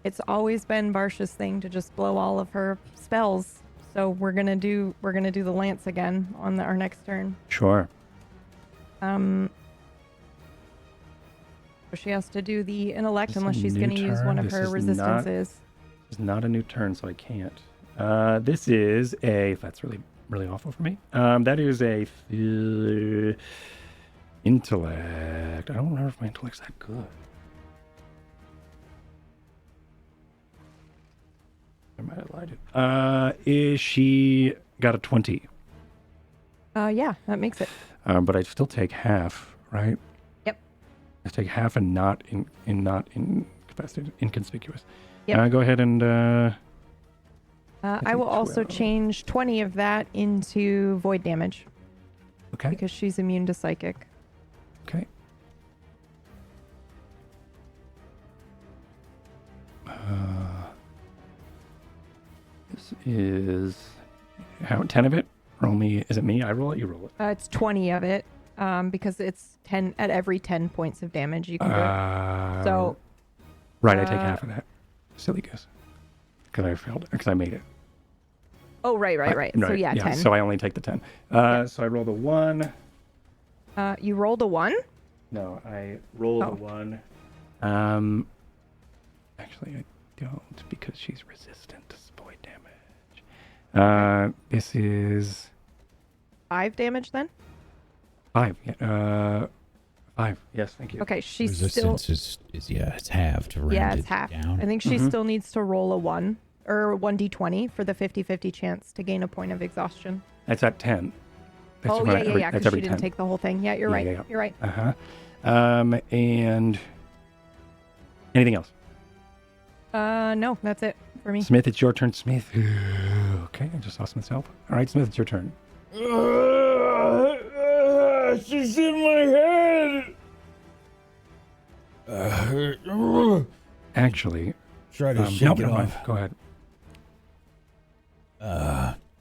it's always been Barsha's thing to just blow all of her spells. So we're gonna do the lance again on our next turn. Sure. So she has to do the intellect This is unless a she's new gonna use one turn. of This her is resistances. It's not a new turn, so I can't. This is a. That's really awful for me. That is a intellect. I don't remember if my intellect's that good. I might have lied. Is she got a 20? Yeah, that makes it. But I still take half, right? Yep. I take half and not not incapacitated, inconspicuous. Yep. Go ahead and. I will also 12. change 20 of that into void damage Okay. because she's immune to psychic. Okay. This is how 10 of it. Roll me. Is it me? I roll it. You roll it. It's 20 of it because it's 10 at every 10 points of damage you can do it. So right, I take half of that. Silly goose. Because I failed. Because I made it. oh right. So yeah, 10. So I only take the 10. So I roll the 1. You rolled a 1? No, I roll the 1. Actually, I don't because she's resistant to void damage. This is 5 damage then? 5. Yeah, 5. Yes, thank you. Okay, she's still Resistance is it's halved. it's half. Down. I think she still needs to roll a 1 or 1d20 for the 50-50 chance to gain a point of exhaustion. That's at 10. That's Oh when yeah, that's because every she didn't 10. take the whole thing. Yeah, you're Yeah, right. yeah, yeah. You're right. And anything else? No, that's it for me. Smith, it's your turn. Smith. Okay, I just saw Smith's help. All right, Smith, it's your turn. She's in my head. Actually, Try to no, shake it never mind. off. Go ahead.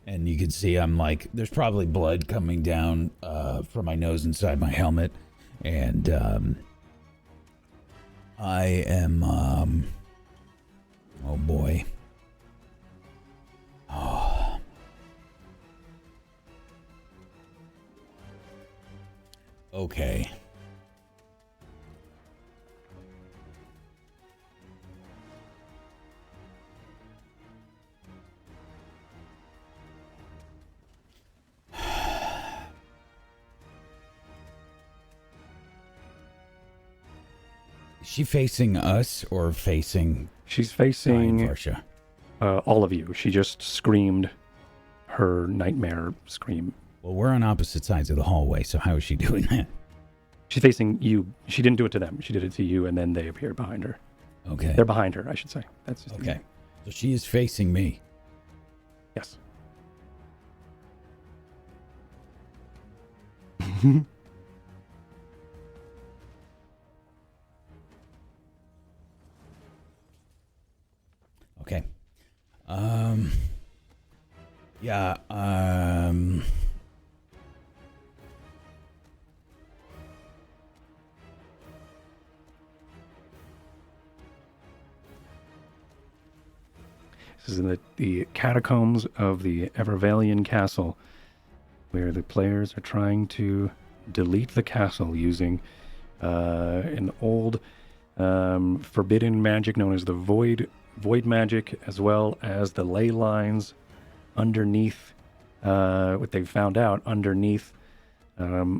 And you can see I'm like, there's probably blood coming down from my nose inside my helmet. And I am, oh boy. Oh. Okay. Is she facing us or facing She's Bryan facing Varsha? all of you. She just screamed her nightmare scream. Well, we're on opposite sides of the hallway, so how is she doing that? She's facing you. She didn't do it to them. She did it to you, and then they appeared behind her. Okay. They're behind her, I should say. That's just Okay. So she is facing me. Yes. Okay. Yeah, This is in the catacombs of the Evervalian Castle, where the players are trying to delete the castle using an old forbidden magic known as the void magic, as well as the ley lines underneath what they found out underneath a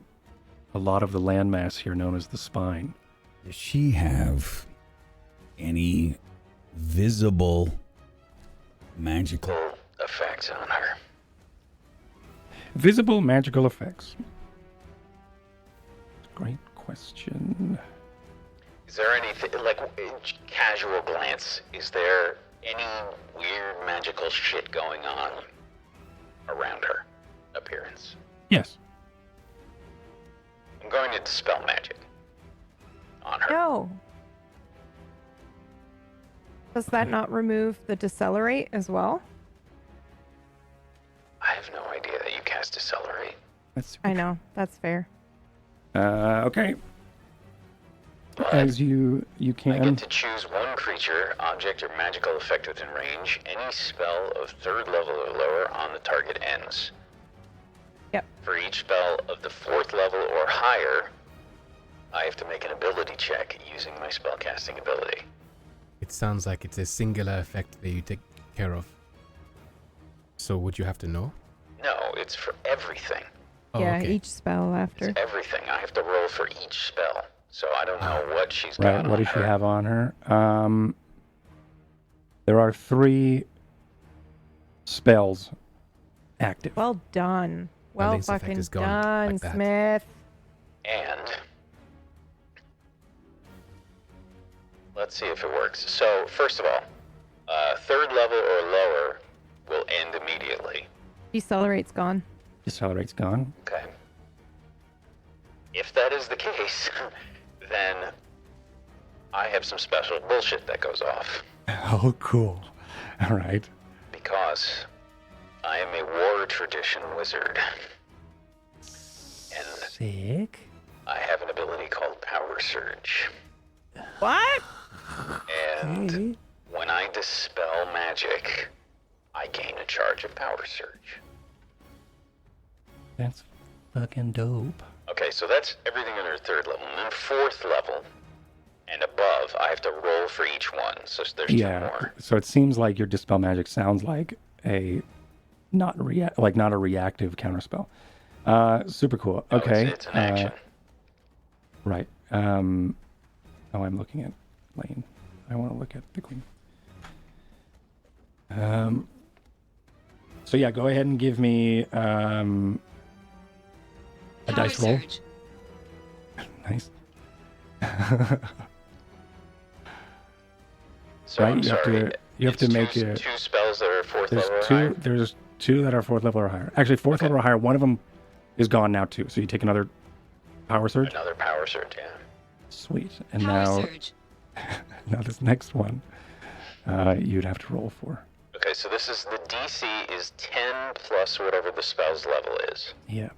lot of the landmass here known as the spine. Does she have any visible magical Effects on her. Visible magical effects. Great question. Is there anything, like, casual glance, is there any weird magical shit going on around her appearance? Yes. I'm going to dispel magic on her. No. Does that not remove the decelerate as well? I have no idea that you cast Decelerate. That's I know. That's fair. okay. But As you I can. get to choose one creature, object, or magical effect within range. Any spell of 3rd level or lower on the target ends. Yep. For each spell of the 4th level or higher, I have to make an ability check using my spellcasting ability. It sounds like it's a singular effect that you take care of. So would you have to know? No, it's for everything. Oh, yeah, okay. each spell after. It's everything. I have to roll for each spell. So I don't know what she's got Right, on what does she her. have on her? There are 3 spells active. Well done. Well Balanced effect fucking is gone done, like that. Smith. And let's see if it works. So, first of all, 3rd level or lower will end immediately. Decelerate's gone. Decelerate's gone. Okay. If that is the case, then I have some special bullshit that goes off. Oh, cool. All right. Because I am a war tradition wizard. And Sick. I have an ability called Power Surge. What? And when I dispel magic, I gain a charge of Power Surge. That's fucking dope. Okay, so that's everything under 3rd level. And then 4th level and above, I have to roll for each one. So there's 2 Yeah. more. So it seems like your dispel magic sounds like a not a reactive counterspell. Super cool. Oh, Okay. it's an action. Right. Oh, I'm looking at Lane. I want to look at the queen. So yeah, go ahead and give me a dice roll. Nice. So right, I'm you have sorry. to- you have to it's make two, it- 2 spells that are 4th There's level or two. higher. There's 2 that are 4th level or higher. Actually, 4th Okay. level or higher. One of them is gone now too. So you take another power surge. Another Power Surge, yeah. Sweet. And Power now, surge. now this next one, you'd have to roll for. Okay, so this is the DC is 10 plus whatever the spell's level is. Yeah.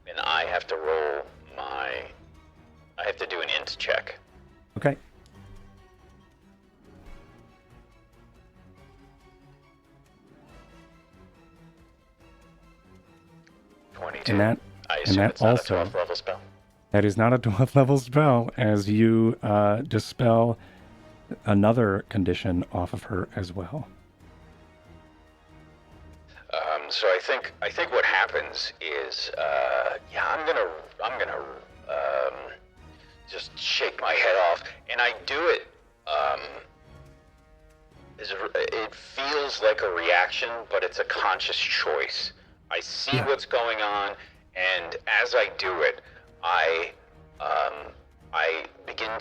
And I have to roll I have to do an int check. Okay. And that I assume that it's not also- a 12th level spell. that is not a 12th level spell, as you dispel another condition off of her as well. So I think what happens is, I'm gonna just shake my head off, and I do it. It feels like a reaction, but it's a conscious choice. I see Yeah. what's going on, and as I do it, I begin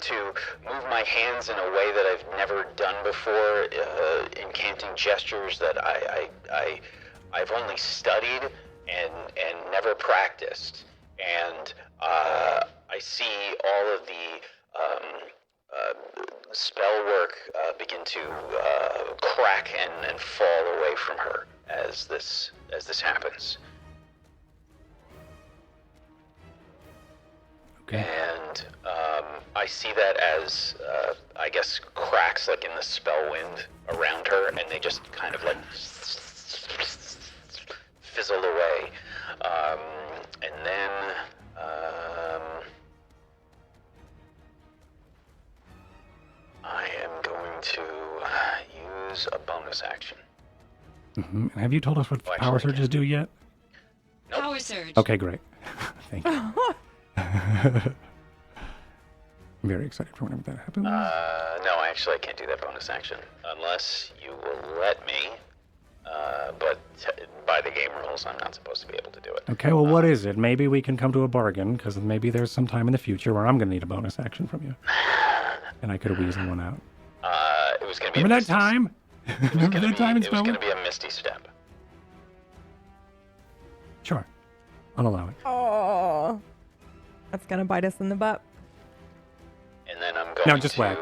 to move my hands in a way that I've never done before, incanting gestures that I've only studied and never practiced. And I see all of the spell work begin to crack and fall away from her as this happens. Okay. And I see that as, I guess, cracks like in the Spellwind around her, and they just kind of like fizzle away. And then I am going to use a bonus action. Mm-hmm. Have you told us what Oh, actually, power I surges do yet? Nope. Power surge. Okay, great. Thank you. I'm very excited for whenever that happens. No, actually, I can't do that bonus action unless you will let me. But by the game rules, I'm not supposed to be able to do it. Okay, well, what is it? Maybe we can come to a bargain, because maybe there's some time in the future where I'm going to need a bonus action from you. And I could have weaseled one out. It was going to be. Remember that time? Remember that time in It was going Spellwind? to be a Misty Step. Sure. I'll allow it. Oh, that's gonna bite us in the butt. And then I'm going No, just to... whack.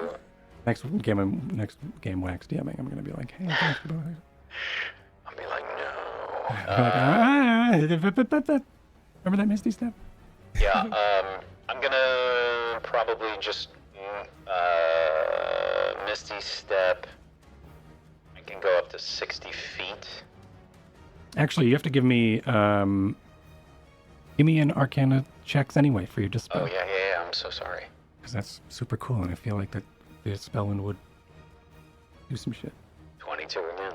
Next game, wax DMing. I'm going to be like, hey, can I ask you about it? I'll be like, no. Remember that Misty Step? Yeah, I'm gonna probably just Misty Step. I can go up to 60 feet. Actually, you have to give me an Arcana checks anyway for your dispel. Oh, yeah, I'm so sorry. Because that's super cool, and I feel like that the Spellwind would do some shit. 22 again.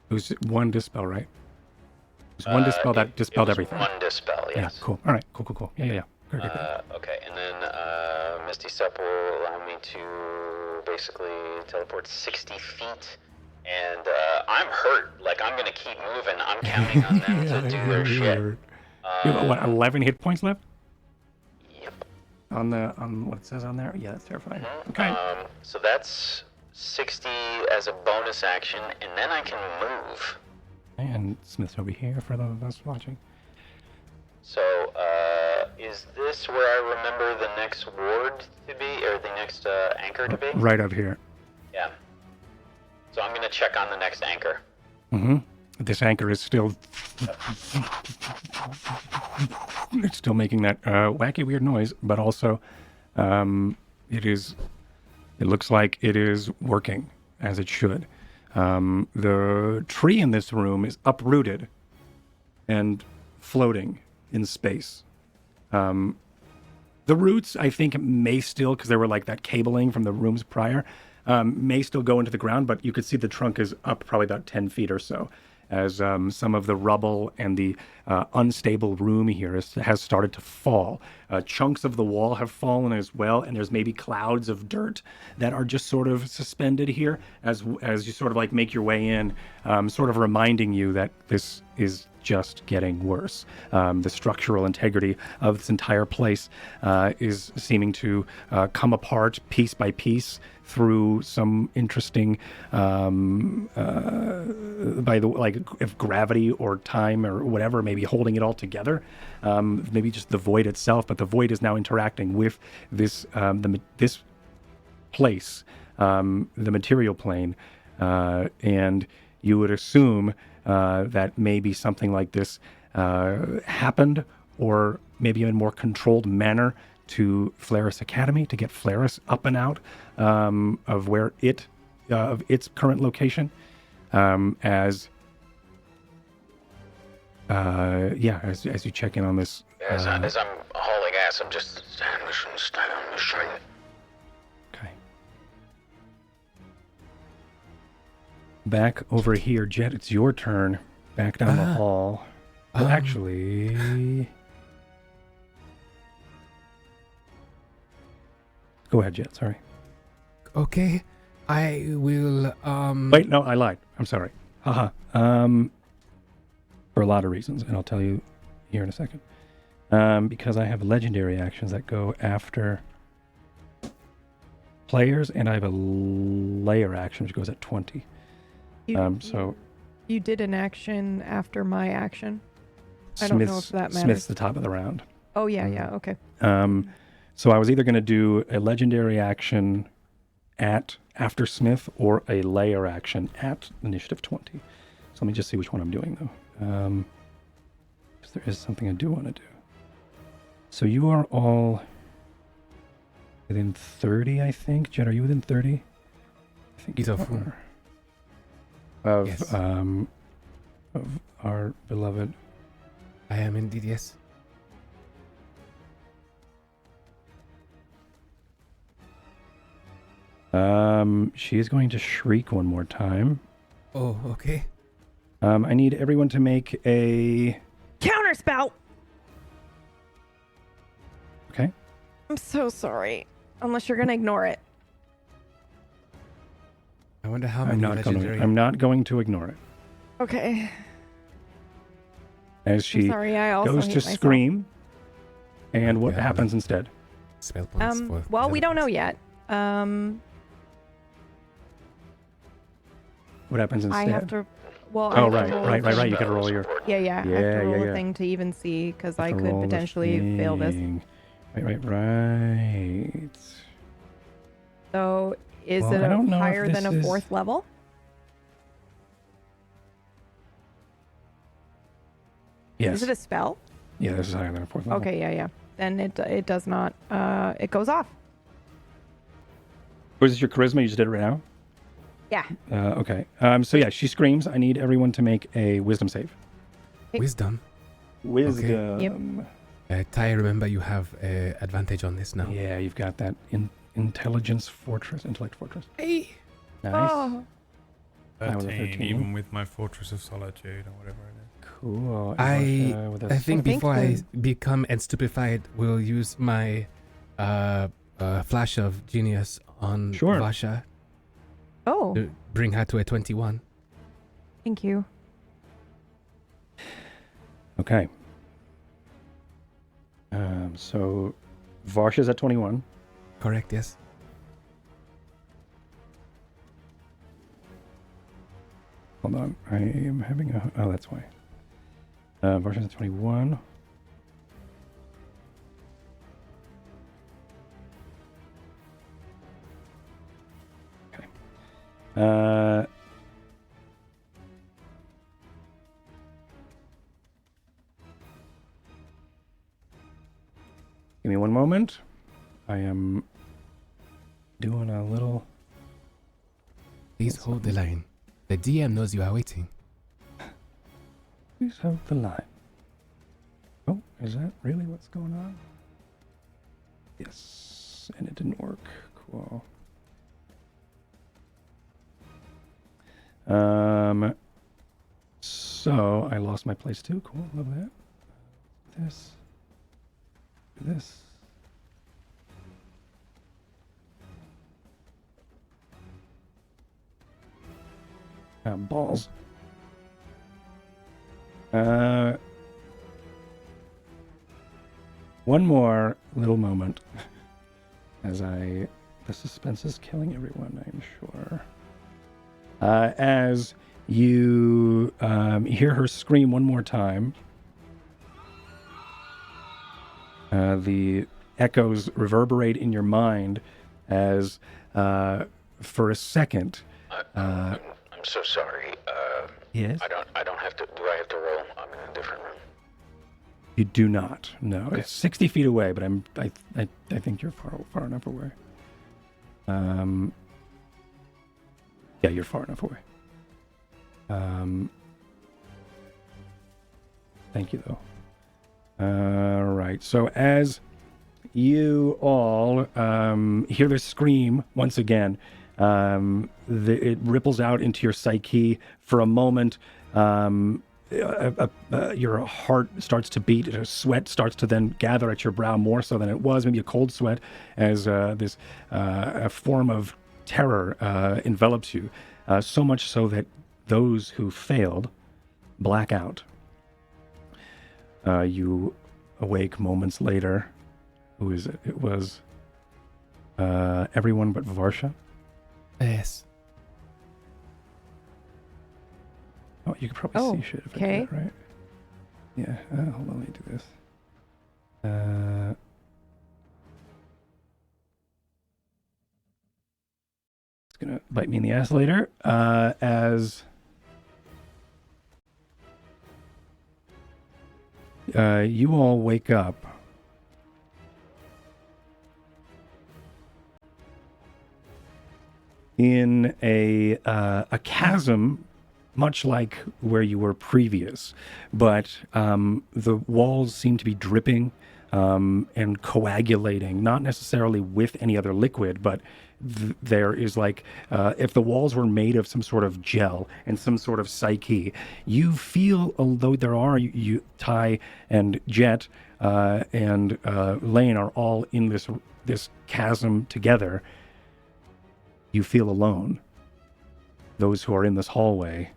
It was one dispel, right? It was one dispel that dispelled it was everything. One dispel, yes. Yeah, cool. All right, cool. Yeah. Good. Okay, and then Misty Step will allow me to basically teleport 60 feet. And I'm hurt. Like, I'm going to keep moving. I'm counting on them to do their shit. You have, what, 11 hit points left? Yep. On what it says on there? Yeah, that's terrifying. Okay. So that's 60 as a bonus action, and then I can move. And Smith's over here for those of us watching. So, is this where I remember the next ward to be, or the next anchor to be? Right up here. Yeah. So I'm going to check on the next anchor. Mm-hmm. This anchor is still... it's still making that wacky, weird noise, but also it looks like it is working as it should. The tree in this room is uprooted and floating in space. The roots, I think, may still, because there were like that cabling from the rooms prior, may still go into the ground, but you could see the trunk is up probably about 10 feet or so, as some of the rubble and the unstable room here has started to fall. Chunks of the wall have fallen as well, and there's maybe clouds of dirt that are just sort of suspended here as you sort of like make your way in, sort of reminding you that this is just getting worse. The structural integrity of this entire place is seeming to come apart piece by piece through some interesting, if gravity or time or whatever, maybe holding it all together. Maybe just the void itself, but the void is now interacting with this this place, the material plane, and you would assume that maybe something like this happened, or maybe in a more controlled manner, to Flaris Academy to get Flaris up and out of where of its current location, as you check in on this. As I'm hauling ass, I'm just standing straight. Okay. Back over here, Jet. It's your turn. Back down the hall. Well, actually, go ahead, Jet. Sorry. Okay, I will. Wait, no, I lied. I'm sorry. Haha. For a lot of reasons, and I'll tell you here in a second. Because I have legendary actions that go after players, and I have a layer action which goes at 20. You did an action after my action. I don't know if that matters. Smith's the top of the round. Oh yeah, okay. So I was either going to do a legendary action after Smith, or a layer action at initiative 20. So let me just see which one I'm doing, though. Because there is something I do want to do. So you are all within 30, I think. Jet, are you within 30? I think you are. Yes. Of our beloved. I am indeed, yes. She is going to shriek one more time. Oh, okay. I need everyone to make a... Counterspell! Okay. I'm so sorry. Unless you're gonna ignore it. I wonder how I'm many not, legendary. I'm not going to ignore it. Okay. As I'm she sorry, I also goes hate to myself. scream. And what Yeah, happens instead? Spell points for Well, we don't know relevance. yet. What happens instead? I have to. Well, I Oh, have to right, roll right, a right, right. thing. You gotta roll your... Yeah, yeah. I have Yeah, to roll yeah, a yeah. thing to even see because I to could roll the potentially fail this. thing. Right. So, is Well, it I don't know if higher than this a is- 4th level? Yes. Is it a spell? Yeah, this is higher than a 4th level. Okay, yeah. Then it does not. It goes off. Was this your charisma? You just did it right now? Yeah. Okay. So yeah, she screams. I need everyone to make a wisdom save. Wisdom. Wisdom. Ty, remember you have advantage on this now. Yeah, you've got that intelligence fortress, intellect fortress. Hey. Nice. Oh, That was a 13, 13. even with my Fortress of Solitude or whatever it is. Cool. I With a think I think before I the- become stupefied, we'll use my flash of genius on Sure. Vasha oh, to bring her to a 21. thank you. Okay. So Varsha's at 21. Correct, yes. Hold on. I am having a... Oh, that's why. Varsha's at 21. Okay. Give me one moment. I am doing a little... Please hold the line. The DM knows you are waiting. Please hold the line. Oh, is that really what's going on? Yes, and it didn't work. Cool. So I lost my place too. Cool, love that. This. This. Balls. One more little moment as the suspense is killing everyone, I'm sure. As you hear her scream one more time, the echoes reverberate in your mind as for a second. I'm so sorry. Yes? I don't have to. Do I have to roll? I'm in a different room. You do not. No, it's 60 feet away, but I think you're far enough away. Yeah, you're far enough away. Thank you, though. All right. So as you all hear the scream once again, it ripples out into your psyche for a moment. Your heart starts to beat. Sweat starts to then gather at your brow more so than it was. Maybe a cold sweat as this a form of terror envelops you. So much so that those who failed black out. You awake moments later. Who is it? It was everyone but Varsha. Yes. Oh, you could probably see shit if I okay. do that, right? Yeah. Hold on, let me do this. It's gonna bite me in the ass later. As you all wake up. In a chasm, much like where you were previous, but the walls seem to be dripping and coagulating, not necessarily with any other liquid, but there is like if the walls were made of some sort of gel and some sort of psyche, you feel, although there are you Ty and Jet and Lane are all in this chasm together, you feel alone. Those who are in this hallway,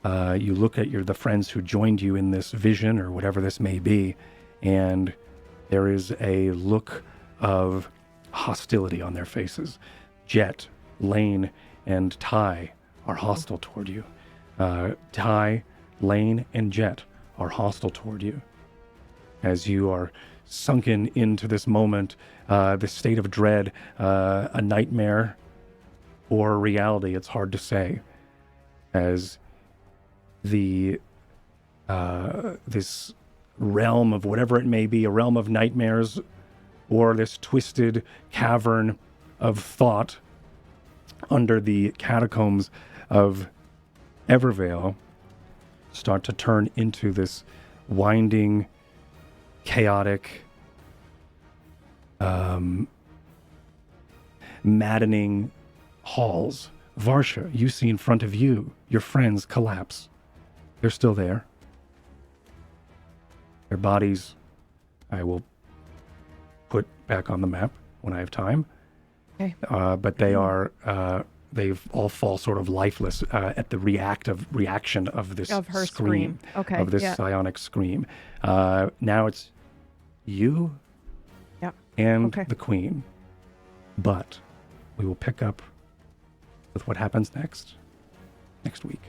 you look at the friends who joined you in this vision or whatever this may be, and there is a look of hostility on their faces. Jet, Lane, and Ty are hostile toward you. Ty, Lane, and Jet are hostile toward you. As you are sunken into this moment, this state of dread, a nightmare or reality, it's hard to say. As this realm of whatever it may be, a realm of nightmares, or this twisted cavern of thought under the catacombs of Evervale, start to turn into this winding, chaotic, maddening halls. Varsha, you see in front of you your friends collapse. They're still there. Their bodies, I will put back on the map when I have time. Okay. But they are, they've all fall sort of lifeless at the reaction of this Of her scream. Okay. Of this psionic scream. Now it's you and the Queen. But we will pick up with what happens next week.